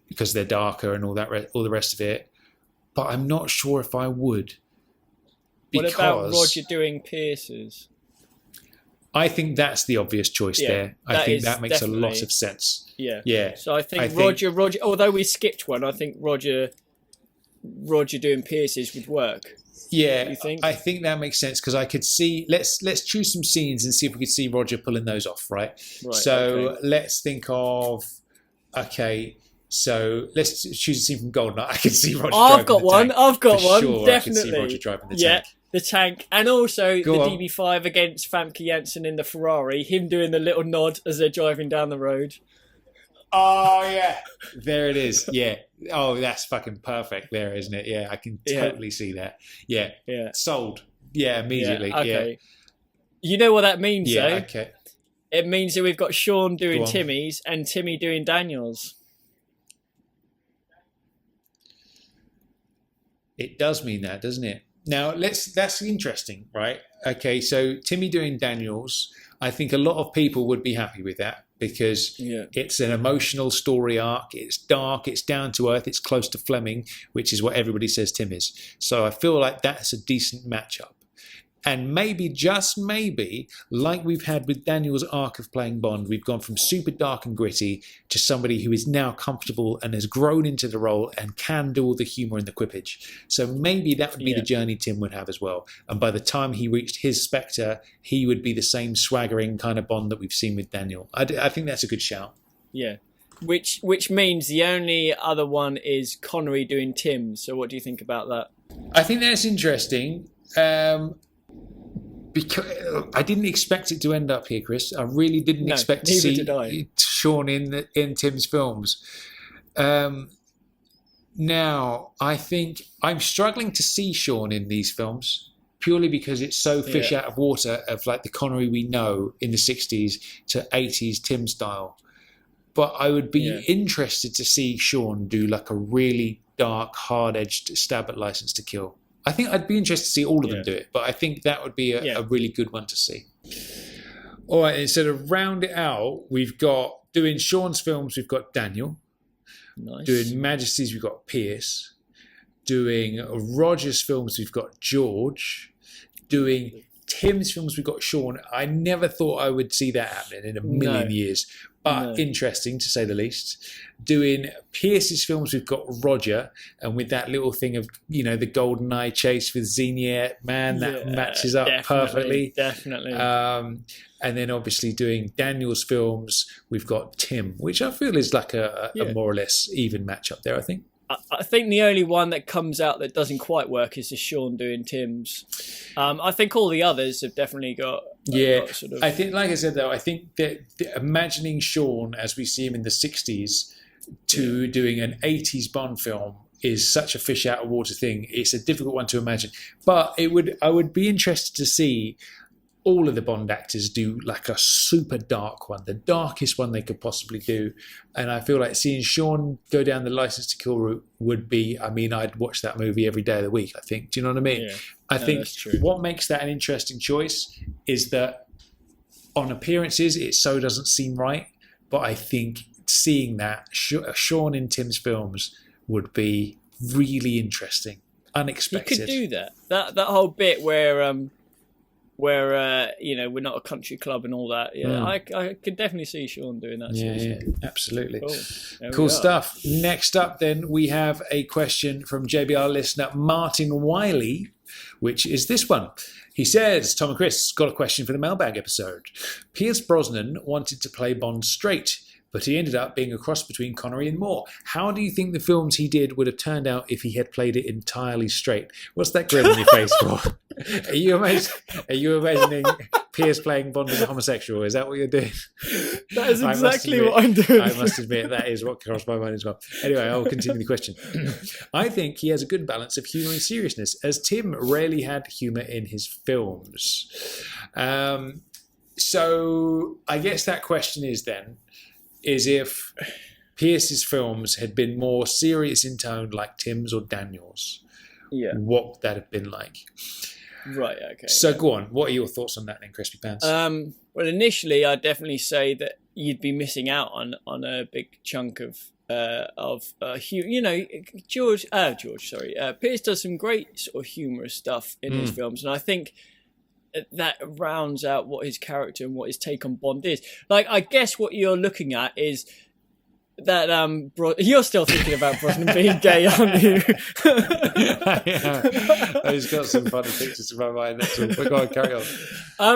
Because they're darker and all the rest of it. But I'm not sure if I would.
What about Roger doing Pierce's?
I think that's the obvious choice there. I think that makes a lot of sense. Yeah.
So I think Roger. Although we skipped one, I think Roger doing Pierce's would work.
Yeah,
you think?
I think that makes sense because I could see. Let's choose some scenes and see if we could see Roger pulling those off. Right. So let's think of. Okay. So let's choose a scene from Goldeneye. I can see Roger.
I've got one.
Sure,
Definitely.
I can see Roger driving the tank.
The tank, and also
Go on.
DB5 against Famke Janssen in the Ferrari. Him doing the little nod as they're driving down the road.
Oh yeah, there it is. Yeah. Oh, that's fucking perfect. There, isn't it? Yeah, I can totally see that. Yeah. Sold. Yeah, immediately.
Yeah. Okay. You know what that means, though?
Okay.
It means that we've got Sean doing Timmy's and Timmy doing Daniel's.
It does mean that, doesn't it? Now, that's interesting, right? Okay, so Timmy doing Daniels, I think a lot of people would be happy with that because it's an emotional story arc. It's dark, it's down to earth, it's close to Fleming, which is what everybody says Tim is. So I feel like that's a decent matchup. And maybe, just maybe, like we've had with Daniel's arc of playing Bond, we've gone from super dark and gritty to somebody who is now comfortable and has grown into the role and can do all the humour and the quippage. So maybe that would be the journey Tim would have as well. And by the time he reached his Spectre, he would be the same swaggering kind of Bond that we've seen with Daniel. I think that's a good shout.
Yeah. Which means the only other one is Connery doing Tim. So what do you think about that?
I think that's interesting. Because I didn't expect it to end up here, Chris. I really didn't expect to see Sean in Tim's films. Now, I think I'm struggling to see Sean in these films purely because it's so fish out of water of like the Connery we know in the 60s to 80s Tim style. But I would be interested to see Sean do like a really dark, hard-edged stab at License to Kill. I think I'd be interested to see all of them do it, but I think that would be a really good one to see. All right, and so to round it out, we've got doing Sean's films, we've got Daniel.
Nice.
Doing Majesty's, we've got Pierce. Doing Roger's films, we've got George. Doing Tim's films, we've got Sean. I never thought I would see that happening in a million years, but interesting to say the least. Doing Pierce's films, we've got Roger, and with that little thing of, the GoldenEye chase with Xenia, man, that matches up perfectly.
Definitely.
And then obviously doing Daniel's films, we've got Tim, which I feel is like a more or less even matchup there, I think.
I think the only one that comes out that doesn't quite work is the Sean doing Tim's. I think all the others have definitely got... sort of...
I think, like I said, though, I think that imagining Sean as we see him in the 60s to doing an 80s Bond film is such a fish out of water thing. It's a difficult one to imagine. But I would be interested to see all of the Bond actors do like a super dark one, the darkest one they could possibly do. And I feel like seeing Sean go down the License to Kill route would be, I'd watch that movie every day of the week, I think. Do you know what I mean?
Yeah.
I think what makes that an interesting choice is that on appearances, it so doesn't seem right. But I think seeing that Sean in Tim's films would be really interesting, unexpected.
You could do that. That whole bit where we're not a country club and all that. Yeah, I could definitely see Sean doing that.
Yeah, absolutely.
Cool
Stuff. Next up, then, we have a question from JBR listener Martin Wiley, which is this one. He says, Tom and Chris, got a question for the Mailbag episode. Pierce Brosnan wanted to play Bond straight, but he ended up being a cross between Connery and Moore. How do you think the films he did would have turned out if he had played it entirely straight? What's that grin on your face for? Are you imagining Pierce playing Bond as a homosexual? Is that what you're doing?
That is exactly what I'm doing.
I must admit, that is what crossed my mind as well. Anyway, I'll continue the question. I think he has a good balance of humour and seriousness, as Tim rarely had humour in his films. So I guess that question is if Pierce's films had been more serious in tone like Tim's or Daniel's, what would that have been like?
Right, okay.
So go on. What are your thoughts on that then, Crispy Pants?
Well, initially, I'd definitely say that you'd be missing out on a big chunk of Pierce does some great sort of humorous stuff in his films, and I think that rounds out what his character and what his take on Bond is. Like, I guess what you're looking at is that you're still thinking about Brosnan being gay, aren't you?
He's got some funny pictures in my mind. That's all. But go on, carry on.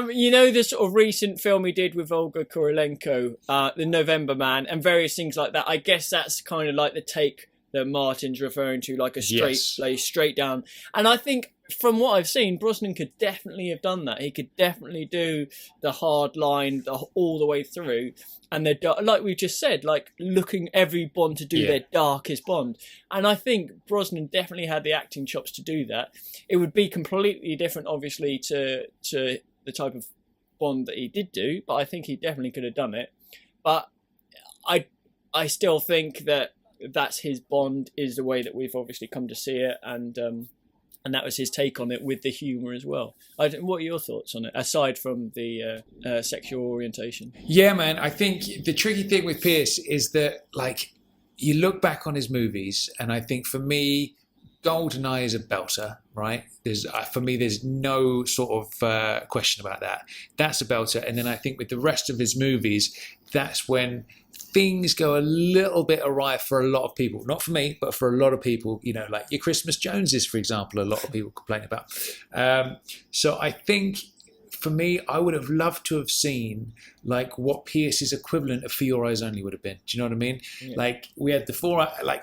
The sort of recent film he did with Olga Kurylenko, The November Man, and various things like that. I guess that's kind of like the take that Martin's referring to, like a straight down. And I think, from what I've seen, Brosnan could definitely have done that. He could definitely do the hard line all the way through. And like we just said, like looking every Bond to do their darkest Bond. And I think Brosnan definitely had the acting chops to do that. It would be completely different, obviously, to the type of Bond that he did do. But I think he definitely could have done it. But I still think that that's his Bond, is the way that we've obviously come to see it. And that was his take on it, with the humour as well. What are your thoughts on it, aside from the sexual orientation?
Yeah, man. I think the tricky thing with Pierce is that, like, you look back on his movies, and I think for me, GoldenEye is a belter, right? For me, there's no sort of question about that. That's a belter. And then I think with the rest of his movies, that's when things go a little bit awry for a lot of people. Not for me, but for a lot of people, like your Christmas Joneses, for example, a lot of people complain about. So I think for me, I would have loved to have seen like what Pierce's equivalent of For Your Eyes Only would have been. Do you know what I mean? Yeah. Like we had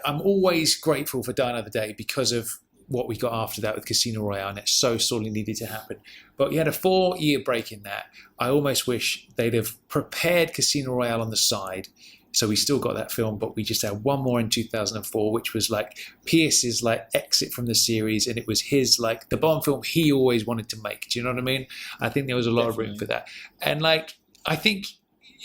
I'm always grateful for Die Another Day because of what we got after that with Casino Royale, and it so sorely needed to happen. But you had a 4-year break in that. I almost wish they'd have prepared Casino Royale on the side, so we still got that film, but we just had one more in 2004, which was like Pierce's like exit from the series, and it was his like the Bond film he always wanted to make. Do you know what I mean? I think there was a lot of room for that, and like I think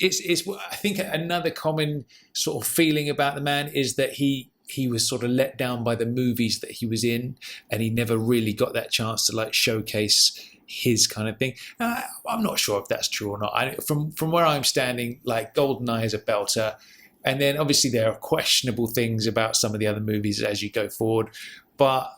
I think another common sort of feeling about the man is that he was sort of let down by the movies that he was in, and he never really got that chance to like showcase his kind of thing. I'm not sure if that's true or not. From where I'm standing, like GoldenEye is a belter, and then obviously there are questionable things about some of the other movies as you go forward. But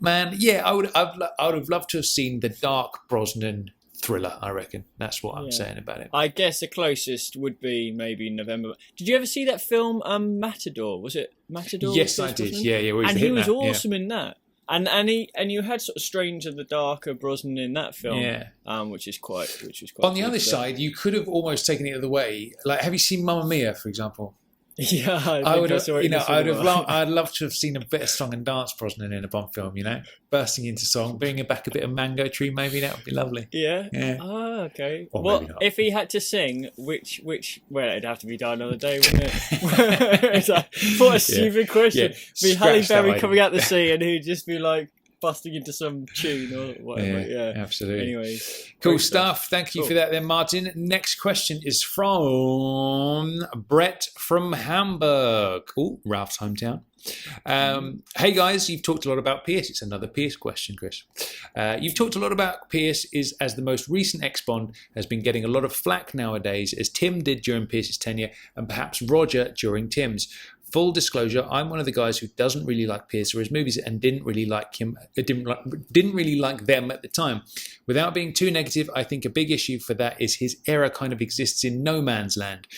man, yeah, I would have loved to have seen the dark Brosnan thriller. I reckon that's what I'm saying about it.
I guess the closest would be maybe November. Did you ever see that film Matador? Was it Matador?
Yes, I did. Yeah.
And he was awesome in that. And you had sort of Strange and the Darker Brosnan in that film, which was quite.
On the other side, you could have almost taken it the other way. Like, have you seen Mamma Mia, for example?
Yeah, I'd
love to have seen a bit of song and dance Brosnan in a Bond film. Bursting into song, bringing back a bit of Mango Tree, maybe that would be lovely.
Yeah. Oh, okay. Or well, if he had to sing, which, well, it'd have to be Die Another Day, wouldn't it? What a stupid question. Yeah. Be Halle Berry coming out the sea, and he'd just be like, busting into some tune or whatever. Yeah,
absolutely.
Anyways,
Cool
great
stuff. Thank you
Cool.
for that then, Martin. Next question is from Brett from Hamburg. Oh, Ralph's hometown. Hey guys, you've talked a lot about Pierce. It's another Pierce question, Chris. You've talked a lot about Pierce as the most recent ex-Bond has been getting a lot of flack nowadays, as Tim did during Pierce's tenure and perhaps Roger during Tim's. Full disclosure, I'm one of the guys who doesn't really like Pierce or his movies and didn't really like him. Didn't really like them at the time. Without being too negative, I think a big issue for that is his era kind of exists in no man's land.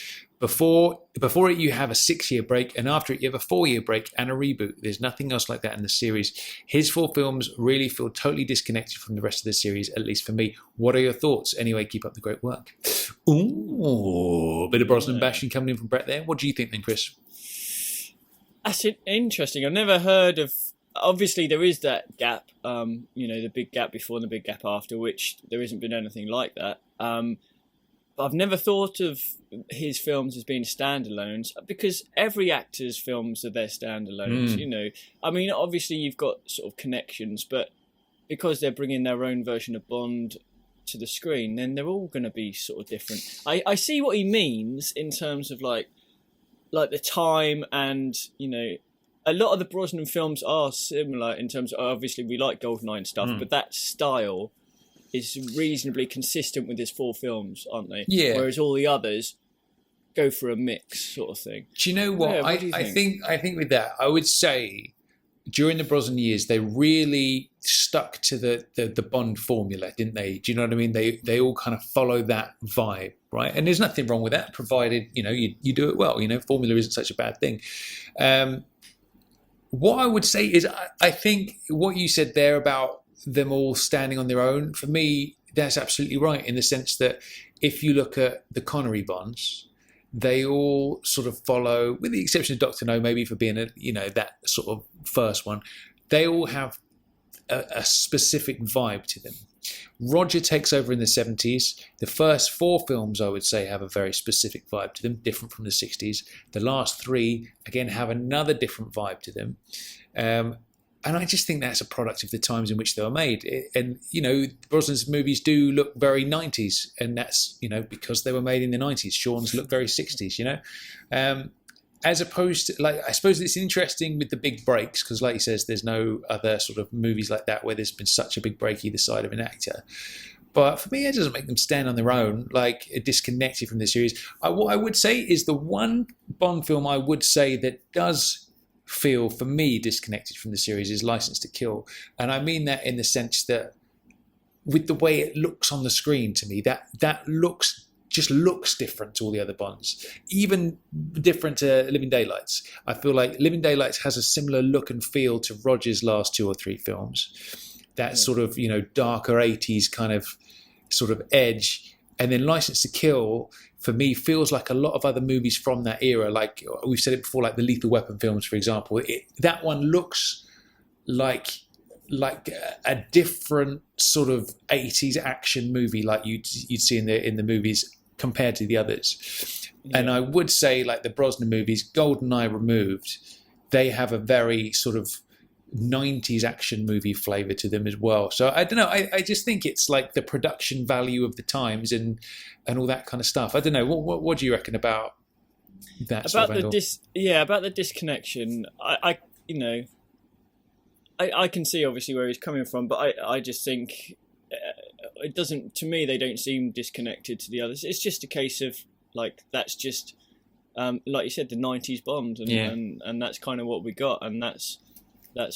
Before it, you have a 6-year break, and after it, you have a 4-year break and a reboot. There's nothing else like that in the series. His 4 films really feel totally disconnected from the rest of the series, at least for me. What are your thoughts? Anyway, keep up the great work. Ooh, a bit of Brosnan bashing coming in from Brett there. What do you think then, Chris?
That's interesting. I've never heard of. Obviously, there is that gap. The big gap before and the big gap after, which there hasn't been anything like that. But I've never thought of his films as being standalones, because every actor's films are their standalones. I mean, obviously you've got sort of connections, but because they're bringing their own version of Bond to the screen, then they're all going to be sort of different. I see what he means in terms of like the time, and a lot of the Brosnan films are similar in terms of, obviously we like GoldenEye and stuff, but that style is reasonably consistent with his 4 films, aren't they?
Yeah.
Whereas all the others go for a mix sort of thing.
Do you know what?
Yeah,
I think with that, I would say during the Brosnan years, they really stuck to the Bond formula, didn't they? Do you know what I mean? They all kind of follow that vibe, right? And there's nothing wrong with that, provided you do it well. Formula isn't such a bad thing. What I would say is, I think what you said there about them all standing on their own, for me, that's absolutely right, in the sense that if you look at the Connery Bonds, they all sort of follow, with the exception of Dr. No, maybe for being that sort of first one, they all have a specific vibe to them. Roger takes over in the 70s. The first 4 films, I would say, have a very specific vibe to them, different from the 60s. The last 3, again, have another different vibe to them. And I just think that's a product of the times in which they were made. And, Brosnan's movies do look very 90s. And that's, because they were made in the 90s. Sean's look very 60s, As opposed to, I suppose it's interesting with the big breaks, because like he says, there's no other sort of movies like that where there's been such a big break either side of an actor. But for me, it doesn't make them stand on their own, disconnected from the series. What I would say is the one Bond film I would say that does feel, for me, disconnected from the series is License to Kill. And I mean that in the sense that with the way it looks on the screen, to me, that looks different to all the other Bonds, even different to Living Daylights. I feel like Living Daylights has a similar look and feel to Roger's last 2 or 3 films. That sort of, darker 80s kind of sort of edge. And then License to Kill, for me, feels like a lot of other movies from that era. Like we've said it before, like the Lethal Weapon films, for example. That one looks like a different sort of 80s action movie, like you'd see in the movies compared to the others. Yeah. And I would say, like the Brosnan movies, GoldenEye removed, they have a very sort of 90s action movie flavour to them as well. So I don't know, I just think it's like the production value of the times and all that kind of stuff. I don't know, what do you reckon about that sort of angle?
About the disconnection, I can see obviously where he's coming from, but I just think it doesn't, to me, they don't seem disconnected to the others. It's just a case of that's just like you said, the 90s Bond, and that's kind of what we got, and that's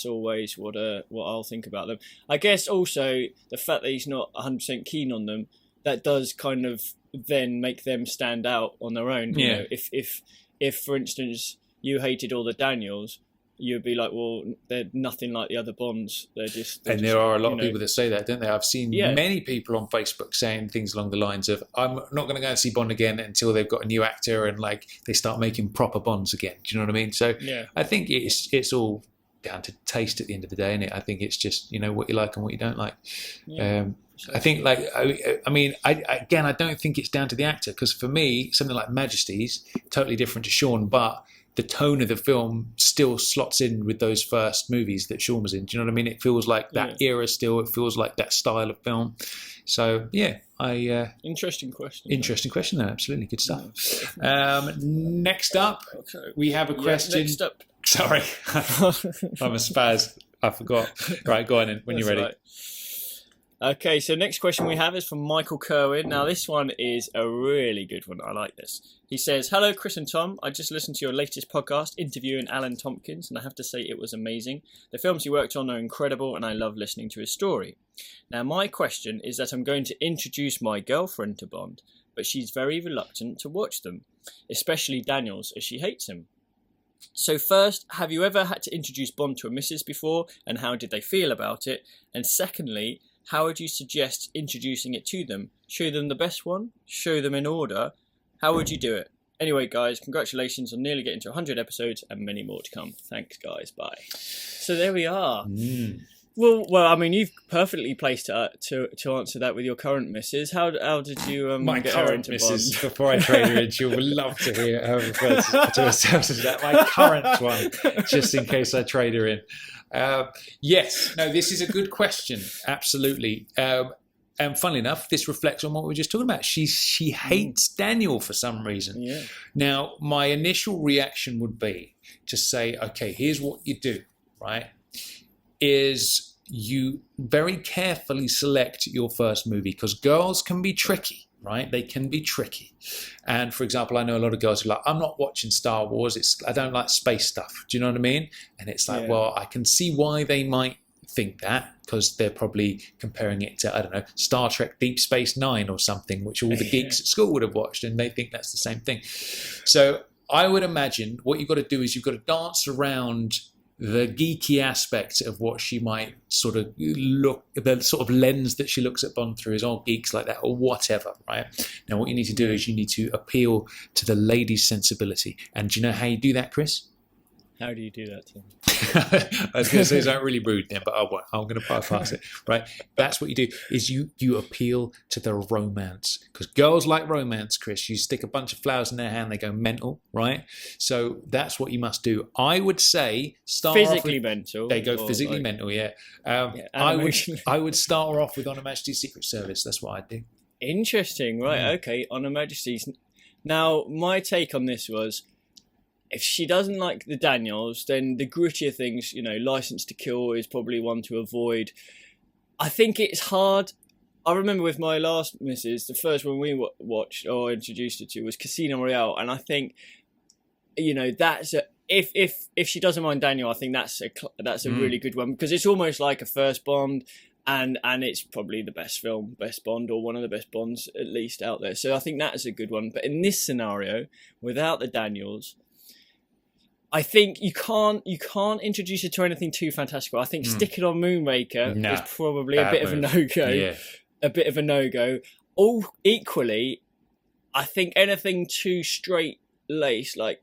always what I'll think about them. I guess also the fact that he's not 100% keen on them, that does kind of then make them stand out on their own.
Yeah.
If for instance you hated all the Daniels, you'd be like, well, they're nothing like the other Bonds. And
there are a lot of people that say that, don't they? I've seen many people on Facebook saying things along the lines of, I'm not going to go and see Bond again until they've got a new actor and they start making proper Bonds again. Do you know what I mean? So I think it's all down to taste at the end of the day, isn't it? I think it's just what you like and what you don't like. I think I don't think it's down to the actor, because for me something like Majesty's totally different to Sean, but the tone of the film still slots in with those first movies that Sean was in. Do you know what I mean? It feels like that era still. It feels like that style of film. So yeah,
interesting question.
Interesting question, though. Absolutely good stuff. Next up, we have a question.
Next up.
Sorry, I'm a spaz. I forgot. Right, go on in when you're ready.
Right. Okay, so next question we have is from Michael Kerwin. Now, this one is a really good one. I like this. He says, "Hello, Chris and Tom. I just listened to your latest podcast interviewing Alan Tompkins, and I have to say it was amazing. The films he worked on are incredible, and I love listening to his story. Now, my question is that I'm going to introduce my girlfriend to Bond, but she's very reluctant to watch them, especially Daniels, as she hates him. So first, have you ever had to introduce Bond to a missus before, and how did they feel about it? And secondly, how would you suggest introducing it to them? Show them the best one? Show them in order? How would you do it? Anyway, guys, congratulations on nearly getting to 100 episodes and many more to come. Thanks, guys. Bye." So there we are. Well, I mean, you've perfectly placed to answer that with your current missus. How did you
my
get her
current
into
missus,
Bond?
before I trade her in, she'll love to hear her refer to herself as that. My current one, just in case I trade her in. Yes, no, this is a good question. Absolutely. And funnily enough, this reflects on what we were just talking about. She hates Daniel for some reason.
Yeah.
Now, my initial reaction would be to say, okay, here's what you do, right? Is you very carefully select your first movie, because girls can be tricky, right? They can be tricky. And for example, I know a lot of girls who are like, I'm not watching Star Wars. I don't like space stuff. Do you know what I mean? And it's like, well, I can see why they might think that, because they're probably comparing it to, I don't know, Star Trek Deep Space Nine or something, which all the geeks at school would have watched, and they think that's the same thing. So I would imagine what you've got to do is you've got to dance around the geeky aspect of what she might sort of look, the sort of lens that she looks at Bond through is all geeks like that or whatever, right? Now, what you need to do is you need to appeal to the lady's sensibility. And do you know how you do that, Chris?
How do you do that, Tim?
I was going to say something really rude then, but I'm going to bypass it, right? That's what you do, is you appeal to the romance. Because girls like romance, Chris. You stick a bunch of flowers in their hand, they go mental, right? So that's what you must do. I would say start
physically
off with,
mental.
They go physically mental, yeah. I would start her off with On Her Majesty's Secret Service. That's what I'd do.
Interesting, right? Okay, On Her Majesty's. Now, my take on this was, if she doesn't like the Daniels, then the grittier things, License to Kill is probably one to avoid. I think it's hard. I remember with my last missus, the first one we watched or introduced her to was Casino Royale, and I think, that's if she doesn't mind Daniel, I think that's a really good one, because it's almost like a first Bond, and it's probably the best Bond, or one of the best Bonds at least out there. So I think that is a good one. But in this scenario, without the Daniels, I think you can't introduce her to anything too fantastical. I think Stick It On Moonraker is probably a bit of a no-go. Yeah. A bit of a no-go. All equally, I think anything too straight-laced, like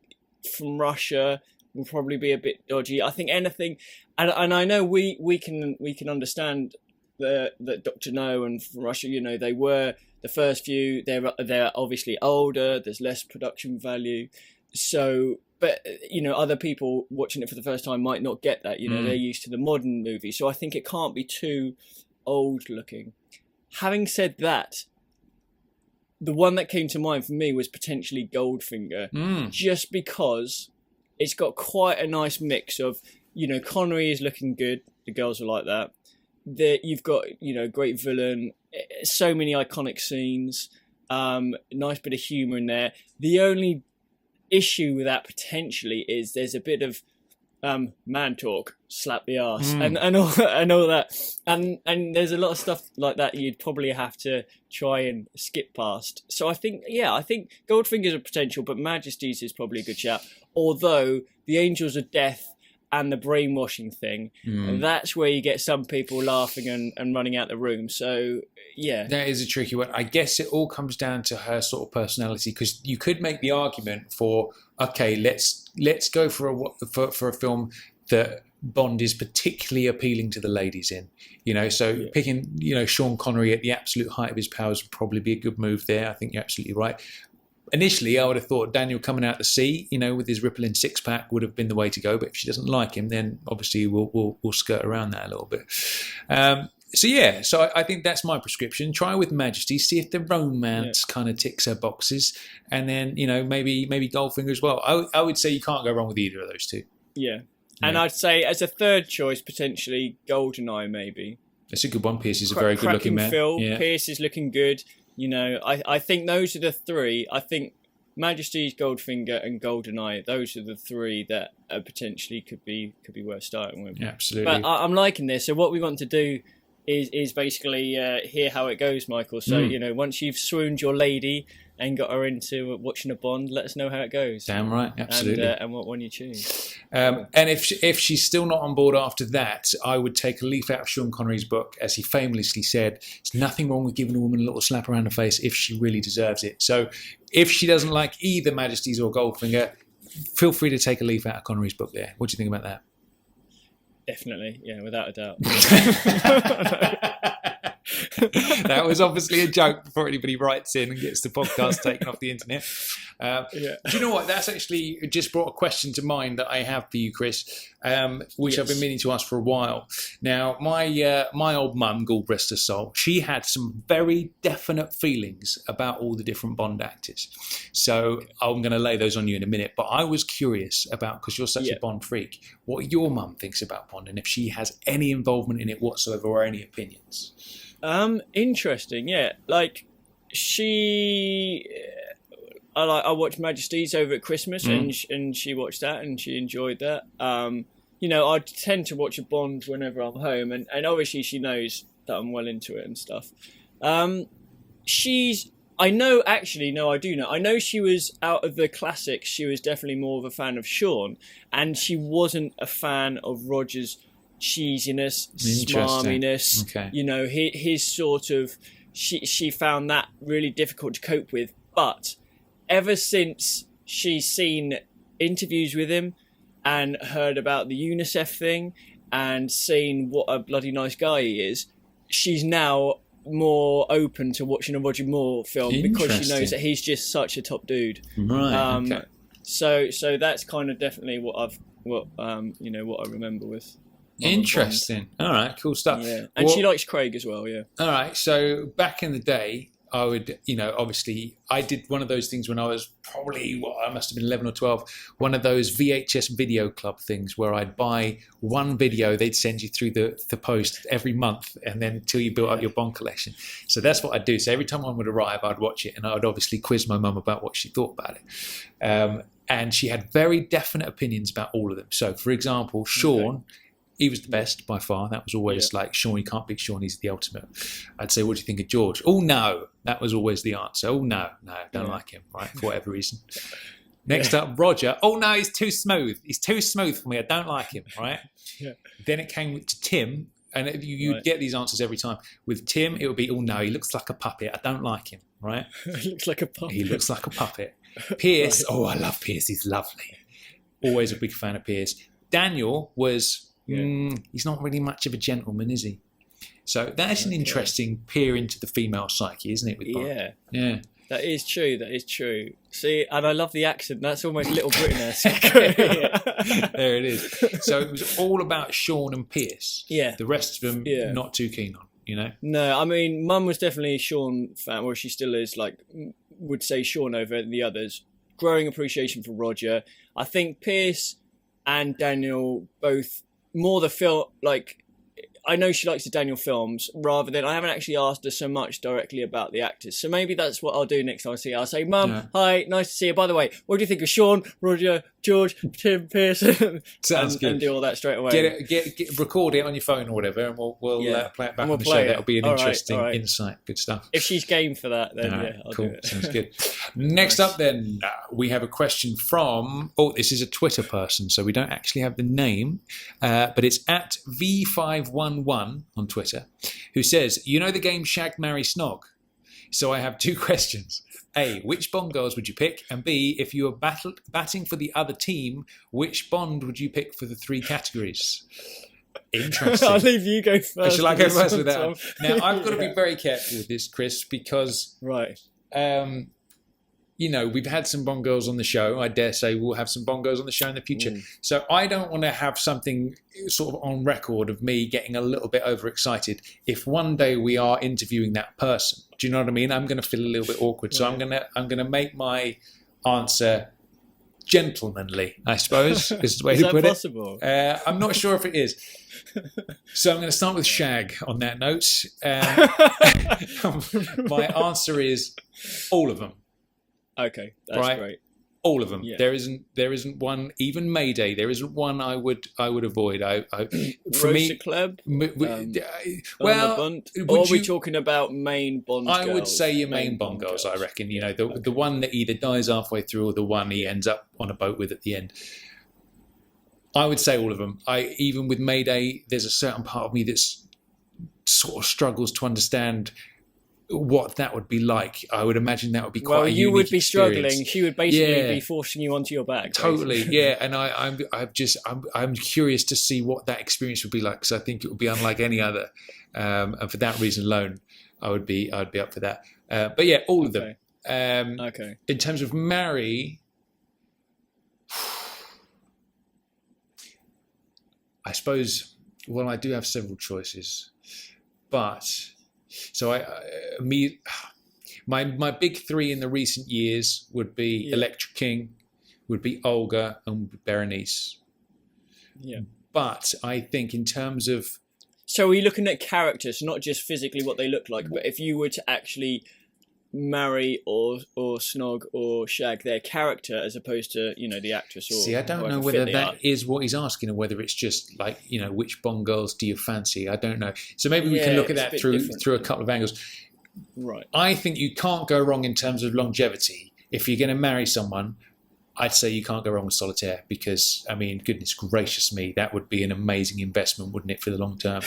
From Russia, will probably be a bit dodgy. I think anything, and I know we can understand that Dr. No and From Russia, they were the first few. They're obviously older. There's less production value. So. But, other people watching it for the first time might not get that. They're used to the modern movie. So I think it can't be too old looking. Having said that, the one that came to mind for me was potentially Goldfinger. Just because it's got quite a nice mix of, Connery is looking good. The girls are like that. You've got, great villain. So many iconic scenes. Nice bit of humour in there. The only issue with that potentially is there's a bit of man talk, slap the arse, and all that, and there's a lot of stuff like that you'd probably have to try and skip past. So I think Goldfinger's a potential, but Majesty's is probably a good shout. Although the Angels of Death and the brainwashing thing, that's where you get some people laughing and running out the room. So yeah, that
is a tricky one. I guess it all comes down to her sort of personality, because you could make the argument for, okay, let's go for a film that Bond is particularly appealing to the ladies in, picking Sean Connery at the absolute height of his powers would probably be a good move there. I think you're absolutely right. Initially, I would have thought Daniel coming out the sea, with his rippling six-pack would have been the way to go. But if she doesn't like him, then obviously we'll skirt around that a little bit. So I think that's my prescription. Try with Majesty, see if the romance kind of ticks her boxes, and then maybe Goldfinger as well. I would say you can't go wrong with either of those two.
Yeah, and I'd say as a third choice potentially GoldenEye maybe.
It's a good one. Pierce is a very good-looking man.
Phil.
Yeah.
Pierce is looking good. I think those are the three. I think Majesty's, Goldfinger, and GoldenEye. Those are the three that potentially could be worth starting with.
Yeah, absolutely.
But I'm liking this. So what we want to do is basically hear how it goes, Michael. So once you've swooned your lady and got her into watching a Bond, let us know how it goes.
Damn right, absolutely.
And what one you choose.
And if she's still not on board after that, I would take a leaf out of Sean Connery's book, as he famously said, "There's nothing wrong with giving a woman a little slap around the face if she really deserves it." So if she doesn't like either Majesty's or Goldfinger, feel free to take a leaf out of Connery's book there. What do you think about that?
Definitely, yeah, without a doubt.
That was obviously a joke before anybody writes in and gets the podcast taken off the internet. Do you know what? That's actually just brought a question to mind that I have for you, Chris, which I've been meaning to ask for a while. Now, my old mum, God rest her soul, she had some very definite feelings about all the different Bond actors. So I'm going to lay those on you in a minute. But I was curious about, because you're such a Bond freak, what your mum thinks about Bond and if she has any involvement in it whatsoever or any opinions.
Interesting, yeah. Like I watched Majesty's over at Christmas, and she watched that and she enjoyed that. I tend to watch a Bond whenever I'm home, and obviously she knows that I'm well into it and stuff. I know she was, out of the classics, she was definitely more of a fan of Sean, and she wasn't a fan of Roger's cheesiness, smarminess. Okay. His sort of, she found that really difficult to cope with. But ever since she's seen interviews with him and heard about the UNICEF thing and seen what a bloody nice guy he is, she's now more open to watching a Roger Moore film because she knows that he's just such a top dude.
Right. Okay.
So that's kind of definitely what I remember with.
Interesting. All right, cool stuff.
Yeah, and she likes Craig as well. Yeah.
All right. So back in the day, I would, obviously, I did one of those things when I was probably, I must have been 11 or 12, one of those VHS video club things where I'd buy one video, they'd send you through the post every month, and then until you built up your Bond collection. So that's what I'd do. So every time one would arrive, I'd watch it, and I'd obviously quiz my mum about what she thought about it. And she had very definite opinions about all of them. So, for example, Sean... He was the best by far. That was always like, Sean, you can't beat Sean, he's the ultimate. I'd say, what do you think of George? Oh, no. That was always the answer. Oh, no, don't like him, right, for whatever reason. Next up, Roger. Oh, no, he's too smooth. He's too smooth for me. I don't like him, right? Yeah. Then it came to Tim, and you'd get these answers every time. With Tim, it would be, oh, no, he looks like a puppet. I don't like him, right?
He looks like a puppet.
He looks like a puppet. Pierce, I love Pierce. He's lovely. Always a big fan of Pierce. Daniel was... he's not really much of a gentleman, is he? So that's an interesting peer into the female psyche, isn't it? With Bond? Yeah.
That is true. See, and I love the accent. That's almost Little Britain-esque.
There it is. So it was all about Sean and Pierce. Yeah. The rest of them, not too keen on,
No, I mean, Mum was definitely a Sean fan, or she still is, would say Sean over the others. Growing appreciation for Roger. I think Pierce and Daniel both... more the film, I know she likes the Daniel films rather than, I haven't actually asked her so much directly about the actors. So maybe that's what I'll do next time I see her. I'll say, Mum, hi, nice to see you. By the way, what do you think of Sean, Roger, George, Tim, Pierce?
Sounds good.
And do all that straight away.
Record it on your phone or whatever, and we'll play it back on the show. That'll be an interesting insight. Good stuff.
If she's game for that, then I'll
cool.
do it.
Sounds good. Next up then, we have a question from, this is a Twitter person, so we don't actually have the name, but it's at V511 on Twitter, who says, the game Shag, Marry, Snog? So I have two questions. A, which Bond girls would you pick? And B, if you were batting for the other team, which Bond would you pick for the three categories? Interesting.
I'll leave you go first.
Shall I go first with that? Now, I've got to be very careful with this, Chris, because we've had some Bond girls on the show. I dare say we'll have some Bond girls on the show in the future. So I don't want to have something sort of on record of me getting a little bit overexcited if one day we are interviewing that person. Do you know what I mean? I'm going to feel a little bit awkward. So I'm going to make my answer gentlemanly, I suppose, is the way to put
possible?
it. I'm not sure if it is. So I'm going to start with Shag on that note. My answer is all of them.
Okay, that's great.
All of them.
Yeah.
There isn't one. Even Mayday. There isn't one I would avoid. For me,
Club.
Well,
Bond, or are we talking about main Bond?
I would say your main Bond girls. I reckon. The one that either dies halfway through or the one he ends up on a boat with at the end. I would say all of them. Even with Mayday, there's a certain part of me that's sort of struggles to understand what that would be like. I would imagine that would be quite a unique
you would be
experience.
struggling. She would basically be forcing you onto your back.
Totally,
basically.
yeah. And I'm curious to see what that experience would be like, because I think it would be unlike any other. And for that reason alone, I'd be up for that. But yeah, all of them.
Okay.
In terms of marry, I suppose. Well, I do have several choices, but. So my big three in the recent years would be Electra King, would be Olga, and Berenice.
Yeah.
But I think in terms of...
So are you looking at characters, not just physically what they look like, but if you were to actually marry or snog or shag their character as opposed to, the actress or...
See, I don't know whether that is what he's asking or whether it's just like, which Bond girls do you fancy? I don't know. So maybe we can look at that through a couple of angles.
Right.
I think you can't go wrong in terms of longevity. If you're going to marry someone, I'd say you can't go wrong with Solitaire because, I mean, goodness gracious me, that would be an amazing investment, wouldn't it, for the long term?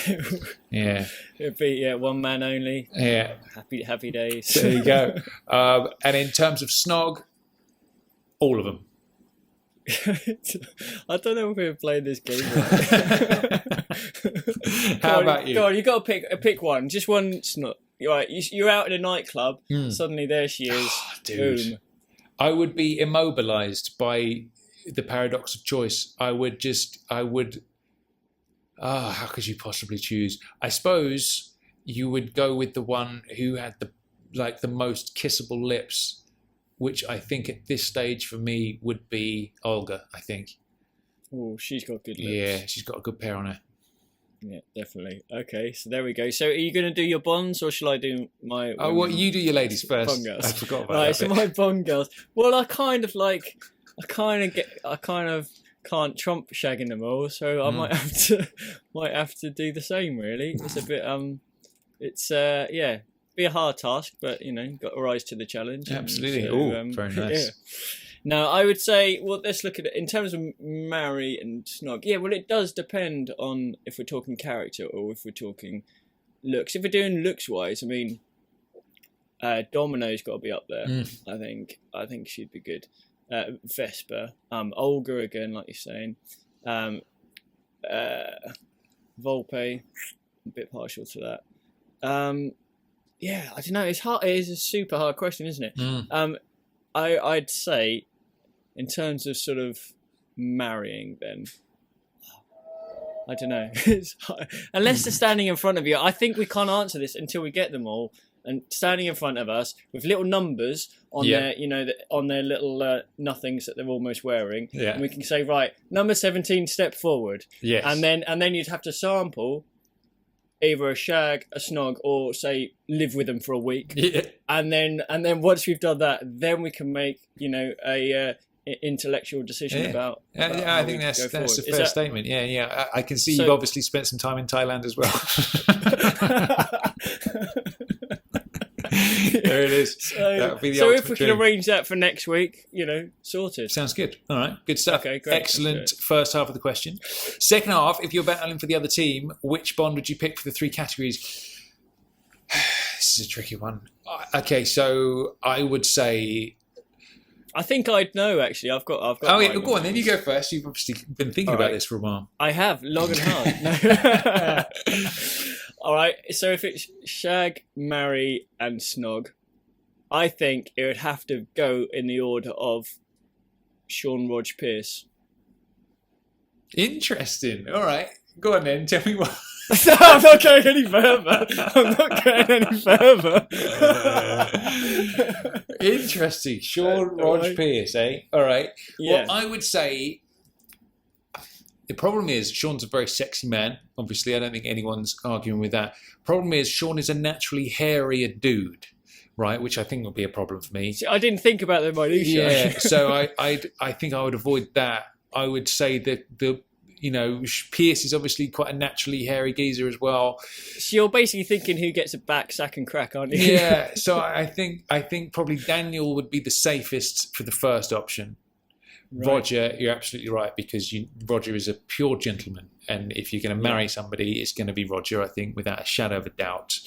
Yeah.
It'd be, one man only.
Yeah.
Happy days.
There you go. And in terms of snog, all of them.
I don't know if we're playing this game right.
How about you?
Go on, you got to pick one. Just one snog. Right, you're out in a nightclub, suddenly there she is.
Dude. Boom. I would be immobilized by the paradox of choice. How could you possibly choose? I suppose you would go with the one who had the most kissable lips, which I think at this stage for me would be Olga, I think.
Oh, she's got good lips.
Yeah, she's got a good pair on her.
Yeah, definitely. Okay, so there we go. So are you going to do your Bonds or shall I do my...
Oh, well, you do your ladies first.
Bond girls.
I forgot about
that.
Right,
so my Bond girls. Well, I kind of can't trump shagging them all, so I might have to do the same, really. It's a bit, be a hard task, but, got to rise to the challenge.
Absolutely.
So,
very nice.
Yeah. Now, I would say, well, let's look at it in terms of marry and snog. Yeah, well, it does depend on if we're talking character or if we're talking looks. If we're doing looks-wise, I mean, Domino's got to be up there. I think she'd be good. Vesper, Olga again, like you're saying. Volpe, a bit partial to that. I don't know. It's hard. It is a super hard question, isn't it? I'd say, in terms of sort of marrying, then I don't know. It's hard. Unless they're standing in front of you, I think we can't answer this until we get them all and standing in front of us with little numbers on their, on their little nothings that they're almost wearing, and we can say, right, number 17, step forward.
Yes,
and then you'd have to sample either a shag, a snog, or say live with them for a week.
Yeah.
And then once we've done that, then we can make a intellectual decision about.
I think that's a fair statement. Yeah. I can see you've obviously spent some time in Thailand as well. There it is.
So if we can arrange that for next week, sorted.
Sounds good. All right, good stuff.
Okay, great.
Excellent first half of the question. Second half, if you're battling for the other team, which Bond would you pick for the three categories? This is a tricky one. Okay, so I would say...
I think I'd know, actually. I've got.
Oh, yeah, go on, then you go first. You've obviously been thinking about this for a while.
I have, long and hard. All right, so if it's shag, marry, and snog, I think it would have to go in the order of Sean Rog Pierce.
Interesting. All right. Go on then. Tell me what.
No, I'm not going any further.
Interesting. Sean Rog Pierce, eh? All right.
Yeah.
Well, I would say the problem is Sean's a very sexy man. Obviously, I don't think anyone's arguing with that. Problem is Sean is a naturally hairier dude, right? Which I think will be a problem for me.
See, I didn't think about the minutiae.
Yeah. So I think I would avoid that. I would say that Pierce is obviously quite a naturally hairy geezer as well.
So you're basically thinking who gets a back, sack and crack, aren't you?
Yeah. So I think probably Daniel would be the safest for the first option.
Right.
Roger, you're absolutely right, because Roger is a pure gentleman, and if you're going to marry somebody, it's going to be Roger, I think, without a shadow of a doubt.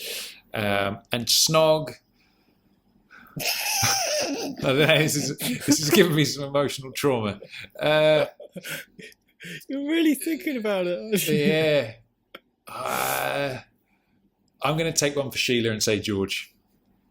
And Snog. I don't know, this is giving me some emotional trauma.
You're really thinking about it.
Yeah. I'm going to take one for Sheila and say George.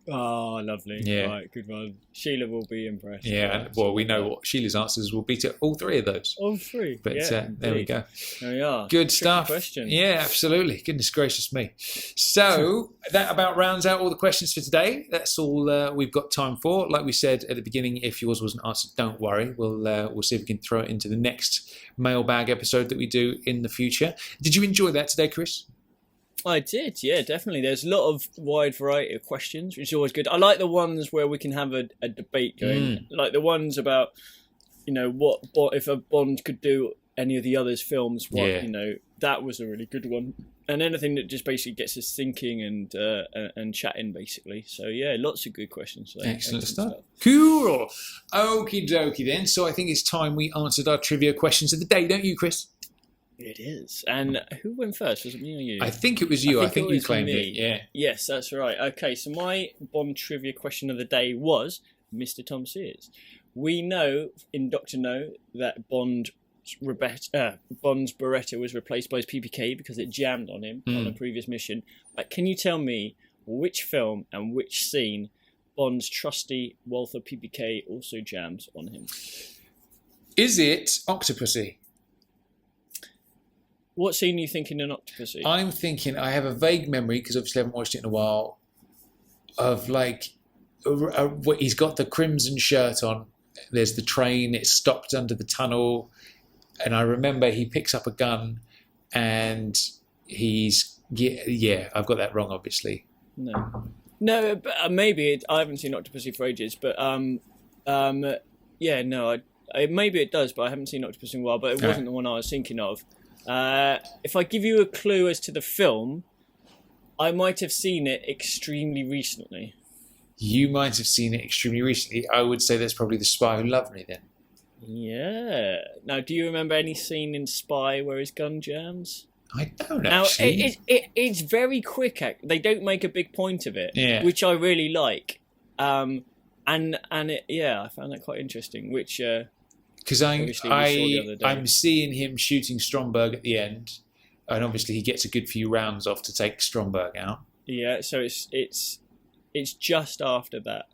Oh, lovely.
Yeah.
Right, good one. Sheila will be impressed.
Yeah, and well, we know what Sheila's answers will be to all three of those.
All three.
But there we go.
There we are.
Good
Tricky
stuff.
question.
Yeah, absolutely. Goodness gracious me. So that about rounds out all the questions for today. That's all we've got time for. Like we said at the beginning, if yours wasn't answered, don't worry. We'll see if we can throw it into the next mailbag episode that we do in the future. Did you enjoy that today, Chris?
I did, yeah, definitely. There's a lot of wide variety of questions, which is always good. I like the ones where we can have a debate going, like the ones about, what if a Bond could do any of the others' films. That was a really good one. And anything that just basically gets us thinking and chatting, basically. So yeah, lots of good questions today.
Excellent stuff. Cool. Okie dokie then. So I think it's time we answered our trivia questions of the day, don't you, Chris?
It is. And who went first? Was it me or you?
I think it was you. I think you claimed it. Yeah.
Yes, that's right. Okay, so my Bond trivia question of the day was Mr. Tom Sears. We know in Dr. No that Bond's Beretta was replaced by his PPK because it jammed on him on a previous mission. Can you tell me which film and which scene Bond's trusty Walther PPK also jams on him?
Is it Octopussy?
What scene are you thinking in Octopussy?
I'm thinking, I have a vague memory, because obviously I haven't watched it in a while, of he's got the crimson shirt on, there's the train, it's stopped under the tunnel, and I remember he picks up a gun and he's, I've got that wrong, obviously.
No, but maybe, I haven't seen Octopussy for ages, but maybe it does, but I haven't seen Octopussy in a while, but it wasn't the one I was thinking of. If I give you a clue as to the film, I might have seen it extremely recently.
You might have seen it extremely recently. I would say that's probably The Spy Who Loved Me then.
Yeah. Now, do you remember any scene in Spy where his gun jams?
I don't actually.
Now, it's very quick. They don't make a big point of it, which I really like. I found that quite interesting, which...
Because I'm seeing him shooting Stromberg at the end, and obviously he gets a good few rounds off to take Stromberg out. Yeah,
so it's just after that.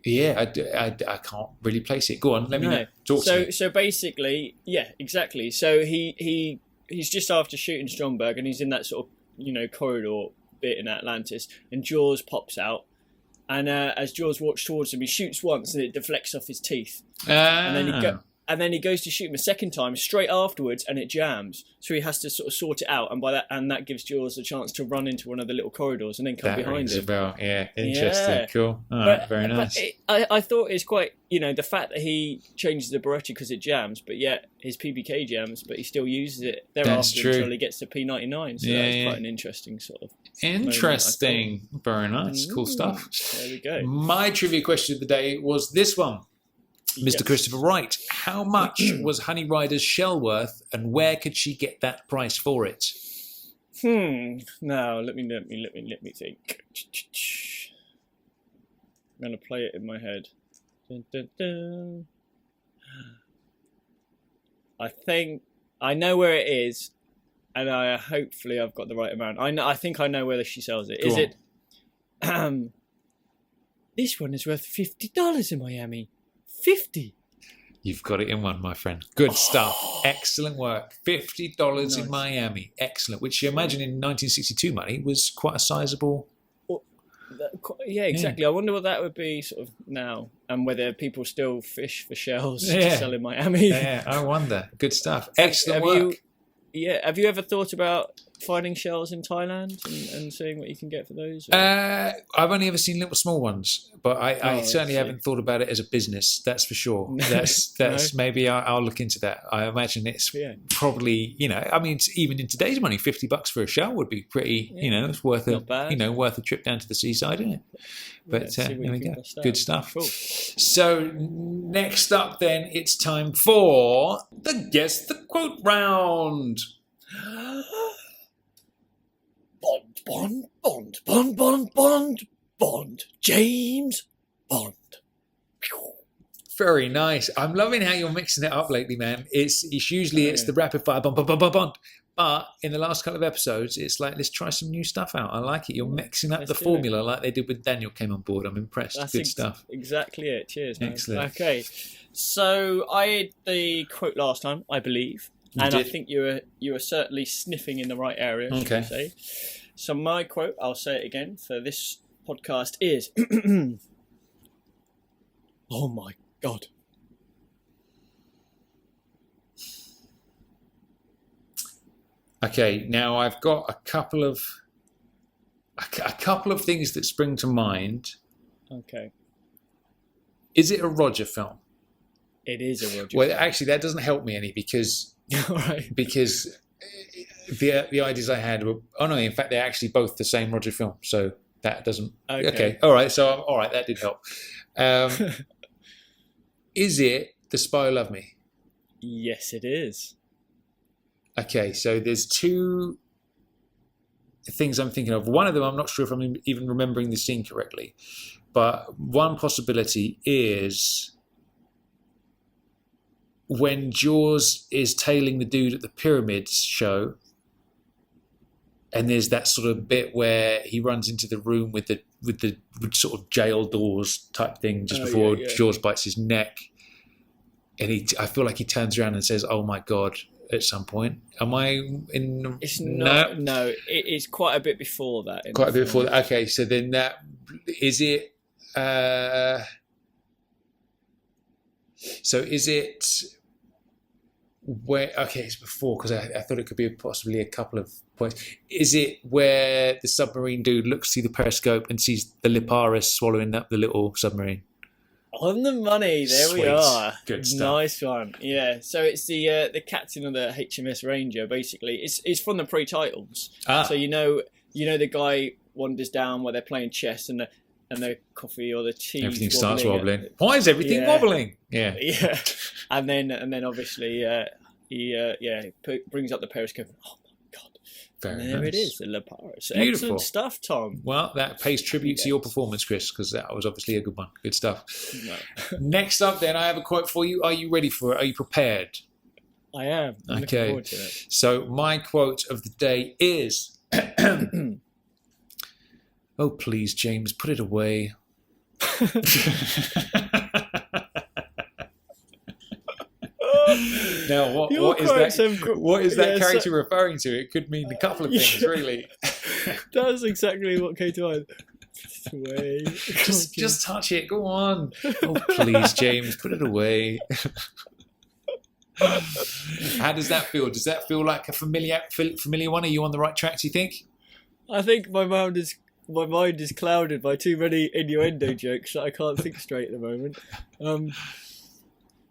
Yeah, I can't really place it. Go on, let me know. Talk to me.
So basically, yeah, exactly. So he's just after shooting Stromberg, and he's in that sort of corridor bit in Atlantis, and Jaws pops out. And as Jaws walks towards him, he shoots once and it deflects off his teeth. And then he goes to shoot him a second time straight afterwards, and it jams. So he has to sort of sort it out, and that gives Jaws a chance to run into one of the little corridors and then come behind him.
Yeah, interesting, yeah. Cool. All right, very nice.
I thought it's quite, the fact that he changes the Beretta because it jams, but yet his PPK jams, but he still uses it thereafter until he gets to P99. So that's quite an interesting sort of.
Interesting. Very nice. Cool stuff.
There we go.
My trivia question of the day was this one. Mr. Christopher Wright, how much was Honey Rider's shell worth, and where could she get that price for it?
Now let me think. I'm gonna play it in my head. Dun, dun, dun. I think I know where it is, and hopefully I've got the right amount. I think I know where she sells it. Is it This one is worth $50 in Miami. 50.
You've got it in one, my friend. Good stuff. Excellent work. $50 in
Nice.
Miami. Excellent. Which you imagine in 1962 money was quite a sizable.
Yeah, exactly. I wonder what that would be sort of now, and whether people still fish for shells
Yeah.
to sell in Miami.
Yeah, I wonder. Good stuff. Excellent work.
Have you ever thought about finding shells in Thailand and seeing what you can get for those?
I've only ever seen little small ones, but I certainly
see.
haven't thought about it as a business. That's for sure. That's maybe I'll look into that. I imagine it's probably, I mean, even in today's money, $50 for a shell would be pretty. It's worth
Not bad.
worth a trip down to the seaside, isn't it? But
see what
there
you
we
can
go.
bust out.
Good stuff.
Cool.
So next up, then it's time for the Guess the Quote round.
Bond. James Bond.
Very nice. I'm loving how you're mixing it up lately, man. It's usually it's the rapid fire bond. But in the last couple of episodes, it's like, let's try some new stuff out. I like it. You're mixing up the formula like they did with Daniel came on board. I'm impressed.
That's
Good stuff.
Exactly it. Cheers, man.
Excellent.
Okay. So I had the quote last time, I believe. And I think you were certainly sniffing in the right area, should
Okay.
we say. So my quote, I'll say it again for this podcast, is oh my God.
Okay, now I've got a couple of things that spring to mind.
Okay.
Is it a Roger film?
It is a Roger.
Well, actually, that doesn't help me any because
All right.
because the ideas I had were in fact they're actually both the same Roger film, so that doesn't. Okay. All right. So all right, that did help. Is it The Spy Who Loved Me?
Yes, it is.
Okay, so there's two things I'm thinking of. One of them, I'm not sure if I'm even remembering the scene correctly, but one possibility is when Jaws is tailing the dude at the pyramids show, and there's that sort of bit where he runs into the room with the sort of jail doors type thing just before Jaws bites his neck, and I feel like he turns around and says, "Oh my God." At some point, am I in?
It's not. No, it's quite a bit before that.
Quite a bit before that. Okay, so then that is it. So is it where? Okay, it's before because I thought it could be possibly a couple of points. Is it where the submarine dude looks through the periscope and sees the Liparis swallowing up the little submarine?
On the money, there
Sweet.
we are.
Good stuff.
Nice one. Yeah. So it's the captain of the HMS Ranger. Basically, it's from the pre-titles. So you know the guy wanders down where they're playing chess and the coffee or the tea.
Everything starts wobbling. Why is everything wobbling? Yeah.
Yeah. and then obviously he brings up the periscope. Oh my God.
Very
and there
nice.
it is, the Liparis.
Beautiful.
Excellent stuff, Tom.
Well, that pays tribute to your performance, Chris, because that was obviously a good one. Good stuff.
No.
Next up, then, I have a quote for you. Are you ready for it? Are you prepared?
I am. I'm looking forward to it.
So my quote of the day is, "Oh, please, James, put it away." Now, what is that character referring to? It could mean a couple of things, really.
That's exactly what came to mind.
Just touch it. Go on. Oh, please, James, put it away. How does that feel? Does that feel like a familiar one? Are you on the right track, do you think?
I think my mind is clouded by too many innuendo jokes that I can't think straight at the moment.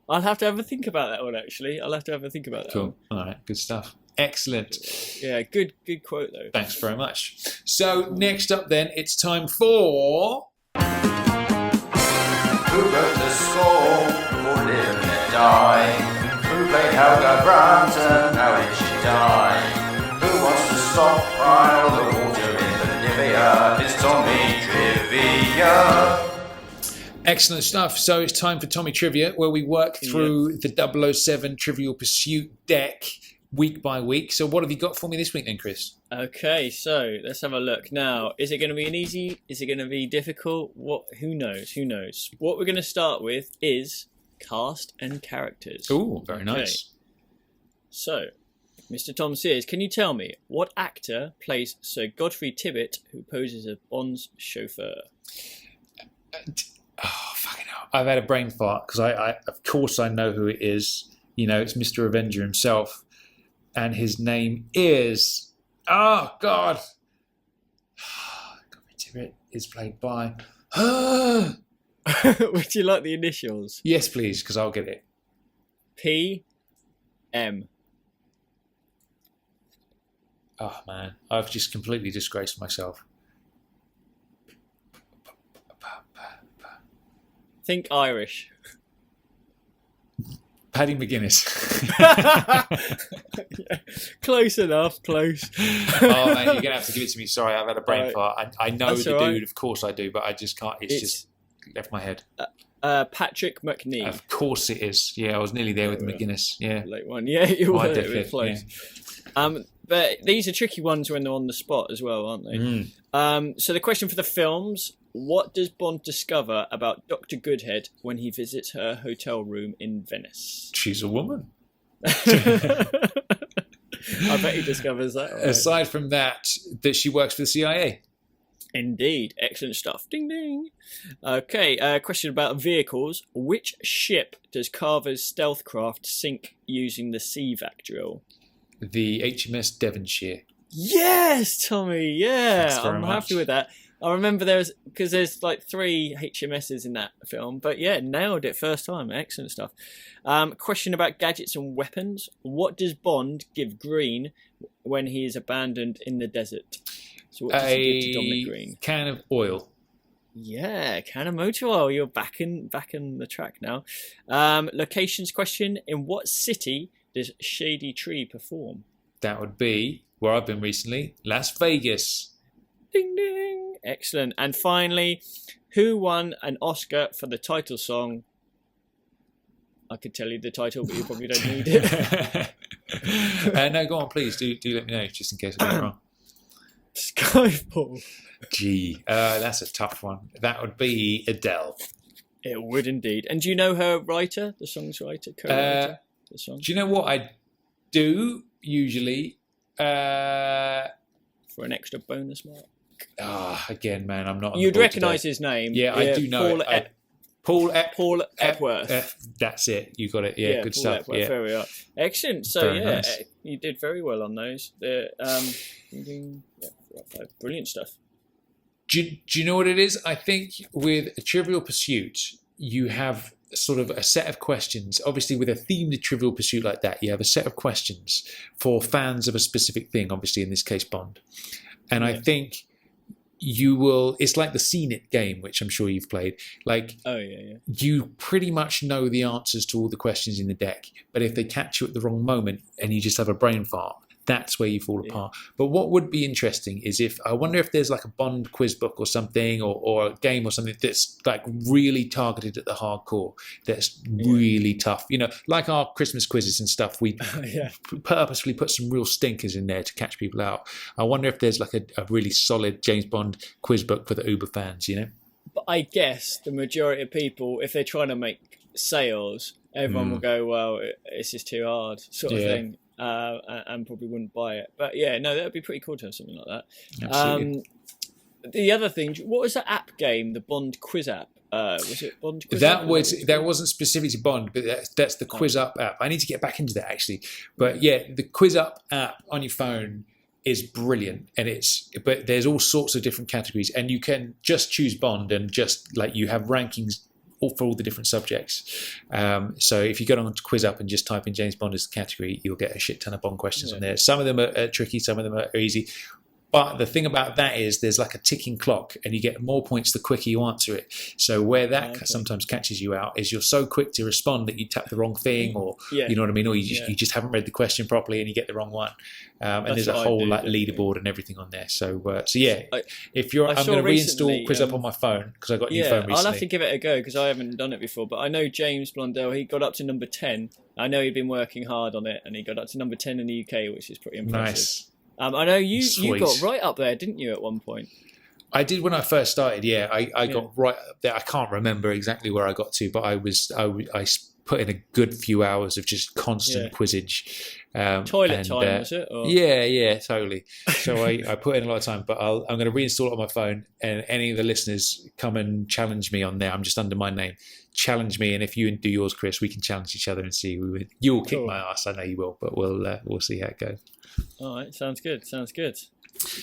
I'll have to have a think about that one, actually. I'll have to have a think about that one.
Cool. All right. Good stuff. Excellent.
Yeah, good quote, though.
Thanks very much. So next up, then, it's time for...
Who wrote the score for Live and Let Die? Who played Helga Brandt? How did she die? Who wants to stockpile the water in Bolivia? It's Tommy Trivia.
Excellent stuff. So it's time for Tommy Trivia, where we work through the 007 Trivial Pursuit deck week by week. So what have you got for me this week then, Chris?
Okay, so let's have a look. Now, is it going to be an easy? Is it going to be difficult? What? Who knows? Who knows? What we're going to start with is cast and characters.
Oh, very nice.
So, Mr. Tom Sears, can you tell me what actor plays Sir Godfrey Tibbet, who poses as Bond's chauffeur?
Oh, fucking hell. I've had a brain fart because I of course I know who it is. You know, it's Mr. Avenger himself. And his name is... Oh, God. Godfrey Tibbet is played by...
Would you like the initials?
Yes, please, because I'll get it.
PM.
Oh, man. I've just completely disgraced myself.
Think Irish.
Paddy McGuinness.
Yeah. Close enough, close.
Oh, man, you're going to have to give it to me. Sorry, I've had a brain fart. I know
That's
the
all right.
dude, of course I do, but I just can't. It's just left my head.
Patrick McNee.
Of course it is. Yeah, I was nearly there with McGuinness. Yeah.
Late one. Yeah, you
My
were. It
dickhead,
was close. But these are tricky ones when they're on the spot as well, aren't they? So the question for the films: what does Bond discover about Dr. Goodhead when he visits her hotel room in Venice?
She's a woman.
I bet he discovers that. Right?
Aside from that she works for the CIA.
Indeed. Excellent stuff. Ding, ding. Okay, question about vehicles. Which ship does Carver's stealth craft sink using the CVAC drill?
The HMS Devonshire.
Yes, Tommy. Yeah,
Thanks very
I'm
much.
happy with that. I remember there's like 3 HMSs in that film, but yeah, nailed it first time. Excellent stuff. Question about gadgets and weapons. What does Bond give Green when he is abandoned in the desert? So what does he give to Dominic Green?
Can of oil.
Yeah, can of motor oil. You're back in the track now. Locations question. In what city does Shady Tree perform?
That would be where I've been recently, Las Vegas.
Ding ding. Excellent. And finally, who won an Oscar for the title song? I could tell you the title, but you probably don't need it.
No, go on, please. Do let me know, just in case I get it wrong.
Skyfall.
Gee, that's a tough one. That would be Adele.
It would indeed. And do you know her writer, the song's writer, co-writer, the song?
Do you know what I do usually?
For an extra bonus mark.
Again, man, I'm not.
You'd recognise his name.
Yeah, I do know
Paul Epworth.
That's it. You got it. Yeah, good
Paul
stuff.
Epworth,
Yeah.
there we are. Excellent. So
Very nice.
you did very well on those. Brilliant stuff.
Do you know what it is? I think with Trivial Pursuit, you have sort of a set of questions. Obviously, with a themed Trivial Pursuit like that, you have a set of questions for fans of a specific thing. Obviously, in this case, Bond. And I think you will. It's like the Scene It game, which I'm sure you've played. Like, you pretty much know the answers to all the questions in the deck. But if they catch you at the wrong moment and you just have a brain fart, that's where you fall apart. But what would be interesting is I wonder if there's like a Bond quiz book or something, or a game or something that's like really targeted at the hardcore, that's really tough. You know, like our Christmas quizzes and stuff, we purposefully put some real stinkers in there to catch people out. I wonder if there's like a really solid James Bond quiz book for the Uber fans, you know?
But I guess the majority of people, if they're trying to make sales, everyone will go, well, this is too hard, sort of thing. And probably wouldn't buy it. But yeah, no, that would be pretty cool to have something like that.
Absolutely.
The other thing, what was the app game, the Bond quiz app? Was it Bond quiz
that
app?
That wasn't specific to Bond, but that's the Quiz Up app. I need to get back into that actually. But yeah, the Quiz Up app on your phone is brilliant, but there's all sorts of different categories, and you can just choose Bond, and just like you have rankings for all the different subjects. So if you go on to Quiz Up and just type in James Bond as the category, you'll get a shit ton of Bond questions on there. Some of them are tricky, some of them are easy. But the thing about that is there's like a ticking clock, and you get more points the quicker you answer it. So where that sometimes catches you out is you're so quick to respond that you tap the wrong thing, or you know what I mean, or you just haven't read the question properly and you get the wrong one. And there's a whole like leaderboard and everything on there. So yeah, if you're, I'm going to reinstall Quiz Up on my phone because I got a new phone recently.
I'll have to give it a go because I haven't done it before. But I know James Blundell, he got up to number 10. I know he'd been working hard on it, and he got up to number 10 in the UK, which is pretty impressive. Nice. I know you got right up there, didn't you, at one point?
I did when I first started. Yeah, I got right up there. I can't remember exactly where I got to, but I put in a good few hours of just constant quizzage.
Toilet time, was it? Or?
Yeah, totally. So I put in a lot of time, but I'm going to reinstall it on my phone, and any of the listeners come and challenge me on there. I'm just under my name. Challenge me, and if you do yours, Chris, we can challenge each other and see. You'll kick my ass. I know you will, but we'll see how it goes.
All right, sounds good.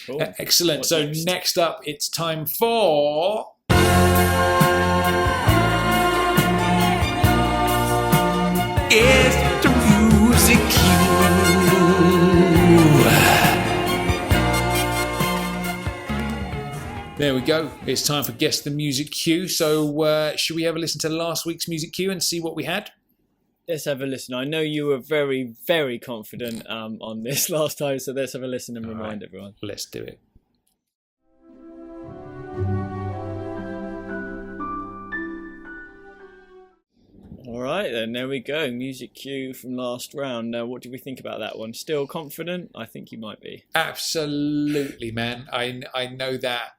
Cool.
Excellent. So next up, it's time for... It's the music cue. There we go. It's time for Guess the Music Cue. So should we have a listen to last week's music cue and see what we had?
Let's have a listen. I know you were very, very confident on this last time, so let's have a listen and remind everyone.
Let's do it.
All right, then. There we go. Music cue from last round. Now, what do we think about that one? Still confident? I think you might be.
Absolutely, man. I know that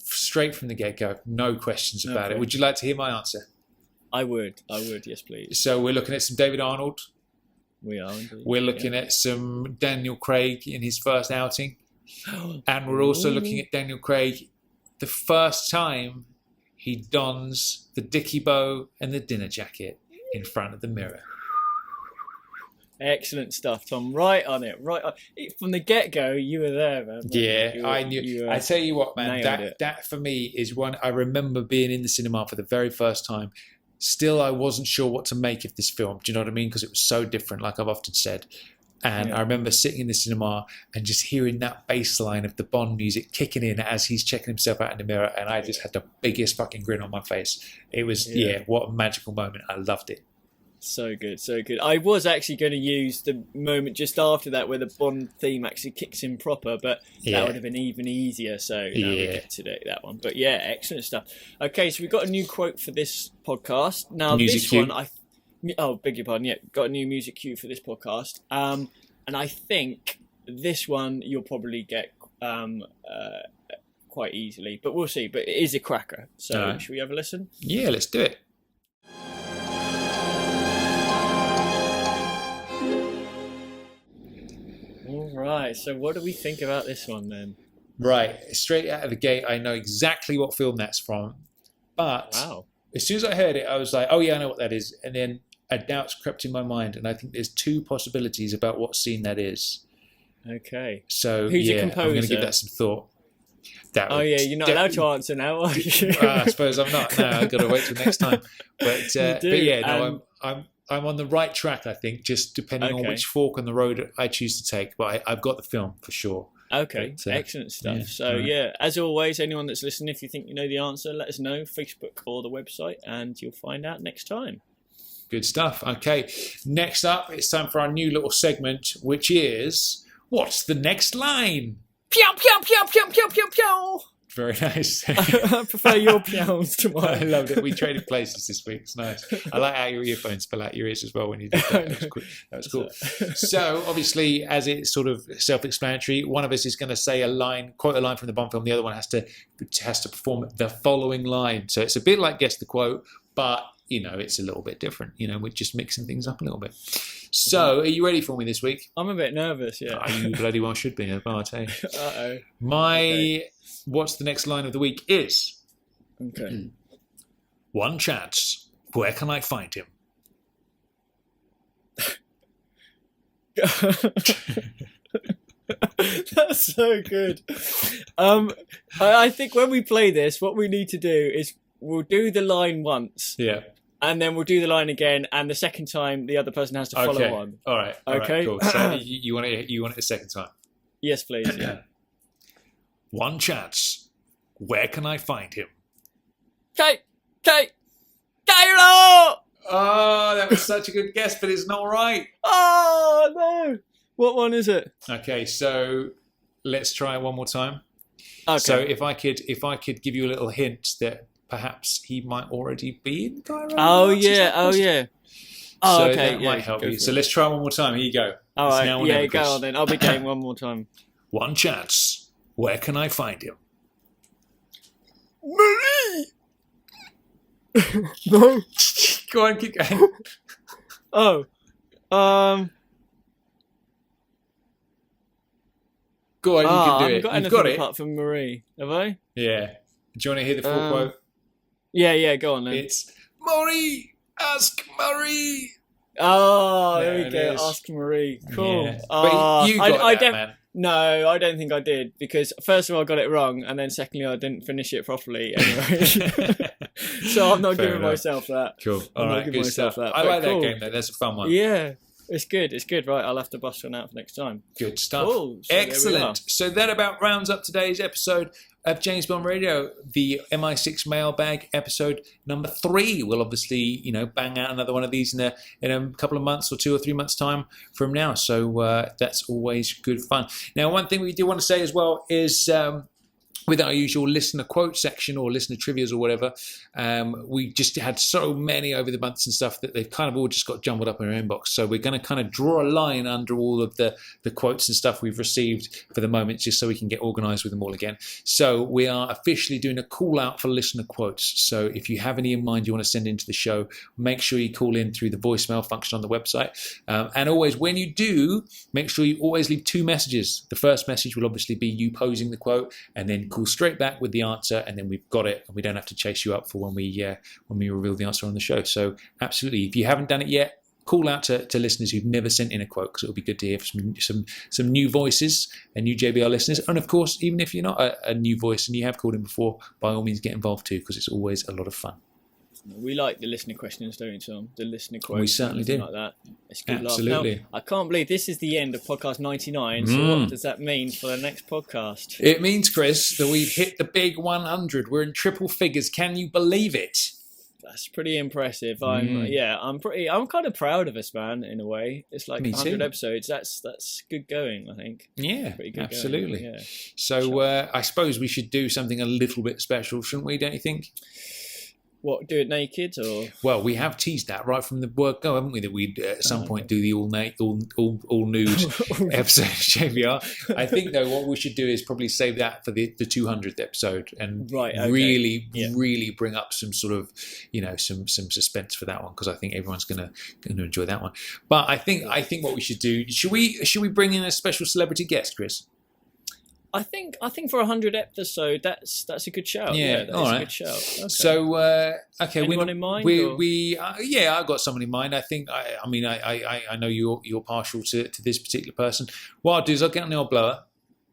straight from the get-go. No questions about it. Would you like to hear my answer?
I would, yes, please.
So we're looking at some David Arnold.
We are, indeed.
We're looking at some Daniel Craig in his first outing. And we're also looking at Daniel Craig the first time he dons the dicky bow and the dinner jacket in front of the mirror.
Excellent stuff, Tom. Right on it. From the get-go, you were there, man.
I knew. I tell you what, man, that for me is one. I remember being in the cinema for the very first time. Still, I wasn't sure what to make of this film. Do you know what I mean? Because it was so different, like I've often said. And I remember sitting in the cinema and just hearing that bass line of the Bond music kicking in as he's checking himself out in the mirror. And I just had the biggest fucking grin on my face. It was, what a magical moment. I loved it.
So good. I was actually going to use the moment just after that where the Bond theme actually kicks in proper, but that would have been even easier. So now we get to that one. But yeah, excellent stuff. Okay, so we've got a new quote for this podcast. Now, this one, beg your pardon. Yeah, got a new music cue for this podcast. And I think this one you'll probably get quite easily, but we'll see. But it is a cracker. So should we have a listen?
Yeah, let's do it.
Right, so what do we think about this one then?
Right, straight out of the gate, I know exactly what film that's from. But as soon as I heard it, I was like, oh yeah, I know what that is. And then a doubt's crept in my mind, and I think there's two possibilities about what scene that is.
Okay.
So
who's your composer?
I'm going to give that some thought.
You're not allowed to answer now, are you?
I suppose I'm not. No, I've got to wait till next time. But I'm on the right track, I think, just depending on which fork on the road I choose to take. But I've got the film for sure.
Okay, but, excellent stuff. As always, anyone that's listening, if you think you know the answer, let us know, Facebook or the website, and you'll find out next time.
Good stuff. Okay, next up, it's time for our new little segment, which is, what's the next line?
Pew, pew, pew, pew, pew, pew, pew.
Very nice.
I prefer your pions to mine.
I loved it. We traded places this week. It's nice. I like how your earphones fell out your ears as well when you did that. That was cool. So, obviously, as it's sort of self-explanatory, one of us is going to say quote a line from the Bond film. The other one has to perform the following line. So it's a bit like Guess the Quote, but, it's a little bit different. We're just mixing things up a little bit. So, are you ready for me this week?
I'm a bit nervous, yeah.
Oh, you bloody well should be, I'll tell you.
Uh-oh.
What's the next line of the week is...
Okay.
One chance. Where can I find him?
That's so good. I think when we play this, what we need to do is we'll do the line once.
Yeah.
And then we'll do the line again, and the second time the other person has to follow on.
All right.
Okay.
Cool. So you want it a second time?
Yes, please. Yeah.
One chance. Where can I find him?
Taylor!
Oh, that was such a good guess, but it's not right.
Oh, no. What one is it?
Okay, so let's try it one more time.
Okay.
So if I could give you a little hint that perhaps he might already be in Cairo.
Oh, yeah. Oh, yeah. Oh,
So
okay.
that
Yeah,
might help
go
you.
for
So
it.
let's try one more time. Here you go.
All
It's
right.
now or
Yeah,
never,
go
Chris.
on then. I'll be game one more time.
One chance. Where can I find him?
Marie! No.
Go on, keep going.
Oh.
Go on, you
I
can do
haven't
it.
got
You've
anything
got it.
apart from Marie. Have I?
Yeah. Do you want to hear the full quote?
Yeah, go on then.
It's Marie, ask Marie.
Oh, there we
There
go.
it is.
Ask Marie. Cool.
Yeah. But you got that, man.
No, I don't think I did because first of all I got it wrong, and then secondly I didn't finish it properly anyway. So I'm not
Fair
giving
enough.
myself that.
Cool.
I'm
All
not
right,
giving
good
myself
stuff.
that.
I
But
like
cool.
that game, though. That's a fun one.
Yeah, it's good. It's good. Right, I'll have to bust one out for next time.
Good stuff.
Cool. So there we are.
Excellent. So that about rounds up today's episode of James Bond Radio, the MI6 Mailbag episode number 3. We'll obviously, bang out another one of these in a couple of months or 2 or 3 months' time from now. So that's always good fun. Now, one thing we do want to say as well is with our usual listener quote section or listener trivias or whatever, we just had so many over the months and stuff that they've kind of all just got jumbled up in our inbox. So we're going to kind of draw a line under all of the quotes and stuff we've received for the moment, just so we can get organised with them all again. So we are officially doing a call out for listener quotes. So if you have any in mind you want to send into the show, make sure you call in through the voicemail function on the website. And always, when you do, make sure you always leave 2 messages. The first message will obviously be you posing the quote, and then call straight back with the answer, and then we've got it, and we don't have to chase you up for when we reveal the answer on the show. So absolutely, if you haven't done it yet, call out to listeners who've never sent in a quote, because it'll be good to hear some new voices and new JBR listeners. And of course, even if you're not a new voice and you have called in before, by all means get involved too, because it's always a lot of fun.
We like the listener questions, don't we, Tom? The listener quotes.
We certainly do.
Like that. It's good
Absolutely.
Laugh. Now, I can't believe this is the end of podcast 99. So what does that mean for the next podcast?
It means, Chris, that we've hit the big 100. We're in triple figures. Can you believe it?
That's pretty impressive. I'm kind of proud of us, man. In a way, it's like
Me
100
too.
episodes. That's good going, I think.
Yeah,
Pretty good
absolutely.
going, yeah.
So I suppose we should do something a little bit special, shouldn't we? Don't you think?
What? Do it naked or?
Well, we have teased that right from the word go, haven't we? That we'd at some point do the all nude episode of JBR. I think though, what we should do is probably save that for the 200th episode and really bring up some sort of some suspense for that one, because I think everyone's going to enjoy that one. But I think what we should do, should we bring in a special celebrity guest, Chris?
I think for 100 episode, that's a good shout.
Yeah,
that's
all right.
a good shout. Okay.
So okay,
anyone in mind?
I've got someone in mind. I think I know you're partial to this particular person. What I'll do is I'll get on the old blower,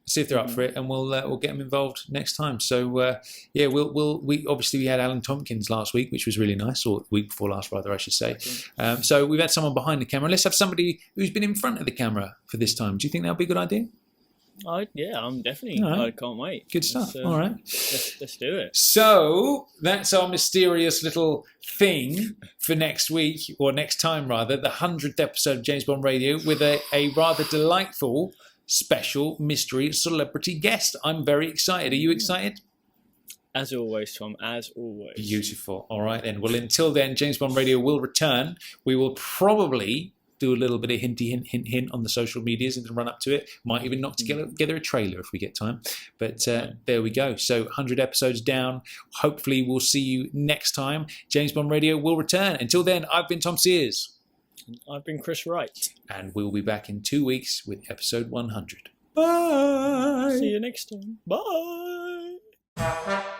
see if they're up for it, and we'll get them involved next time. So we obviously had Alan Tompkins last week, which was really nice, or the week before last, rather, I should say. So we've had someone behind the camera. Let's have somebody who's been in front of the camera for this time. Do you think that'll be a good idea?
I'm definitely.
All right.
I can't wait.
Good stuff. All right.
Let's do it.
So that's our mysterious little thing for next week, or next time rather, the 100th episode of James Bond Radio, with a rather delightful special mystery celebrity guest. I'm very excited. Are you excited?
As always, Tom, as always.
Beautiful. All right then. Well, until then, James Bond Radio will return. We will probably do a little bit of hint on the social medias in the run up to it. Might even knock together a trailer if we get time. But there we go. So 100 episodes down. Hopefully we'll see you next time. James Bond Radio will return. Until then, I've been Tom Sears.
I've been Chris Wright.
And we'll be back in 2 weeks with episode 100. Bye.
See you next time. Bye.